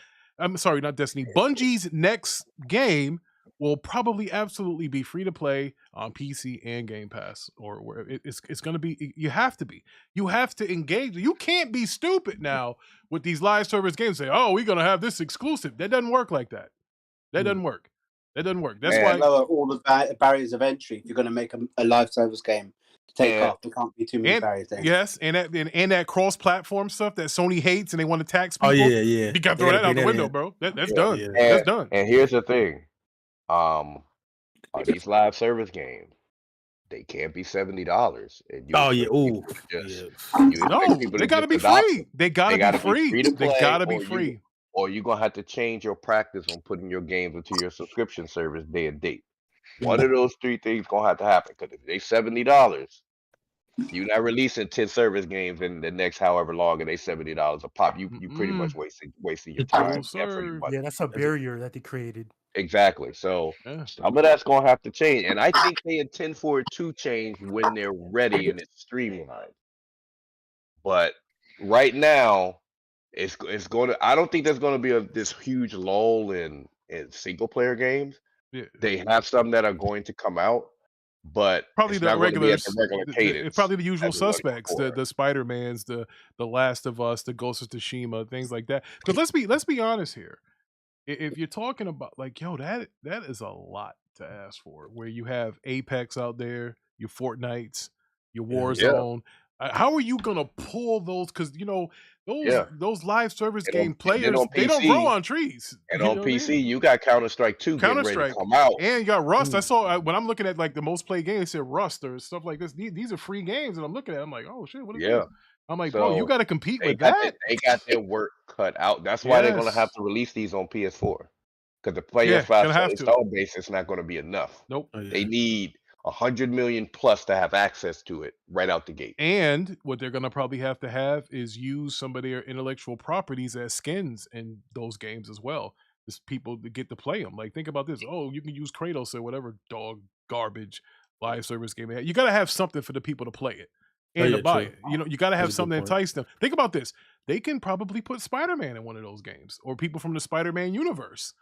next game will probably absolutely be free to play on PC and Game Pass, or where it's going to be. You have to be. You have to engage. You can't be stupid now with these live service games. Say, we're going to have this exclusive. That doesn't work like that. That doesn't work. That doesn't work. That's why lower all the barriers of entry. If you're going to make a live service game to take off, there can't be too many barriers there. Yes, and that cross-platform stuff that Sony hates and they want to tax people. Oh yeah. You got to throw that out the window, bro. That's done. Yeah. That's done. And here's the thing: these live service games, they can't be $70. No, they got to be free. They got to be free. They got to be free. Or you're going to have to change your practice on putting your games into your subscription service day and date. One of those 3 things going to have to happen. Because if they $70, You're not releasing 10 service games in the next however long, and they $70 a pop. You pretty much wasting your time and for your money. Yeah, that's a barrier that they created. Exactly. So Yeah. some of that's gonna have to change, and I think they intend for it to change when they're ready and it's streamlined. But right now, it's going to. I don't think there's going to be this huge lull in single player games. Yeah. They have some that are going to come out, but Probably it's the not going to be at regulars, the regular cadence. probably the usual as it was suspects, before. the Spider-Mans, the Last of Us, the Ghost of Tsushima, things like that. Because let's be honest here. If you're talking about like, yo, that is a lot to ask for. Where you have Apex out there, your Fortnites, your Warzone. How are you gonna pull those? Because you know those live service game players, they don't grow on trees. And You on know what I PC, mean? you got Counter-Strike 2 getting ready Counter-Strike, to come out. and you got Rust. I saw when I'm looking at like the most played games, it said Rust or stuff like this. These are free games, and I'm looking at it, I'm like, oh shit, what is this? I'm like, bro, you got to compete with that. They got their work cut out. That's why they're going to have to release these on PS4. Because the PS5 install base is not going to be enough. Nope. They need 100 million plus to have access to it right out the gate. And what they're gonna probably have to have is use some of their intellectual properties as skins in those games as well. Just people to get to play them. Like think about this. Oh, you can use Kratos or whatever dog garbage live service game. You got to have something for the people to play it and to buy it. You know, you got to have something to entice them. Think about this. They can probably put Spider-Man in one of those games, or people from the Spider-Man universe.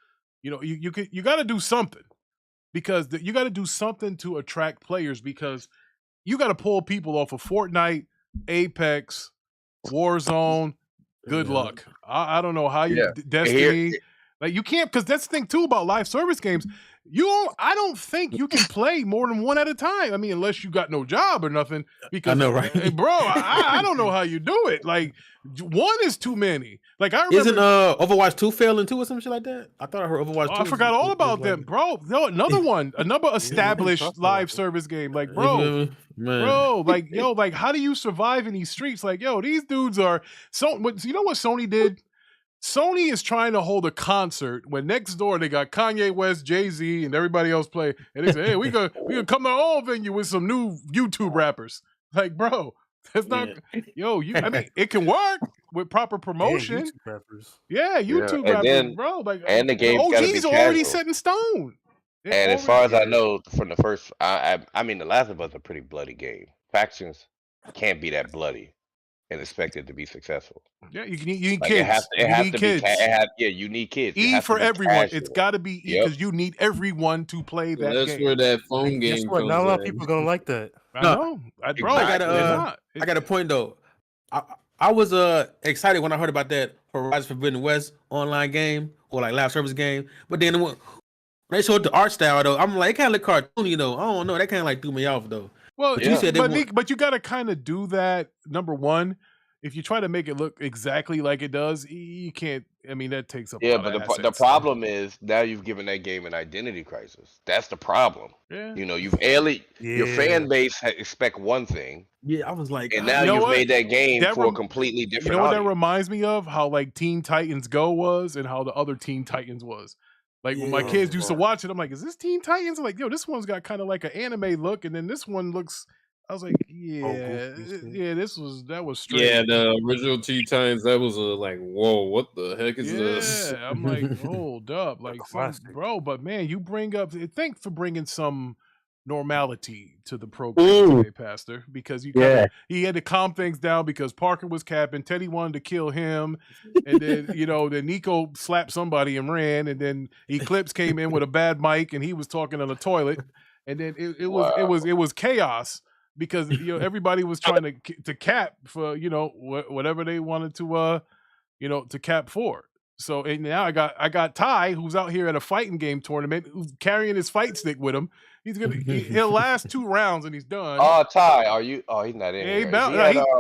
You know, you got to do something. Because you got to do something to attract players, because you got to pull people off of Fortnite, Apex, Warzone. Good luck. I don't know how you Destiny. Like you can't, because that's the thing too about live service games. I don't think you can play more than one at a time. I mean, unless you got no job or nothing. Because I know, right? Bro, I don't know how you do it. Like one is too many. Like I remember, isn't Overwatch 2 failing too or some shit like that? I thought I heard Overwatch 2. I forgot all about them, bro. No, another established live service game. Like, bro, like, yo, like, how do you survive in these streets? Like, yo, these dudes are you know what Sony did? Sony is trying to hold a concert when next door they got Kanye West, Jay-Z, and everybody else play, and they say, hey, we gonna come to our own venue with some new YouTube rappers. Like, bro, that's not I mean, it can work with proper promotion. YouTube rappers, bro. Like, and the game's got to be OG's casual. already set in stone. And as far as I know, from the first, I mean, The Last of Us is a pretty bloody game. Factions can't be that bloody and expect it to be successful. Yeah, you need Like, kids. It has to kids. be. You need kids. E for everyone. It's got to be E because you need everyone to play that That's game. where that phone game Guess what? Not a lot of people are gonna like that. I know, bro. I got a point though. I was excited when I heard about that Horizon Forbidden West online game or like live service game, but then when they showed the art style though, I'm like, it kind of look cartoony though. I don't know. That kind of like threw me off though. Well, but you said but you got to kind of do that. Number one, if you try to make it look exactly like it does, you can't. I mean, that takes up. Yeah, but the problem is now you've given that game an identity crisis. That's the problem. Yeah. You know, your fan base expect one thing. Yeah, I was like, and now you've made that game for a completely different. You know what that audience. reminds me of? How like Teen Titans Go was, and how the other Teen Titans was. Like when my kids used to watch it, I'm like, is this Teen Titans? I'm like, yo, this one's got kind of like an anime look, and then this one looks. I was like, that was strange. Yeah, the original Teen Titans, that was like, whoa, what the heck is this? Yeah, I'm like, hold up, like, bro. But man, you bring up. Thanks for bringing some normality to the program today, Pastor, because he had to calm things down because Parker was capping. Teddy wanted to kill him, and then then Nico slapped somebody and ran, and then Eclipse came in with a bad mic and he was talking on the toilet, and then it was chaos. Because everybody was trying to cap for whatever they wanted to cap for. So and now I got Ty, who's out here at a fighting game tournament, who's carrying his fight stick with him. He'll last 2 rounds and he's done. Oh, Ty, are you? Oh, he's not in here.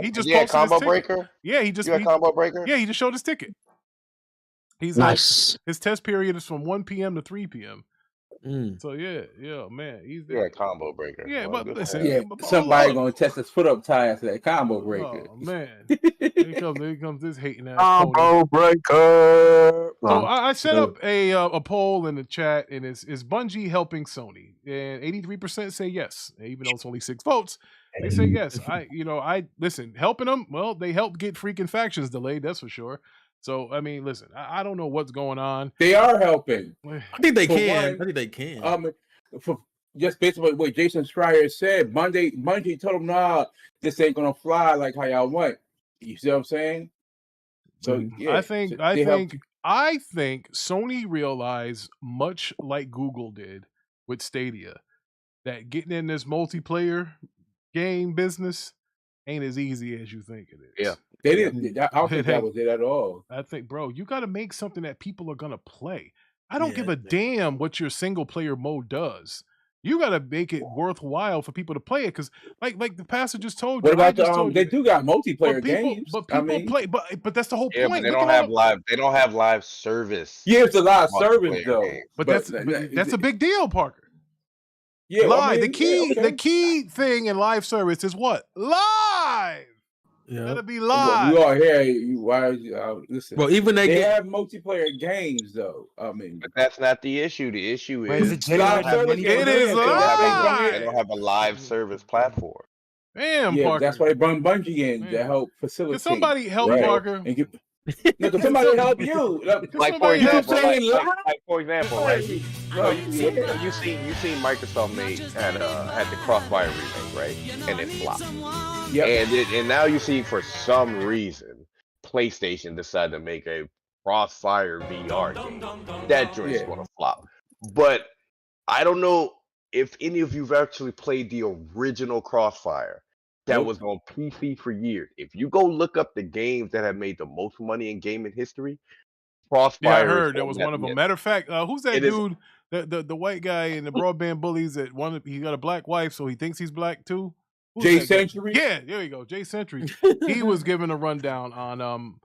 He just posted Combo his ticket. Breaker. Yeah, he just Combo Breaker. Yeah, he just showed his ticket. He's nice. His test period is from 1 p.m. to 3 p.m. So yeah, man, he's You're there. a combo breaker. Yeah, Well, but good listen, for him. but somebody look, gonna test his foot up tie after that combo breaker. oh man, here comes this hating ass pony. Combo breaker. So I set up a poll in the chat, and is Bungie helping Sony? And 83% say yes, even though it's only 6 votes. They say yes. I listen, helping them. Well, they helped get freaking factions delayed. That's for sure. So I mean, listen, I don't know what's going on. They are helping. I think they For can. one, I think they can. For just based on what Jason Schreier said, Bungie told him, "Nah, this ain't gonna fly like how y'all want." You see what I'm saying? So yeah, I think Sony realized, much like Google did with Stadia, that getting in this multiplayer game business ain't as easy as you think it is. Yeah. They didn't. I don't think that was it at all. I think, bro, you got to make something that people are gonna play. I don't give a damn what your single player mode does. You got to make it worthwhile for people to play it, because, like the pastor just told you. What about they do got multiplayer games? But people play, but that's the whole Yeah, point. but they don't have live. They don't have live service. Yeah, it's a live service multiplayer though. games. But that's a big deal, Parker. Yeah, live. The key thing in live service is what? Live. Yeah, gotta be live. We all here. Listen. Well, even they have multiplayer games though. I mean, but that's not the issue. The issue But is is it generating money? It is they live. don't have a live service platform. Damn, yeah, Parker. that's why they brought Bungie in to help facilitate. Can somebody help Parker? No, can somebody help you? Like for example, like for example, right? You seen Microsoft had the Crossfire remake, right? And it flopped. And now you see, for some reason, PlayStation decided to make a Crossfire VR game. That joint's gonna flop. But I don't know if any of you've actually played the original Crossfire that was on PC for years. If you go look up the games that have made the most money in gaming history, Crossfire. Yeah, I heard that was one of them. Matter of fact, who's that dude? The white guy in the Broadband Bullies that he got a black wife, so he thinks he's black too. Jay Century. Yeah, there you go, Jay Century. He was giving a rundown on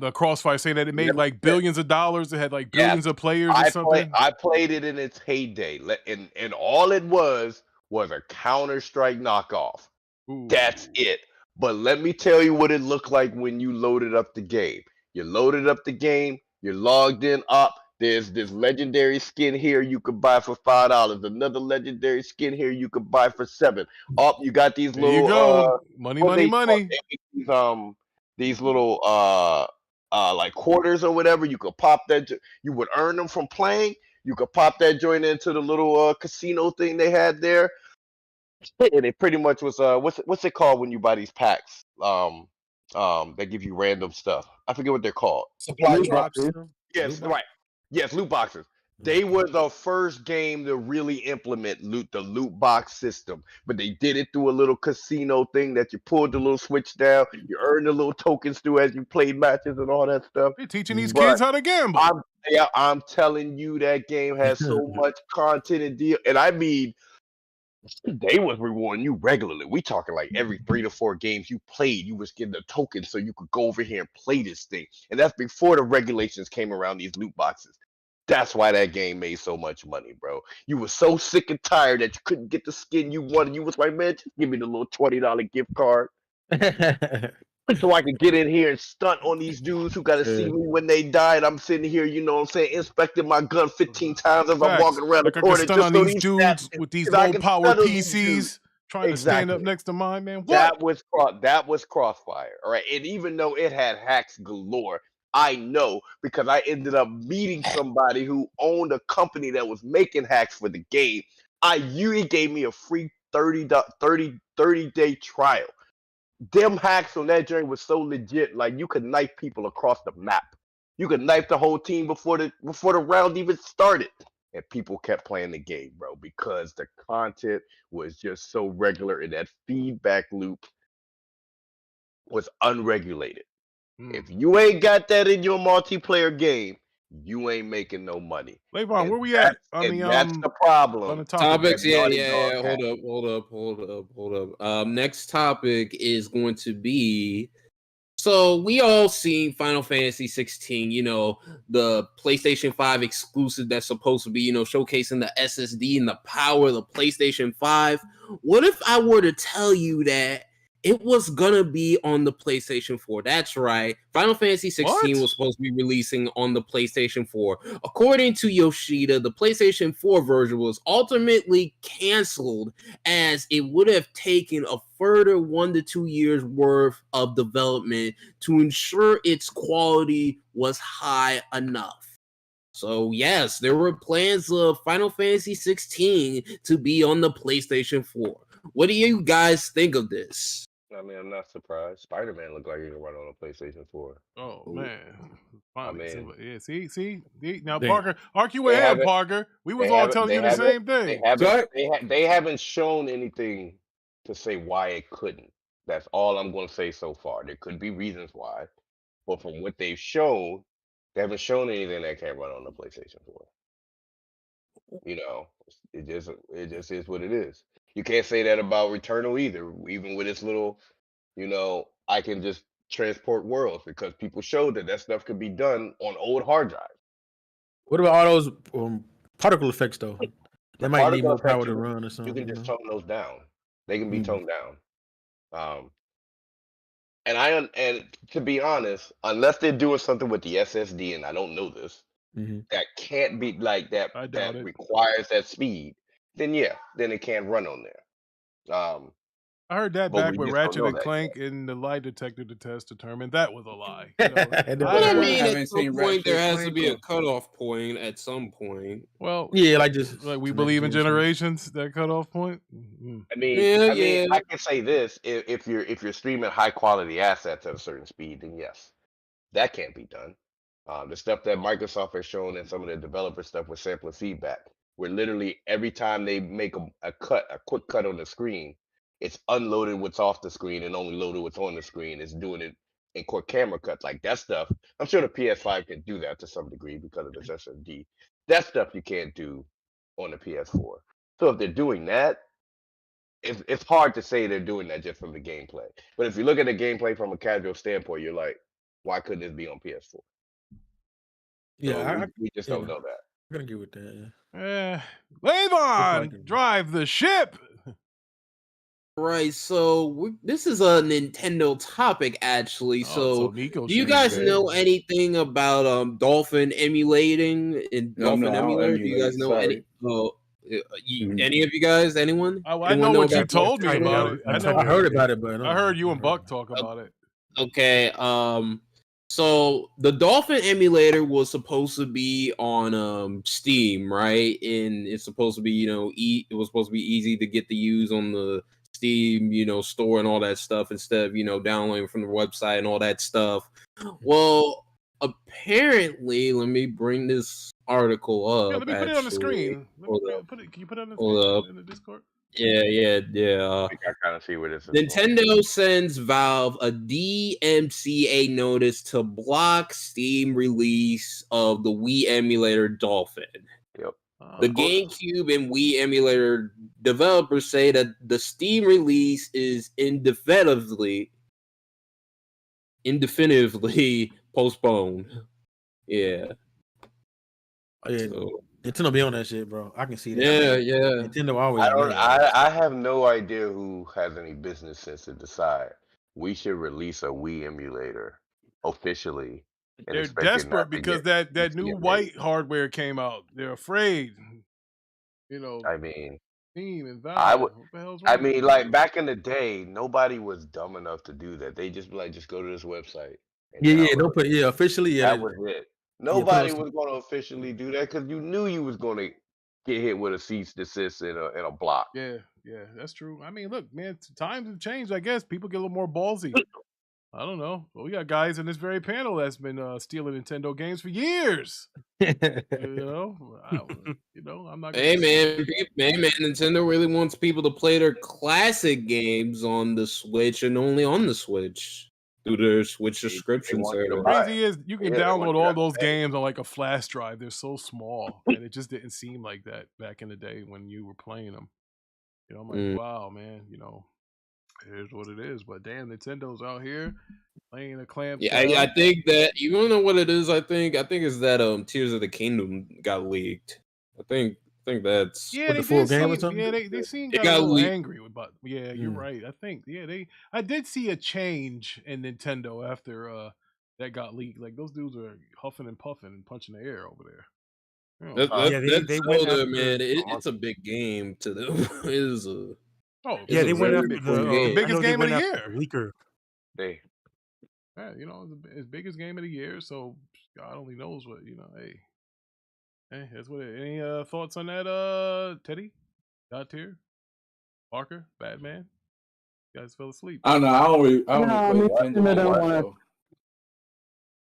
the Crossfire, saying that it made like billions of dollars. It had like billions of players or something. I played it in its heyday, and all it was a Counter-Strike knockoff. Ooh. That's it. But let me tell you what it looked like when you loaded up the game. You loaded up the game, you're logged in up. There's this legendary skin here you could buy for $5. Another legendary skin here you could buy for $7. You got these There little you go. Money. These little like quarters or whatever. You could pop that. You would earn them from playing. You could pop that joint into the little casino thing they had there. And it pretty much was what's it called when you buy these packs? They give you random stuff. I forget what they're called. Supply drops. Yes, right. Yes, loot boxes. They were the first game to really implement the loot box system, but they did it through a little casino thing that you pulled the little switch down, you earned the little tokens through as you played matches and all that stuff. They're teaching these kids how to gamble. I'm telling you, that game has so much content and deal, and I mean, they was rewarding you regularly. We talking like every 3 to 4 games you played, you was getting a token so you could go over here and play this thing. And that's before the regulations came around these loot boxes. That's why that game made so much money, bro. You were so sick and tired that you couldn't get the skin you wanted. You was like, man, just give me the little $20 gift card. So I could get in here and stunt on these dudes who got to see me when they died. I'm sitting here, you know what I'm saying, inspecting my gun 15 times as I'm walking around the corner. Just on these dudes with these low-power PCs trying to stand up next to mine, man. That was Crossfire, all right? And even though it had hacks galore, I know because I ended up meeting somebody who owned a company that was making hacks for the game. He gave me a free 30-day trial. Them hacks on that journey was so legit, like you could knife people across the map. You could knife the whole team before the round even started. And people kept playing the game, bro, because the content was just so regular and that feedback loop was unregulated. If you ain't got that in your multiplayer game, you ain't making no money. Levon, where we at? That's the problem. Topics, yeah. Hold up. Next topic is going to be So we all seen Final Fantasy 16, you know, the PlayStation 5 exclusive that's supposed to be, you know, showcasing the SSD and the power of the PlayStation 5. What if I were to tell you that it was gonna be on the PlayStation 4? That's right. Final Fantasy 16 was supposed to be releasing on the PlayStation 4. According to Yoshida, the PlayStation 4 version was ultimately canceled as it would have taken a further 1 to 2 years worth of development to ensure its quality was high enough. So yes, there were plans of Final Fantasy 16 to be on the PlayStation 4. What do you guys think of this? I mean, I'm not surprised. Spider-Man looked like he can run on a PlayStation 4. Oh man, finally, mean, yeah. See. Now, Damn. Parker, argue they ahead, haven't. Parker. We was They all haven't. telling They you the haven't. same thing. They haven't shown anything to say why it couldn't. That's all I'm going to say so far. There could be reasons why, but from what they've shown, they haven't shown anything that can't run on the PlayStation 4. You know, it just is what it is. You can't say that about Returnal either. Even with its little, you know, I can just transport worlds because people showed that that stuff could be done on old hard drives. What about all those particle effects though? They The might need particle more effects power to run or you something. can You just know? tone those down. They can be Mm. toned down. And to be honest, unless they're doing something with the SSD, and I don't know this, that can't be like that. I doubt That it. requires that speed. Then yeah, then it can't run on there. I heard that But back we with just don't Ratchet know and that Clank and the lie detector test determined that was a lie. You know, I mean, at haven't some seen point there Ratchet has to Clank be a or cutoff point. At some point, well, Yeah, like just like we to next believe in gen shit. generations. That cutoff point. Mm-hmm. Yeah, I mean, yeah. I can say this: if you're streaming high quality assets at a certain speed, then yes, that can't be done. The stuff that Microsoft has shown and some of the developer stuff with sampler feedback, where literally every time they make a quick cut on the screen, it's unloaded what's off the screen and only loaded what's on the screen. It's doing it in quick camera cuts, like that stuff. I'm sure the PS5 can do that to some degree because of this SSD. That stuff you can't do on the PS4. So if they're doing that, it's hard to say they're doing that just from the gameplay. But if you look at the gameplay from a casual standpoint, you're like, why couldn't this be on PS4? Yeah, So we just don't know that. I'm gonna get with that. Yeah. Levon, drive the ship. Right, so this is a Nintendo topic, actually. so So, Nico do you should guys be know there. anything about Dolphin emulating in Dolphin I don't Emulator? Do you guys emulate. know any? Sorry. any of you guys? Anyone? I Anyone know know what you about told me Dolphin about Emulator? it. I know. I heard about it, but I heard you and Buck talk about it. Okay. So the Dolphin emulator was supposed to be on Steam, right? And it's supposed to be, you know, it was supposed to be easy to get to use on the Steam, you know, store and all that stuff instead of, you know, downloading from the website and all that stuff. Well, apparently, let me bring this article up. Yeah, let me put it on the Actually, screen. hold up. Can you put it on the Hold screen up. in the Discord? Yeah. I think I kind of see where this is going. Nintendo sends Valve a DMCA notice to block Steam release of the Wii emulator Dolphin. Yep. The GameCube and Wii emulator developers say that the Steam release is indefinitely postponed. Yeah. Oh, yeah. So, Nintendo be on that shit, bro. I can see that. yeah. Nintendo always on that. I have no idea who has any business sense to decide we should release a Wii emulator officially and They're expect it desperate not to because get that new PC white hardware came out. They're afraid. You know, I mean, Steam and Valve. I would. What the hell's I wrong with mean, these like people? back in the day, nobody was dumb enough to do that. They just be like, just go to this website and Yeah, download don't put officially. Yeah, That was it. yeah, put Nobody on was going to officially do that because you knew you was going to get hit with a cease desist and a block. Yeah, that's true. I mean, look, man, times have changed. I guess people get a little more ballsy. I don't know. Well, we got guys in this very panel that's been stealing Nintendo games for years. I'm not. Hey man, Nintendo really wants people to play their classic games on the Switch and only on the Switch through their Switch subscription service. Crazy is you can download all those games on like a flash drive. They're so small, and it just didn't seem like that back in the day when you were playing them. I'm like, wow, man. Here's what it is. But damn, Nintendo's out here playing a Yeah, clamshell. I think that you wanna know what it is. I think it's that Tears of the Kingdom got leaked. I think that's Yeah, they did seem. Yeah, they seem got a got little leaked. angry with, but yeah, you're right. I think I did see a change in Nintendo after that got leaked. Like those dudes are huffing and puffing and punching the air over there. They went Zelda, after man. It's a big game to them. It is a yeah, they went after big the game. I know they went after the leaker. They Yeah, it's the biggest game of the year. So God only knows what Hey, that's what. Any thoughts on that, Teddy? God tier, Parker, Batman. You guys fell asleep. I don't know. I don't really play Nintendo don't Nintendo. want to.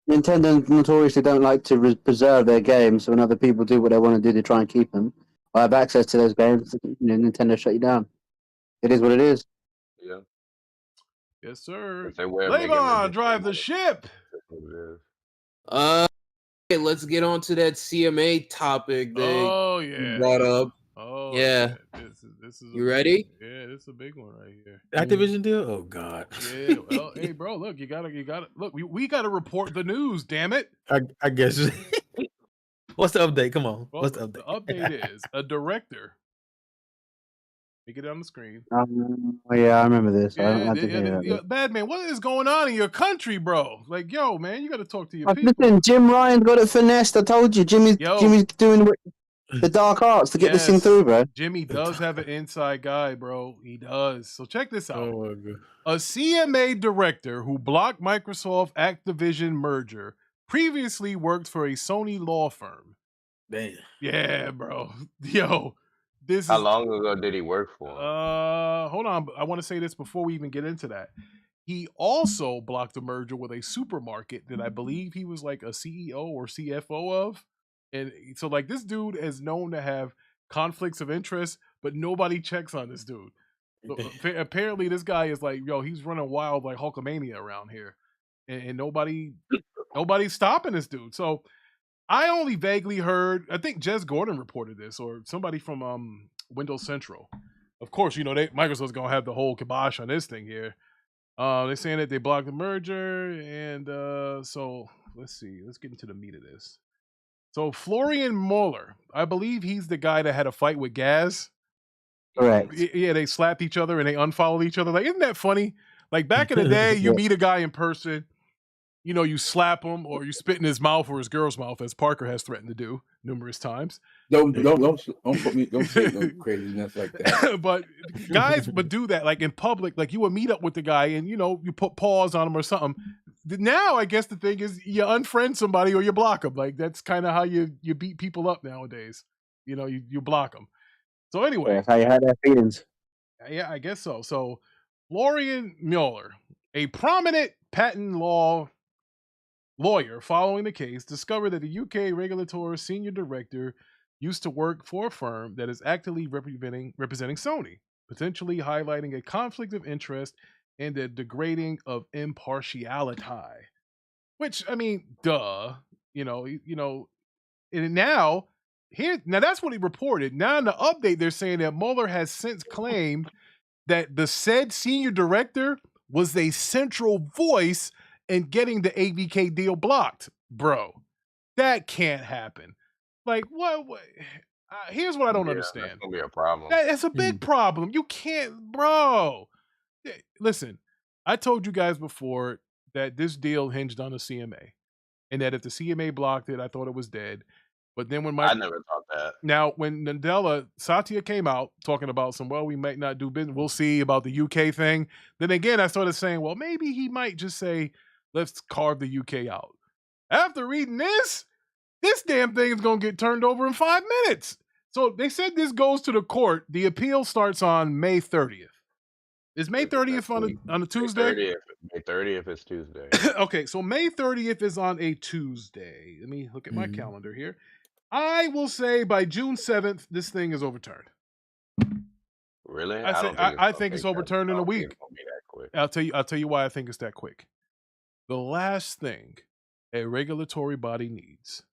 Nintendo notoriously don't like to preserve their games, so when other people do what they want to do to try and keep them, or have access to those games, Nintendo shut you down. It is what it is. Yeah. Yes, sir. If they were making a Levon, different drive the ship. that's what it is. Okay, let's get on to that CMA topic they Oh yeah. brought up. Oh yeah. This is. You ready? Yeah, this is a big one right here. Activision deal? Oh God. Yeah. Well, hey, bro, look, you gotta look. We gotta report the news. Damn it. I guess. What's the update? Come on. Well, What's the update? The update is a director. Make it on the screen. Yeah, I remember this. Yeah, I did hear that. bad man, what is going on in your country, bro? Like, yo, man, you got to talk to your people. Listen, Jim Ryan's got it finessed. I told you, Jimmy's doing the dark arts to get this thing through, bro. Jimmy does have an inside guy, bro. He does. So check this out. Oh my God. A CMA director who blocked Microsoft Activision merger previously worked for a Sony law firm. Damn. Yeah, bro. Yo, this How is long ago did he work for? hold on. I want to say this before we even get into that. He also blocked a merger with a supermarket that I believe he was like a CEO or CFO of. And so like this dude is known to have conflicts of interest, but nobody checks on this dude. So, apparently this guy is like, yo, he's running wild like Hulkamania around here. And nobody's stopping this dude. So I only vaguely heard, I think Jez Gordon reported this or somebody from Windows Central. Of course, Microsoft's gonna have the whole kibosh on this thing here. They're saying that they blocked the merger, and so let's see. Let's get into the meat of this. So Florian Mueller, I believe he's the guy that had a fight with Gaz. Correct. Yeah, they slapped each other and they unfollowed each other. Like, isn't that funny? Like back in the day, you meet a guy in person, you slap him or you spit in his mouth or his girl's mouth, as Parker has threatened to do numerous times. Don't put me. Don't say no craziness like that. But guys would do that, like in public. Like you would meet up with the guy and you put paws on him or something. Now I guess the thing is you unfriend somebody or you block them. Like that's kind of how you beat people up nowadays. You block them. So anyway, That's how you had their feelings. yeah, I guess so. So Florian Mueller, a prominent patent law lawyer following the case, discovered that the UK regulator senior director used to work for a firm that is actively representing Sony, potentially highlighting a conflict of interest and the degrading of impartiality. Which, I mean, duh. And now that's what he reported. Now in the update, they're saying that Mueller has since claimed that the said senior director was a central voice in getting the AVK deal blocked. Bro, that can't happen. Like, what? Here's what I don't understand. That's gonna be a problem. That's a big problem. You can't, bro. Listen, I told you guys before that this deal hinged on the CMA, and that if the CMA blocked it, I thought it was dead. But then when I never thought that. Now, when Satya came out talking about we might not do business, we'll see about the UK thing. Then again, I started saying, well, maybe he might just say, let's carve the UK out. After reading this damn thing is going to get turned over in 5 minutes. So they said this goes to the court. The appeal starts on May 30th. Is May 30th on a Tuesday? May 30th is Tuesday. Okay, so May 30th is on a Tuesday. Let me look at my calendar here. I will say by June 7th, this thing is overturned. Really? I think it's overturned in a week. It's gonna be that quick. I'll tell you why I think it's that quick. The last thing a regulatory body needs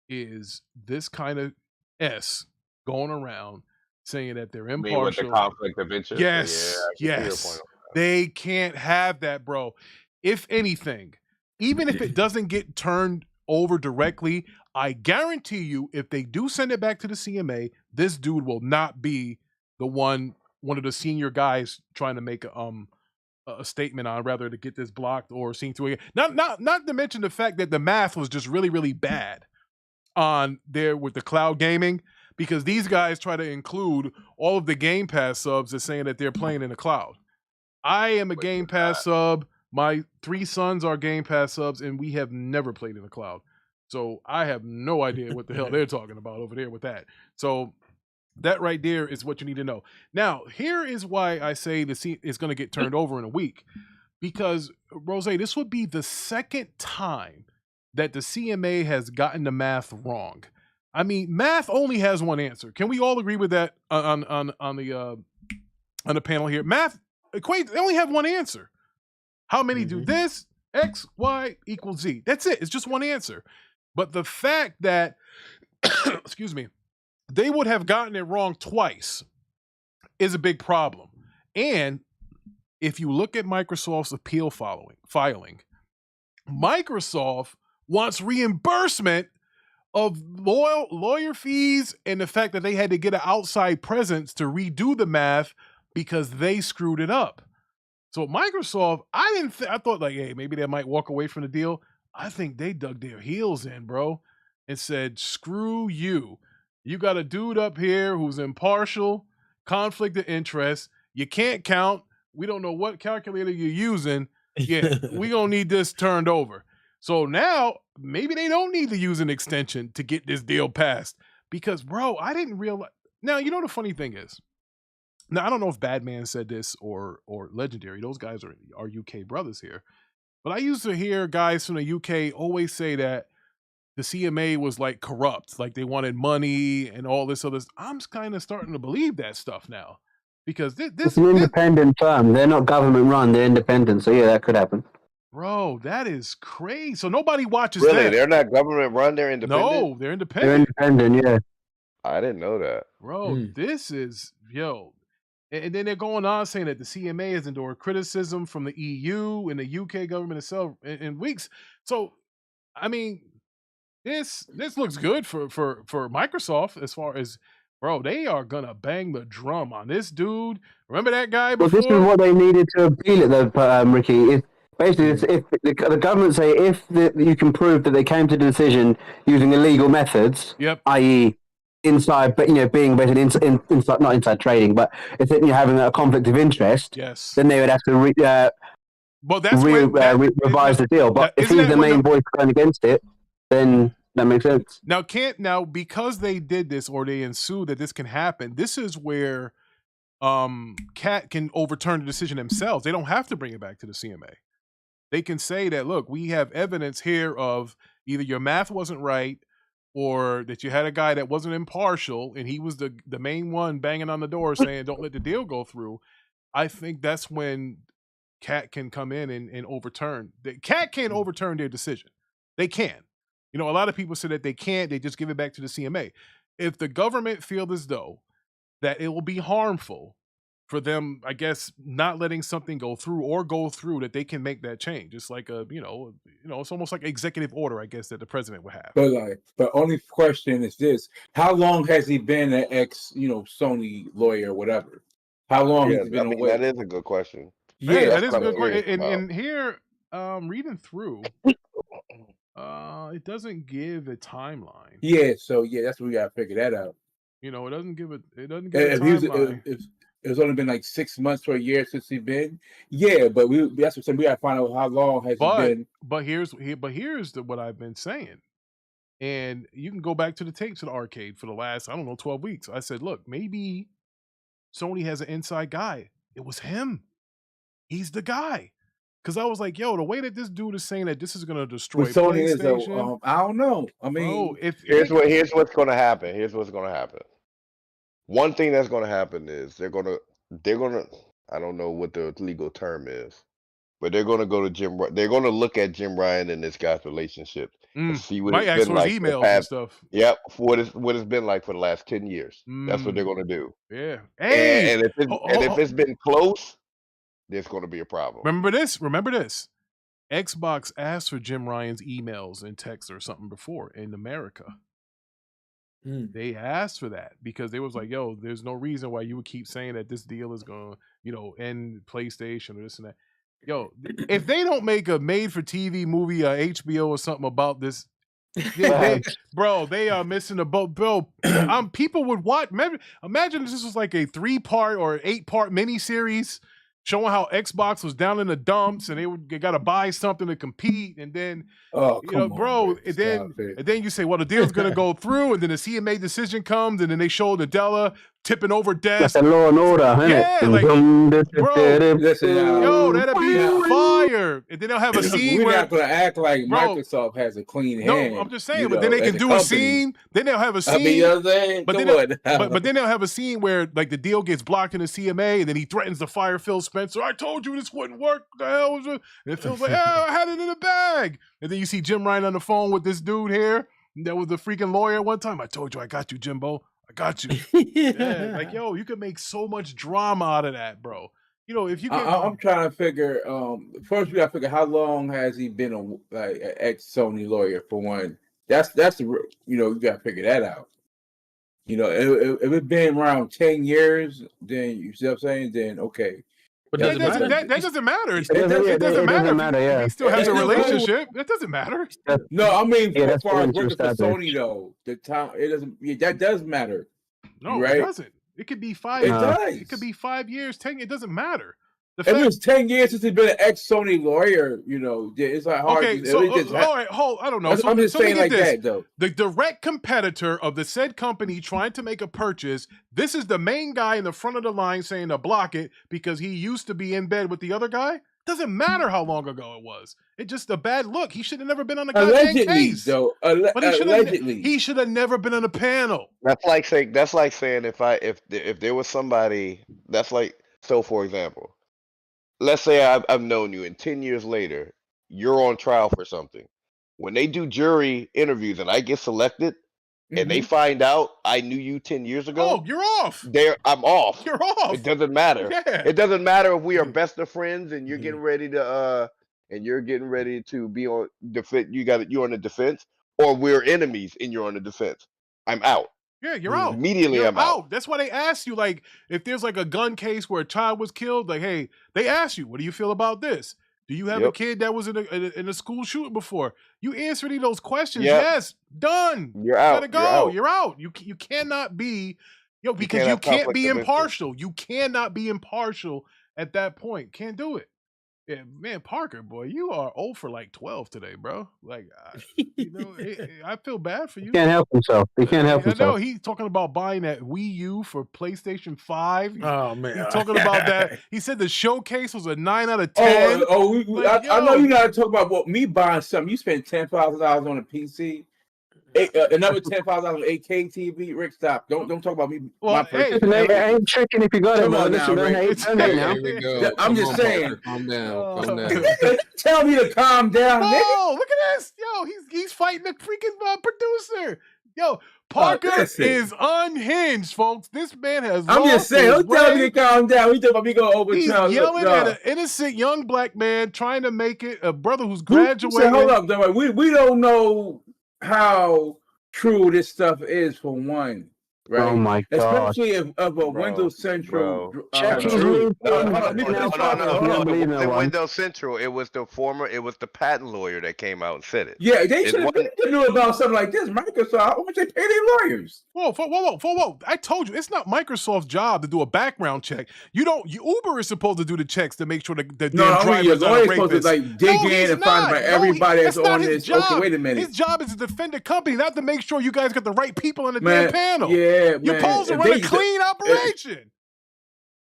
is this kind of S going around saying that they're impartial. With the conflict of interest. Yes, Yeah, I can see your yes. point They can't have that, bro. If anything, even if it doesn't get turned over directly, I guarantee you, if they do send it back to the CMA, this dude will not be the one of the senior guys trying to make a statement on rather to get this blocked or seen through it. Not to mention the fact that the math was just really, really bad on there with the cloud gaming, because these guys try to include all of the Game Pass subs as saying that they're playing in the cloud. I am a Game Pass sub. My 3 sons are Game Pass subs, and we have never played in the cloud. So I have no idea what the hell they're talking about over there with that. So that right there is what you need to know. Now, here is why I say the seat is going to get turned over in a week. Because, Rose, this would be the second time that the CMA has gotten the math wrong. I mean, math only has one answer. Can we all agree with that on the panel here? Math equate, they only have one answer. How many do this? X, Y equals Z. That's it. It's just one answer. But the fact that, excuse me, they would have gotten it wrong twice is a big problem. And if you look at Microsoft's appeal filing, Microsoft wants reimbursement of lawyer fees and the fact that they had to get an outside presence to redo the math because they screwed it up. So Microsoft, I thought like, hey, maybe they might walk away from the deal. I think they dug their heels in, bro, and said, screw you. You got a dude up here who's impartial, conflict of interest. You can't count. We don't know what calculator you're using. Yeah, we gonna need this turned over. So now maybe they don't need to use an extension to get this deal passed because, bro, I didn't realize. Now, you know the funny thing is, now I don't know if Badman said this or Legendary. Those guys are UK brothers here, but I used to hear guys from the UK always say that the CMA was like corrupt, like they wanted money and all this other. I'm kind of starting to believe that stuff now because it's an independent firm. They're not government run. They're independent. So yeah, that could happen. Bro, that is crazy. So nobody watches Really? that. They're not government run, they're independent? No, they're independent. They're independent, yeah. I didn't know that. Bro, this is, yo. And then they're going on saying that the CMA has endured criticism from the EU and the UK government itself in weeks. So, I mean, this looks good for Microsoft as far as, bro, they are going to bang the drum on this dude. Remember that guy before? Well, this is what they needed to appeal it, though, Ricky. If the government say you can prove that they came to the decision using illegal methods, i.e., inside, but being basically inside, not inside trading, but if you're having a conflict of interest, then they would have to revise the deal. But if he's the main voice going against it, then that makes sense. Now because they did this or they ensued that this can happen, this is where CAT can overturn the decision themselves. They don't have to bring it back to the CMA. They can say that, look, we have evidence here of either your math wasn't right or that you had a guy that wasn't impartial and he was the main one banging on the door saying, don't let the deal go through. I think that's when CAT can come in and overturn. CAT can't overturn their decision. They can. A lot of people say that they can't. They just give it back to the CMA. If the government feels as though that it will be harmful for them, I guess, not letting something go through, that they can make that change. It's like it's almost like executive order, I guess, that the president would have. But only question is this: how long has he been an Sony lawyer or whatever? How long has he been away? That is a good question. Yeah, that is a good question. And here, reading through, it doesn't give a timeline. Yeah, so that's what we gotta figure that out. It doesn't give a timeline. It's only been like 6 months or a year since he's been. Yeah, but that's what I'm saying. We gotta find out how long has he been. But here's what I've been saying. And you can go back to the tapes at the arcade for the last, 12 weeks. I said, look, maybe Sony has an inside guy. It was him. He's the guy. Because I was like, yo, the way that this dude is saying that this is going to destroy PlayStation. I don't know. I mean, here's what's going to happen. Here's what's going to happen. One thing that's going to happen is they're going to, I don't know what the legal term is, but they're going to go to they're going to look at Jim Ryan and this guy's relationship and see what it's been like. Emails and stuff. Yep, what it's been like for the last 10 years. That's what they're going to do. Yeah. Hey, and if it's been close, there's going to be a problem. Remember this. Xbox asked for Jim Ryan's emails and texts or something before in America. They asked for that because they was like, yo, there's no reason why you would keep saying that this deal is going to, end PlayStation or this and that. Yo, if they don't make a made-for-TV movie, HBO or something about this, they are missing the boat, bro. People would watch. Imagine if this was like a 3-part or 8-part miniseries showing how Xbox was down in the dumps and they got to buy something to compete, and then and then you say, well, the deal's gonna go through, and then the CMA decision comes, and then they show Nadella tipping over desk. That's a Law and Order, yeah, like, yo, that'd be fire. And then they'll have a scene We're where not gonna act like Microsoft has a clean hand. No, I'm just saying, but then they can do a scene. Then they'll have a scene. But then they'll have a scene where like the deal gets blocked in the CMA, and then he threatens to fire Phil Spencer. I told you this wouldn't work. What the hell was it? And Phil's like, I had it in the bag. And then you see Jim Ryan on the phone with this dude here that was the freaking lawyer at one time. I told you, I got you, Jimbo. I got you. Yeah, like, yo, you could make so much drama out of that, bro. If you can. I'm trying to figure. First, we got to figure how long has he been an ex Sony lawyer for one. That's the you got to figure that out. If it's been around 10 years, then you see what I'm saying. Then okay. But that doesn't matter. It doesn't matter. Yeah. He still has a relationship. That doesn't matter. No, I mean, as far as working for Sony, though, the time it doesn't. Yeah, that does matter. No, right? It doesn't. It could be 5 It years. does. It could be 5 years, 10. It doesn't matter. If it was 10 years since he's been an ex-Sony lawyer, it's like hard. Okay, so all right, I don't know. I'm just saying like that, though. The direct competitor of the said company trying to make a purchase, this is the main guy in the front of the line saying to block it because he used to be in bed with the other guy. Doesn't matter how long ago it was. It's just a bad look. He should have never been on the goddamn case. Though, but allegedly, he should have never been on a panel. That's like saying if there was somebody that's like, so for example, let's say I've known you and 10 years later you're on trial for something. When they do jury interviews and I get selected and they find out I knew you 10 years ago, you're off. I'm off. You're off. It doesn't matter. Yeah. It doesn't matter if we are best of friends and you're getting ready to be on defense. You're on the defense, or we're enemies and you're on the defense. I'm out. Yeah, you're out. Immediately, I'm out. That's why they ask you, like, if there's like a gun case where a child was killed, like, hey, they ask you, what do you feel about this? Do you have a kid that was in a school shooting before? You answer any of those questions. Yep. Yes, done. You're out. Gotta go. You're out. You cannot be, because you can't be impartial. You cannot be impartial at that point. Can't do it. Yeah, man, Parker, boy, you are 0 for like 12 today, bro. Like, I feel bad for you. He can't help himself. He can't help himself. I know he's talking about buying that Wii U for PlayStation 5. Oh man, he's talking about that. He said the showcase was a 9 out of 10. I know you're not talking about me buying something. You spent $10,000 on a PC. Another $10,000 on 8K TV. Rick, stop! Don't talk about me. Well, I ain't tricking if you got it, man. I'm just saying. Calm down. Tell me to calm down, nigga. Oh, look at this! Yo, he's fighting the freaking producer. Yo, Parker is unhinged, folks. This man has. I'm just saying. Don't tell me to calm down. We talking about me going over. He's yelling at an innocent young black man trying to make it a brother who's graduating. Hold up, though. We don't know how true this stuff is, for one, right? Oh my god! Especially if of a Windows Central. The Windows Central. It was the patent lawyer that came out and said it. Yeah, they should have knew about something like this. Microsoft, how much they pay their lawyers? Whoa! I told you, it's not Microsoft's job to do a background check. Uber is supposed to do the checks to make sure the damn drivers are supposed to like dig in and find out everybody that's on this. Okay, wait a minute. His job is to defend the company, not to make sure you guys got the right people on the damn panel. Yeah, you're supposed to run a clean operation.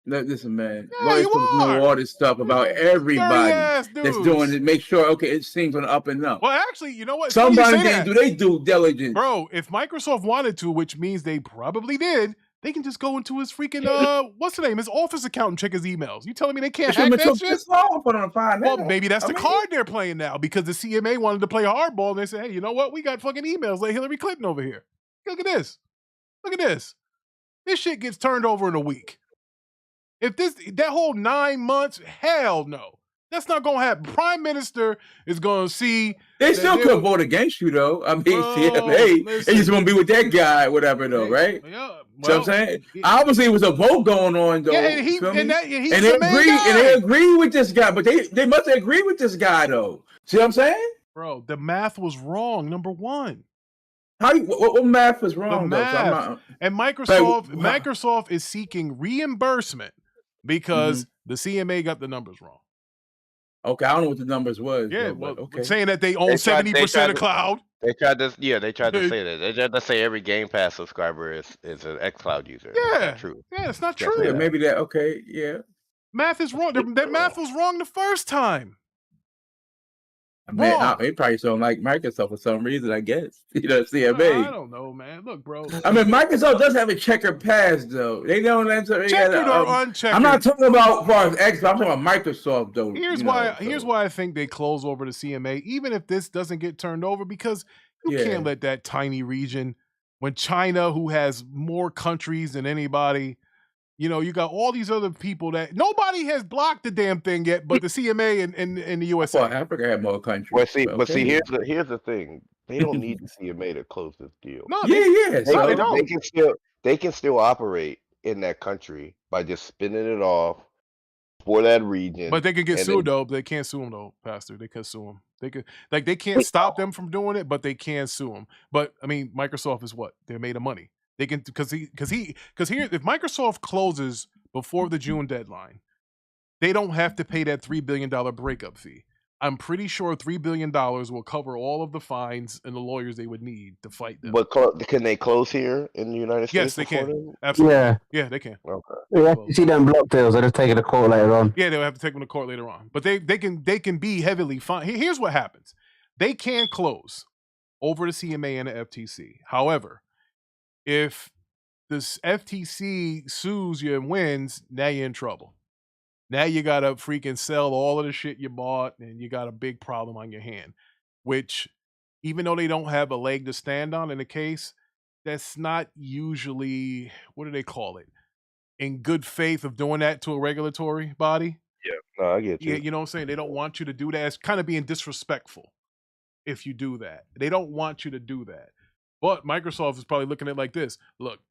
Listen, man. Lawyers supposed to know all this stuff about everybody that's doing it. Make sure, it seems on the up and up. Well, actually, you know what? Somebody didn't do they due diligence. Bro, if Microsoft wanted to, which means they probably did, they can just go into his freaking, what's the name? His office account and check his emails. You telling me they can't hack that shit? Well, maybe that's the card they're playing now because the CMA wanted to play hardball and they said, hey, you know what? We got fucking emails like Hillary Clinton over here. Look at this. Look at this. This shit gets turned over in a week. If that whole 9 months, hell no. That's not gonna happen. Prime Minister is gonna see. They still could vote against you, though. I mean, CMA, they just want to be with that guy, whatever, though, right? Yeah, so I'm saying, obviously, it was a vote going on, though. Yeah, and he's the main agree, guy. and they agree with this guy, but they must agree with this guy, though. See what I'm saying? Bro, the math was wrong. Number one. What math was wrong? The math. Though? So I'm not, and Microsoft is seeking reimbursement because the CMA got the numbers wrong. Okay, I don't know what the numbers was. Yeah, though, okay. saying that they own 70% of cloud. They tried to say that. They tried to say every Game Pass subscriber is an xCloud user. Yeah, that's not true. Yeah, it's not true. Yeah, maybe that. Okay, yeah. Math is wrong. That math was wrong the first time. Man, they probably don't like Microsoft for some reason, I guess. CMA. I don't know, man. Look, bro. I mean, Microsoft does have a checkered past, though. They don't answer. Checkered or uncheckered? I'm not talking about as far as Xbox. I'm talking about Microsoft, though. Here's why I think they close over to CMA, even if this doesn't get turned over, because you can't let that tiny region, when China, who has more countries than anybody, you got all these other people that nobody has blocked the damn thing yet, but the CMA and the USA. Well, Africa had more countries. Well, see, here's the thing. They don't need the CMA to close this deal. No, they don't. They can still operate in that country by just spinning it off for that region. But they could get sued though. They can't sue them though, Pastor. They could sue them. They can't stop them from doing it, but they can sue them. But I mean, Microsoft is what? They're made of money. They can because here if Microsoft closes before the June deadline, they don't have to pay that $3 billion breakup fee. I'm pretty sure $3 billion will cover all of the fines and the lawyers they would need to fight them. But can they close here in the United States? Yes, they can. Absolutely. Yeah, they can. Okay. Yeah, you see them block deals. They just take it to court later on. Yeah, they'll have to take them to court later on. But they can be heavily fined. Here's what happens: they can close over the CMA and the FTC. However, if this FTC sues you and wins, now you're in trouble. Now you got to freaking sell all of the shit you bought, and you got a big problem on your hand, which, even though they don't have a leg to stand on in the case, that's not usually, what do they call it? In good faith of doing that to a regulatory body. Yeah, no, I get you. Yeah, you know what I'm saying? They don't want you to do that. It's kind of being disrespectful if you do that. They don't want you to do that. But Microsoft is probably looking at it like this. Look,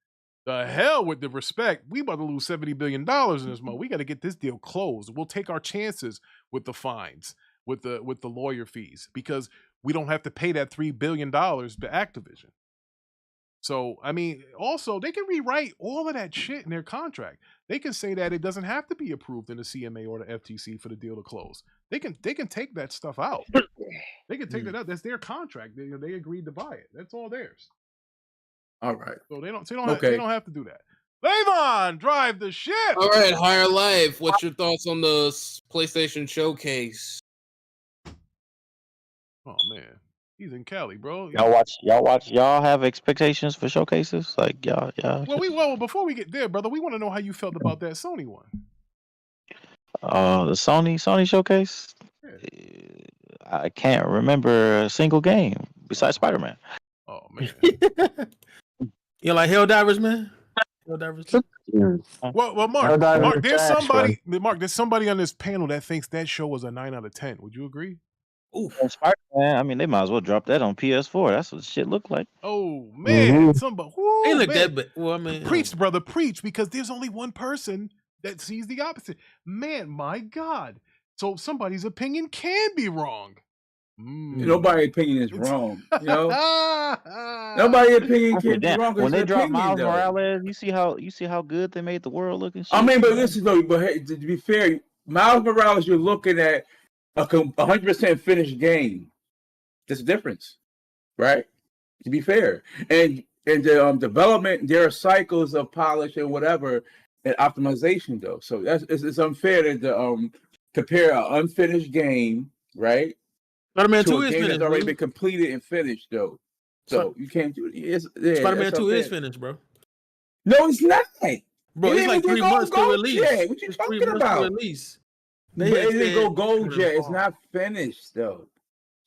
the hell with the respect. We about to lose $70 billion in this month. We got to get this deal closed. We'll take our chances with the fines, with the lawyer fees, because we don't have to pay that $3 billion to Activision. So, I mean, also, they can rewrite all of that shit in their contract. They can say that it doesn't have to be approved in the CMA or the FTC for the deal to close. They can take that stuff out. They can take that out. That's their contract. They agreed to buy it. That's all theirs. All right. So they don't have to do that. Levon, drive the ship. All right, Higher Life. What's your thoughts on the PlayStation Showcase? Oh man, he's in Cali, bro. Y'all have expectations for showcases? Like y'all. Well, before we get there, brother, we want to know how you felt about that Sony one. The Sony showcase. Yeah. I can't remember a single game besides Spider-Man. Oh man. You like Helldivers, man? Helldivers. Well, Mark, there's somebody on this panel that thinks that show was a 9 out of 10. Would you agree? Ooh, Spider-Man. I mean, they might as well drop that on PS4. That's what shit look like. Oh man, somebody. They look man. that, but well, I mean, preach, brother, preach, because there's only one person that sees the opposite. Man, my God. So somebody's opinion can be wrong. Nobody's opinion is wrong. Nobody's opinion can be wrong. When they drop Miles Morales, you see how good they made the world look and shit. I mean, but listen though, but hey, to be fair, Miles Morales, you're looking at a 100% finished game. There's a difference, right? To be fair, and the development, there are cycles of polish and whatever and optimization though. So it's unfair to compare an unfinished game, right? Spider-Man to 2 a is game finished, that's already bro. been completed and finished though. So you can't do it. Spider-Man 2 is finished, bro. No, it's not. Bro, it's like 3 months to release. Yet. What you talking about? Release. But it didn't go gold yet. It's not finished though.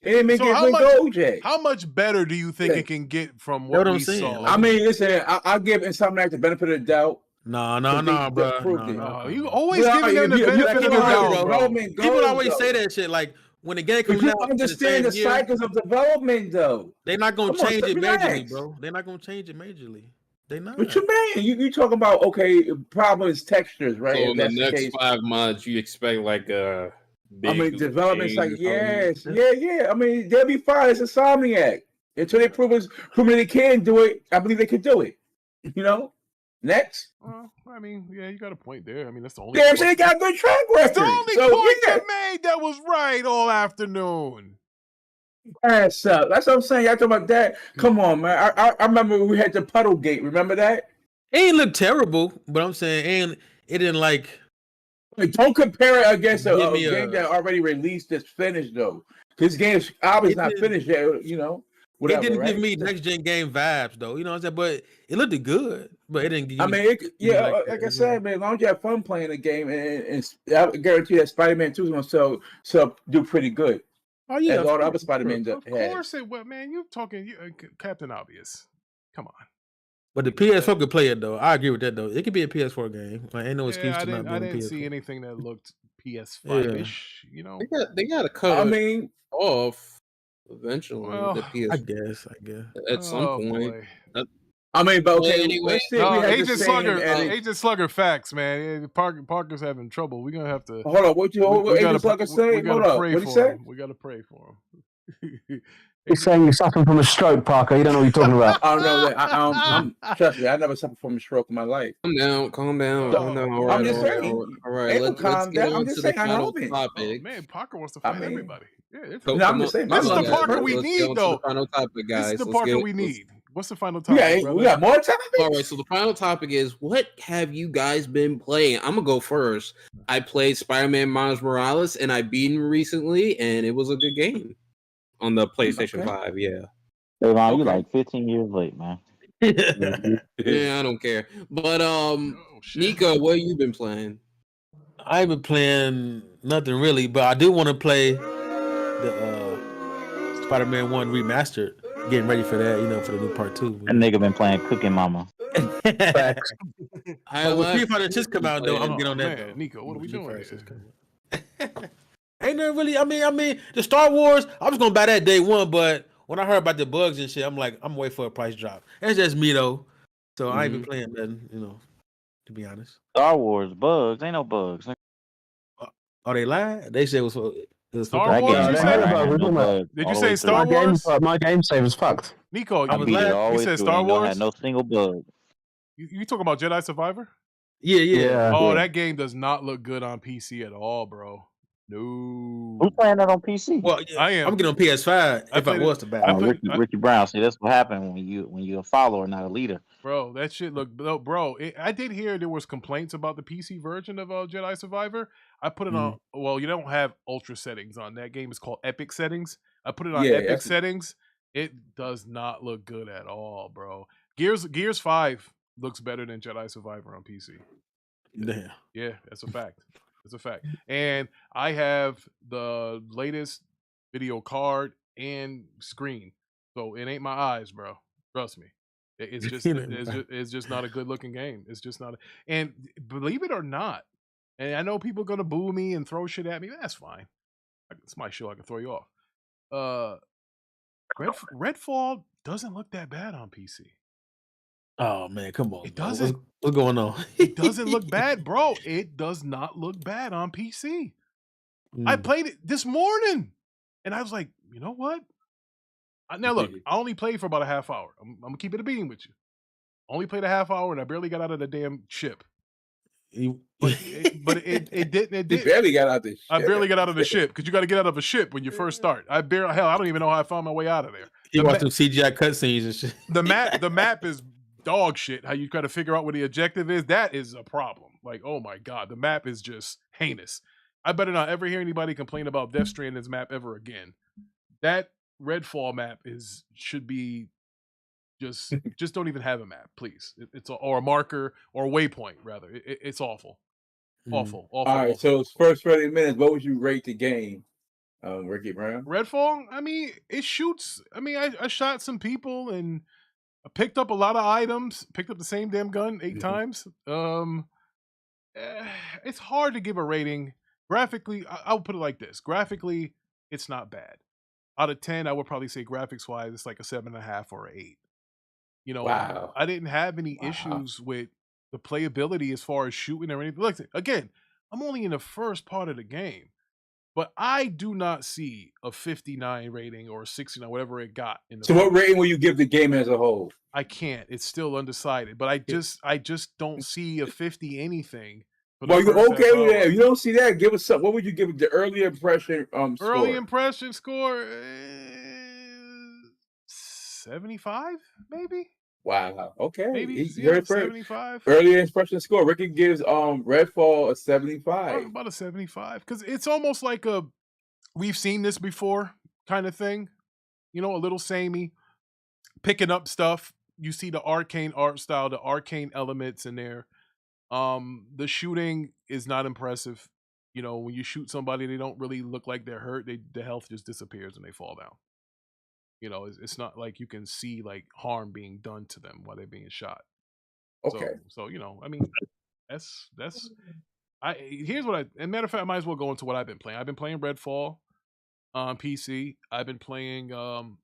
It didn't make it gold yet. How much better do you think it can get from what we saw? I mean, listen, I'll give Insomniac the benefit of the doubt. No, They bro. approved it. You always giving them the you benefit of the doubt, bro. development People goes, always though. say that shit. Like when the game But coming you out in the understand same the year, cycles of development, though. they're not gonna Come on, change it relax. majorly, bro. They're not gonna change it majorly. They not. What you mean? You talking about, okay, problem is textures, right? So If in the that's the next case. 5 months, you expect like a big I mean, development's like, change or something? yeah. I mean, they'll be fine. It's Insomniac. Until they prove they can do it, I believe they could do it. You know? Next. I mean, yeah, you got a point there. I mean, that's the only. Damn, they got a good track record. It's the only point you made that was right all afternoon. That's what I'm saying. Y'all talking about that? Come on, man. I remember we had the puddle gate. Remember that? It ain't look terrible, but I'm saying, it didn't like. Don't compare it against a Give me game a- that already released that's finished, though. This game's obviously not finished yet, you know. Whatever, it didn't right? give me next gen game vibes though, you know what I'm saying? But it looked good, but it didn't give I me. mean, give me like I said, man, as long as you have fun playing the game, and I guarantee that Spider-Man 2 is going to do pretty good. Oh yeah, as all the other Spider-Man Of had. course it will, man. You talking Captain Obvious? Come on. But the PS4 could play it though. I agree with that though. It could be a PS4 game. Like, ain't no excuse to not be I on didn't PS4. see anything that looked PS5-ish. You know, They gotta cut. I mean, off eventually. Well, the PS. I guess. At some point. I mean, but okay, anyway, let's say we had Agent the same Slugger, edit. Agent Slugger, facts, man. Parker's having trouble. We're gonna have to. Hold on, what Agent Slugger say? Hold up, pray what he for say? him. We gotta pray for him. He's saying you're suffering from a stroke, Parker. You don't know what you're talking about. I don't know that. I'm trust me. I never suffered from a stroke in my life. Calm down. Calm down. All right, I'm just saying. all right. Let's Let's calm get down. on I'm to just the saying. I final know it. topic. Man, Parker wants to fight everybody. Yeah, No, I'm just saying. This is the guys. Parker we Let's get need, on to though. the final topic, guys. This is the Let's Parker get- we let's- need. What's the final topic? We got more time. All right, so the final topic is what have you guys been playing? I'm gonna go first. I played Spider-Man Miles Morales and I beat him recently, and it was a good game on the PlayStation 5. Yeah. Hey, man, you like 15 years late, man. Yeah, I don't care. But Nico, what have you been playing? I ain't been playing nothing really, but I do want to play the Spider-Man 1 remastered. Getting ready for that, you know, for the new part 2. That nigga been playing Cooking Mama. But when Street Fighter 6 come out, though, I'm gonna get on that. Man, though. Nico, what are we doing here? Ain't nothing really. I mean, the Star Wars. I was gonna buy that day one, but when I heard about the bugs and shit, I'm like, I'm waiting for a price drop. That's just me though. So I ain't been playing nothing, you know. To be honest. Star Wars bugs. Ain't no bugs. Oh, they lied. They said it was Star Wars, you said? Did you say Star Wars? My game saver's fucked. Nico, I beat it all the you way said through, Star ain't no- Wars? had no single bug. You talking about Jedi Survivor? Yeah. Oh, that game does not look good on PC at all, bro. No. Who's playing that on PC? Well, I am. I'm getting on PS5 if I was to buy it. Ricky Brown. See, that's what happened when you're a follower, not a leader. Bro, that shit look, bro. I did hear there was complaints about the PC version of Jedi Survivor. I put it on. Well, you don't have ultra settings on that game. It's called Epic settings. I put it on Epic settings. It does not look good at all, bro. Gears 5 looks better than Jedi Survivor on PC. Damn. Yeah, that's a fact. That's a fact. And I have the latest video card and screen, so it ain't my eyes, bro. Trust me. It's just not a good looking game. It's just not. And believe it or not, and I know people are gonna boo me and throw shit at me. That's fine. It's my show. I can throw you off. Redfall doesn't look that bad on PC. Oh man, come on. It doesn't. What's going on? It doesn't look bad, bro. It does not look bad on PC. I played it this morning, and I was like, you know what? Now look, I only played for about a half hour. I'm gonna keep it a bean with you. Only played a half hour, and I barely got out of the damn ship. But it didn't. You barely got out of the ship. I barely got out of the ship because you got to get out of a ship when you first start. I don't even know how I found my way out of there. You watch some CGI cutscenes and shit. The map is dog shit. How you try to figure out what the objective is, that is a problem. Like, oh my god, the map is just heinous. I better not ever hear anybody complain about Death Stranding's map ever again. That Redfall map should be just don't even have a map, please. Or a marker or a waypoint rather. It's awful. Awful. All right, so it's first 30 minutes. What would you rate the game, Ricky Brown? Redfall, I mean, it shoots. I mean, I shot some people and I picked up a lot of items. Picked up the same damn gun 8 times. It's hard to give a rating. Graphically, I'll put it like this. Graphically, it's not bad. Out of 10, I would probably say graphics-wise, it's like a 7.5 or an 8. You know, Wow. I didn't have any issues with the playability as far as shooting or anything. Look, again, I'm only in the first part of the game, but I do not see a 59 rating or a 69, whatever it got in the. So, what rating will you give the game as a whole? I can't. It's still undecided, but I just don't see a 50 anything. Well, you okay with that? If you don't see that, give us something. What would you give it the early impression Early score? impression score 75, maybe. Wow. Okay. Maybe You heard it first. 75. Early impression score. Ricky gives Redfall a 75. About a 75, because it's almost like a we've seen this before kind of thing. You know, a little samey, picking up stuff. You see the arcane art style, the arcane elements in there. The shooting is not impressive. You know, when you shoot somebody, they don't really look like they're hurt. The health just disappears and they fall down. You know, it's not like you can see like harm being done to them while they're being shot. Okay. So you know, I mean, that's here's what and matter of fact, I might as well go into what I've been playing. I've been playing Redfall on PC. I've been playing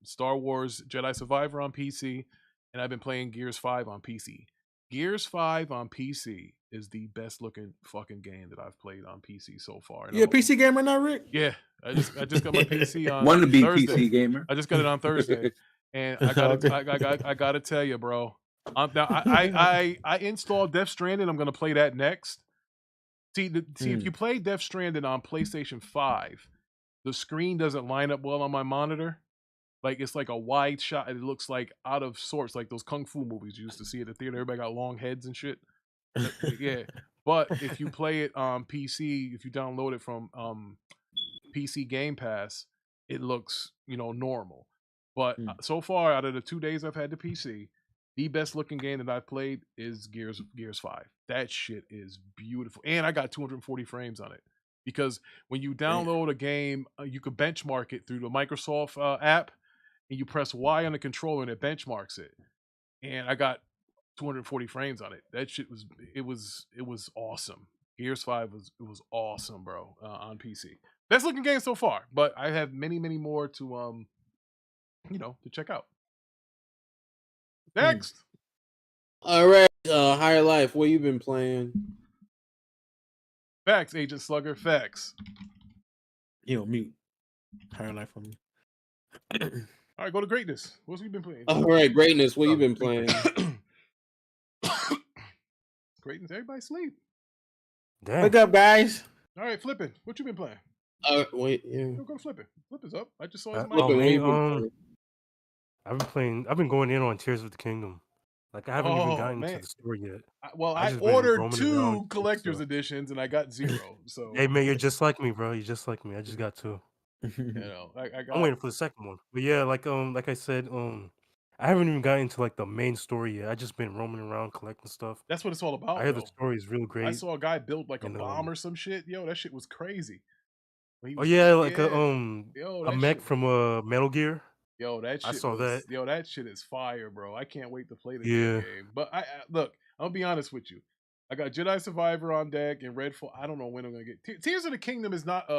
Star Wars Jedi Survivor on PC, and I've been playing Gears 5 on PC. Gears 5 on PC is the best looking fucking game that I've played on PC so far. You a PC gamer now, Rick? Yeah, I just got my PC on Want to be Thursday. PC gamer? I just got it on Thursday, and I gotta tell you, bro. Now I installed Death Stranding. I'm gonna play that next. See if you play Death Stranding on PlayStation 5, the screen doesn't line up well on my monitor. Like it's like a wide shot, and it looks like out of sorts, like those kung fu movies you used to see at the theater. Everybody got long heads and shit. Yeah, but if you play it on PC, if you download it from PC Game Pass, it looks normal. But so far, out of the 2 days I've had the PC, the best looking game that I've played is Gears 5. That shit is beautiful, and I got 240 frames on it. Because when you download a game, you could benchmark it through the Microsoft app, and you press Y on the controller and it benchmarks it. And I got 240 frames on it. That shit was awesome. Gears 5 was awesome, bro, on PC. Best looking game so far, but I have many more to to check out. Next. All right, Higher Life, what you been playing? Facts, Agent Slugger, facts. You mute. Higher Life for me. All right, go to Greatness. What's you been playing? All right, Greatness, what you been playing? Greatness, everybody sleep. Damn. Wake up, guys. All right, Flipping, what you been playing? Wait, yeah. Go to Flipping. Flip is up. I just saw his I've been going in on Tears of the Kingdom. Like I haven't even gotten to the story yet. I ordered 2 collector's editions and I got 0. So hey man, you're just like me, bro. You're just like me. I just got 2. I'm waiting for the second one. But yeah, like I said, I haven't even gotten into like the main story yet. I just been roaming around collecting stuff. That's what it's all about. I hear the story is real great. I saw a guy build like a bomb or some shit. Yo, that shit was crazy. A mech from Metal Gear. Yo, that shit I saw that. Yo, that shit is fire, bro. I can't wait to play the Yeah. game. But I look, I'll be honest with you. I got Jedi Survivor on deck and Redfall. I don't know when I'm gonna get Tears of the Kingdom is not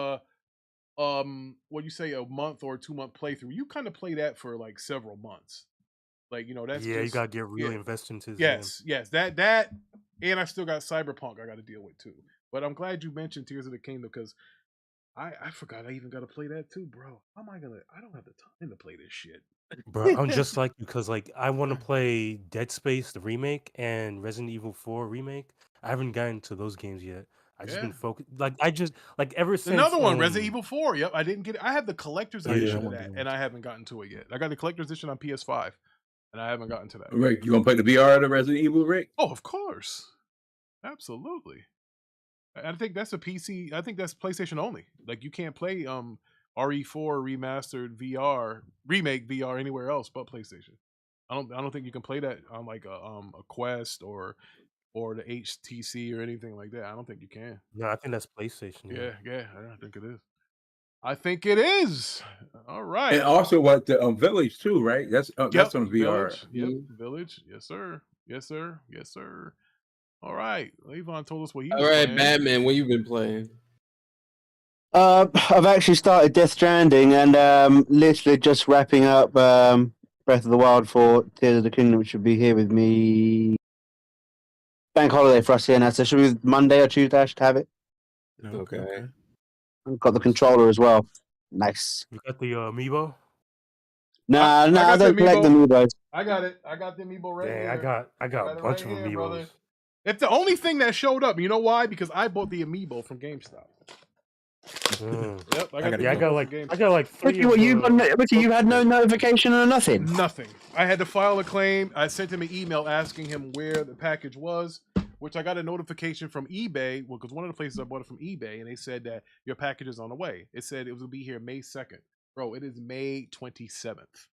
what you say, a month or 2-month playthrough. You kind of play that for like several months. Like, that's you gotta get really invested into this yes, that and I still got Cyberpunk I gotta deal with too. But I'm glad you mentioned Tears of the Kingdom because I forgot I even gotta play that too, bro. How am I don't have the time to play this shit. Bro, I'm just like you because like I want to play Dead Space the remake and Resident Evil 4 remake. I haven't gotten to those games yet. I just been focused. Like I just like ever since another one, Resident Evil 4. Yep, I didn't get it. I have the collector's edition of that, do and I haven't gotten to it yet. I got the collector's edition on PS5, and I haven't gotten to that. Rick, you gonna play the VR of the Resident Evil, Rick? Oh, of course, absolutely. I think that's a PC. I think that's PlayStation only. Like you can't play RE4 remastered VR remake VR anywhere else but PlayStation. I don't think you can play that on like a Quest or the HTC or anything like that. I don't think you can. No, I think that's PlayStation. Yeah, I don't think it is. I think it is. All right. And also what the Village too, right? That's on VR. Village. Yep, Village. Yes, sir. Yes, sir. Yes, sir. All right. Levon told us what he was All right, playing. Batman, what you been playing? I've actually started Death Stranding and literally just wrapping up Breath of the Wild for Tears of the Kingdom, which should be here with me. Bank holiday for us here now, so should be Monday or Tuesday. I should have it. Okay. I've got the controller as well. Nice. You got the amiibo? Nah, I don't collect the amiibos. I got it. I got the amiibo right here. I got a bunch of amiibos. Brother. It's the only thing that showed up. You know why? Because I bought the amiibo from GameStop. Yep, I got like 3. Ricky, you had no notification or nothing? Nothing. I had to file a claim. I sent him an email asking him where the package was, which I got a notification from eBay. Well, because one of the places I bought it from eBay, and they said that your package is on the way. It said it will be here May 2nd. Bro, it is May 27th.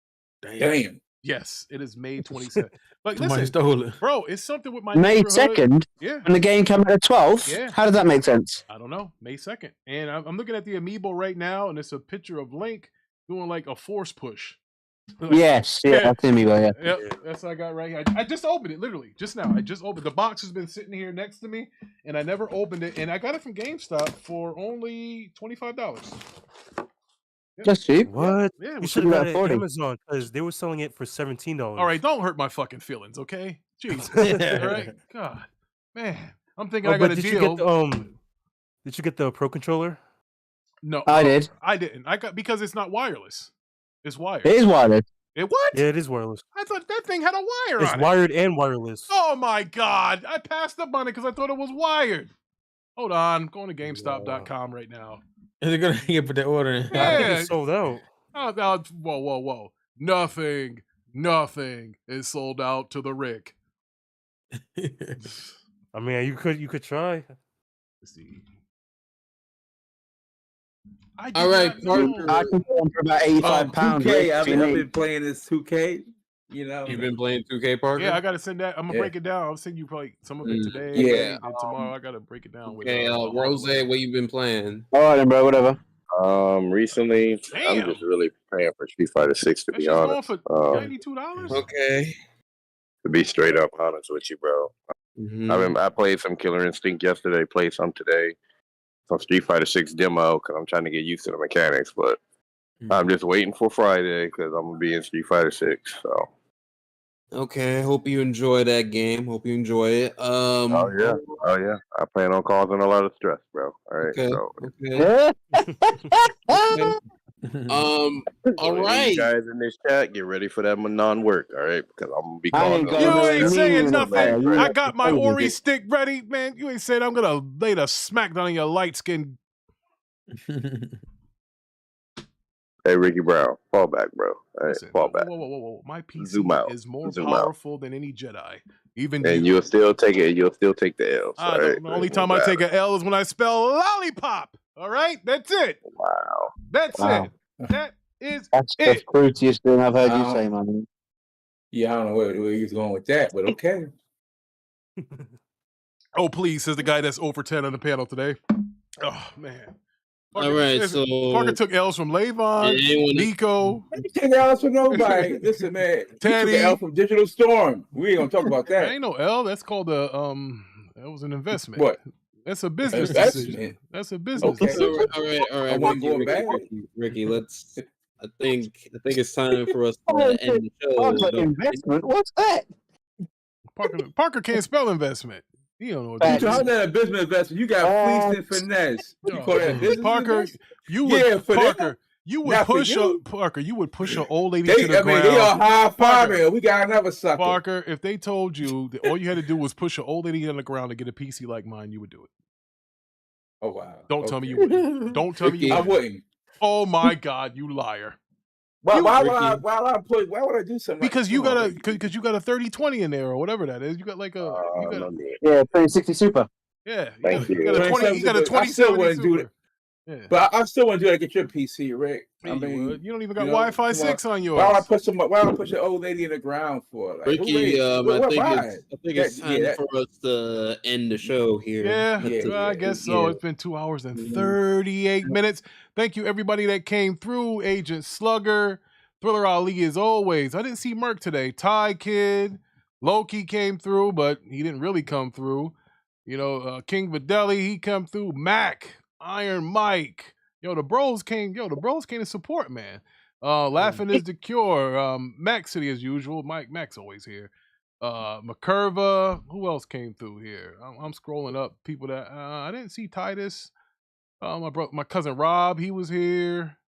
Damn. Yes, it is May 27th. But Somebody listen, stole it. bro, it's something with my May neighborhood. 2nd? Yeah. When the game came out the 12th? Yeah. How does that make sense? I don't know. May 2nd. And I'm looking at the amiibo right now, and it's a picture of Link doing like a force push. Yes, that's the amiibo, yeah. Yep, that's what I got right here. I just opened it, literally, just now. I just opened the box has been sitting here next to me, and I never opened it. And I got it from GameStop for only $25. Yep. Just cheap. What? Yeah, You should have got it at Amazon because they were selling it for $17. All right, don't hurt my fucking feelings, okay? Jesus. All right? God. Man. I'm thinking I got a deal. Did you get the Pro Controller? No. I did. I didn't. I got because it's not wireless. It's wired. It is wireless. It what? Yeah, it is wireless. I thought that thing had a wire It's on wired and wireless. Oh my God. I passed up on it because I thought it was wired. Hold on. Going to GameStop.com right now. Is it gonna get put that order in? Yeah. I think it's sold out. Whoa. Nothing is sold out to the Rick. I mean, you could try. Let's see. All right, Parker. I can go on for about £85. 2K. I've been playing this 2K. You know, You've been playing 2K, Parker? Yeah, I gotta send that. I'm gonna break it down. I'll send you probably some of it today. Yeah. And tomorrow I gotta break it down. Okay, Rose, what you been playing? All right, then, bro. Whatever. Recently, I'm just really paying for Street Fighter 6 to be honest. $92. Okay. To be straight up honest with you, bro. I played some Killer Instinct yesterday. Played some today. Some Street Fighter 6 demo because I'm trying to get used to the mechanics, but I'm just waiting for Friday because I'm gonna be in Street Fighter 6. So. Okay, hope you enjoy that game. Hope you enjoy it. Oh yeah. I plan on causing a lot of stress, bro. All right. Okay. So. Okay. All right. You guys in this chat, get ready for that non-work. All right, because I'm gonna be calling. You ain't saying nothing. I got my Ori stick ready, man. You ain't saying I'm gonna lay the smackdown on your light skin. Hey, Ricky Brown, fall back, bro. All right, fall back. Whoa. My PC Zoom out. is more Zoom powerful than any Jedi. Even and you'll still take it. You'll still take the L. The only time I take an L is when I spell lollipop. All right, that's it. Wow. That's it. That is That's it. the fruitiest thing I've heard you say, man. Yeah, I don't know where he's going with that, but okay. Oh, please, says the guy that's over 10 on the panel today. Oh, man. Parker, all right, so Parker took L's from Levon, Nico. You take L's from nobody. Listen, man. Teddy. He took an L from Digital Storm. We ain't gonna talk about that. That ain't no L. That's called a that was an investment. What? That's a business decision. That's a business decision. All right. Ricky, let's. I think it's time for us to end the show. Investment? What's that? Parker can't spell investment. You don't know what that is. How's that a business investment? You got fleeced and finesse. You call that business Parker, investment? you would Parker. You would push an old lady to the ground. They are high fiving. We got another sucker. Parker, if they told you that all you had to do was push an old lady on the ground to get a PC like mine, you would do it. Oh wow! Don't tell me you wouldn't. Don't tell me you wouldn't. I wouldn't. Oh my God, you liar! Why would I do something? Because you got a 3020 in there or whatever that is. You got like a 2060 Super. Yeah. Thank you. You got a 2070 Super. Yeah. But I still want to do that. Get your PC, Rick. Yeah, I mean, you don't even got Wi-Fi 6 on yours. Why do I push an old lady in the ground for? Like, Ricky, I think it's time that, for us to end the show here. Yeah, I guess so. It's been 2 hours and 38 minutes. Thank you, everybody that came through. Agent Slugger, Thriller Ali, as always. I didn't see Merc today. Ty Kid, Loki came through, but he didn't really come through. You know, King Videli, he come through. Mac, Iron Mike. The bros came to support, man. Laughing is the cure. Mac City as usual. Mac's always here. McCurva, who else came through here? I'm scrolling up people that I didn't see. Titus, my cousin Rob, he was here.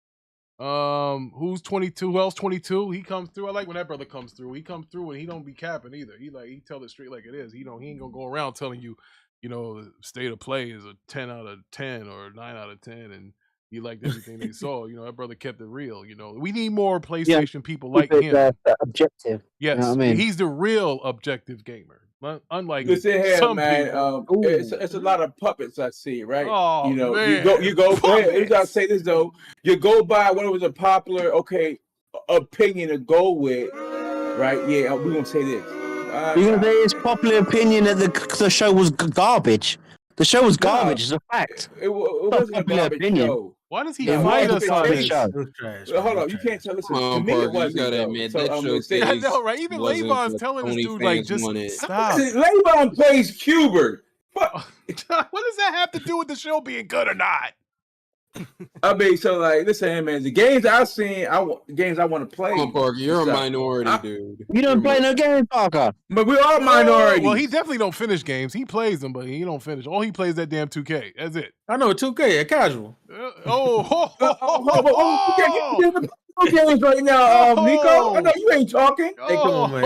Who's 22? Who else 22? He comes through. I like when that brother comes through. He comes through and he don't be capping either. He tell it straight like it is. He ain't gonna go around telling you, state of play is a 10 out of 10 or 9 out of 10, and he liked everything they saw. That brother kept it real. We need more PlayStation people like him. Objective. Yes, You know what I mean? he's the real objective gamer. Unlike listen here, some man. people. It's a lot of puppets I see, right? Oh, man. you go. I gotta say this though. You go by what was a popular, opinion to go with, right? Yeah, we're gonna say this. You're gonna say it's popular opinion that the show was garbage. The show was garbage. It's a fact. It wasn't a garbage show. Why does he fight us on this? Hold on, you can't tell. Listen, to me it wasn't. I know, right? Even Levon's telling this dude, like, just stop. Levon plays Cubert. What does that have to do with the show being good or not? I mean, so like, listen, man, the games I've seen, games I want to play. Come on, Parker, you're a minority, dude. You don't play no games, Parker. But we are minorities. Well, he definitely don't finish games. He plays them, but he don't finish. All he plays that damn 2K. That's it. I know 2K, a casual. Games right now, Nico. I know you ain't talking. Hey, come on, man.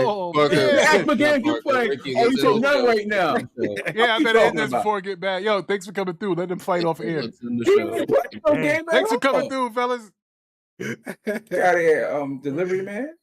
Ask the games you play. You say none right now. Yeah, I better end this before it get bad. Yo, thanks for coming through. Let them fight off air. Thanks for coming through, fellas. Get out of here, delivery man.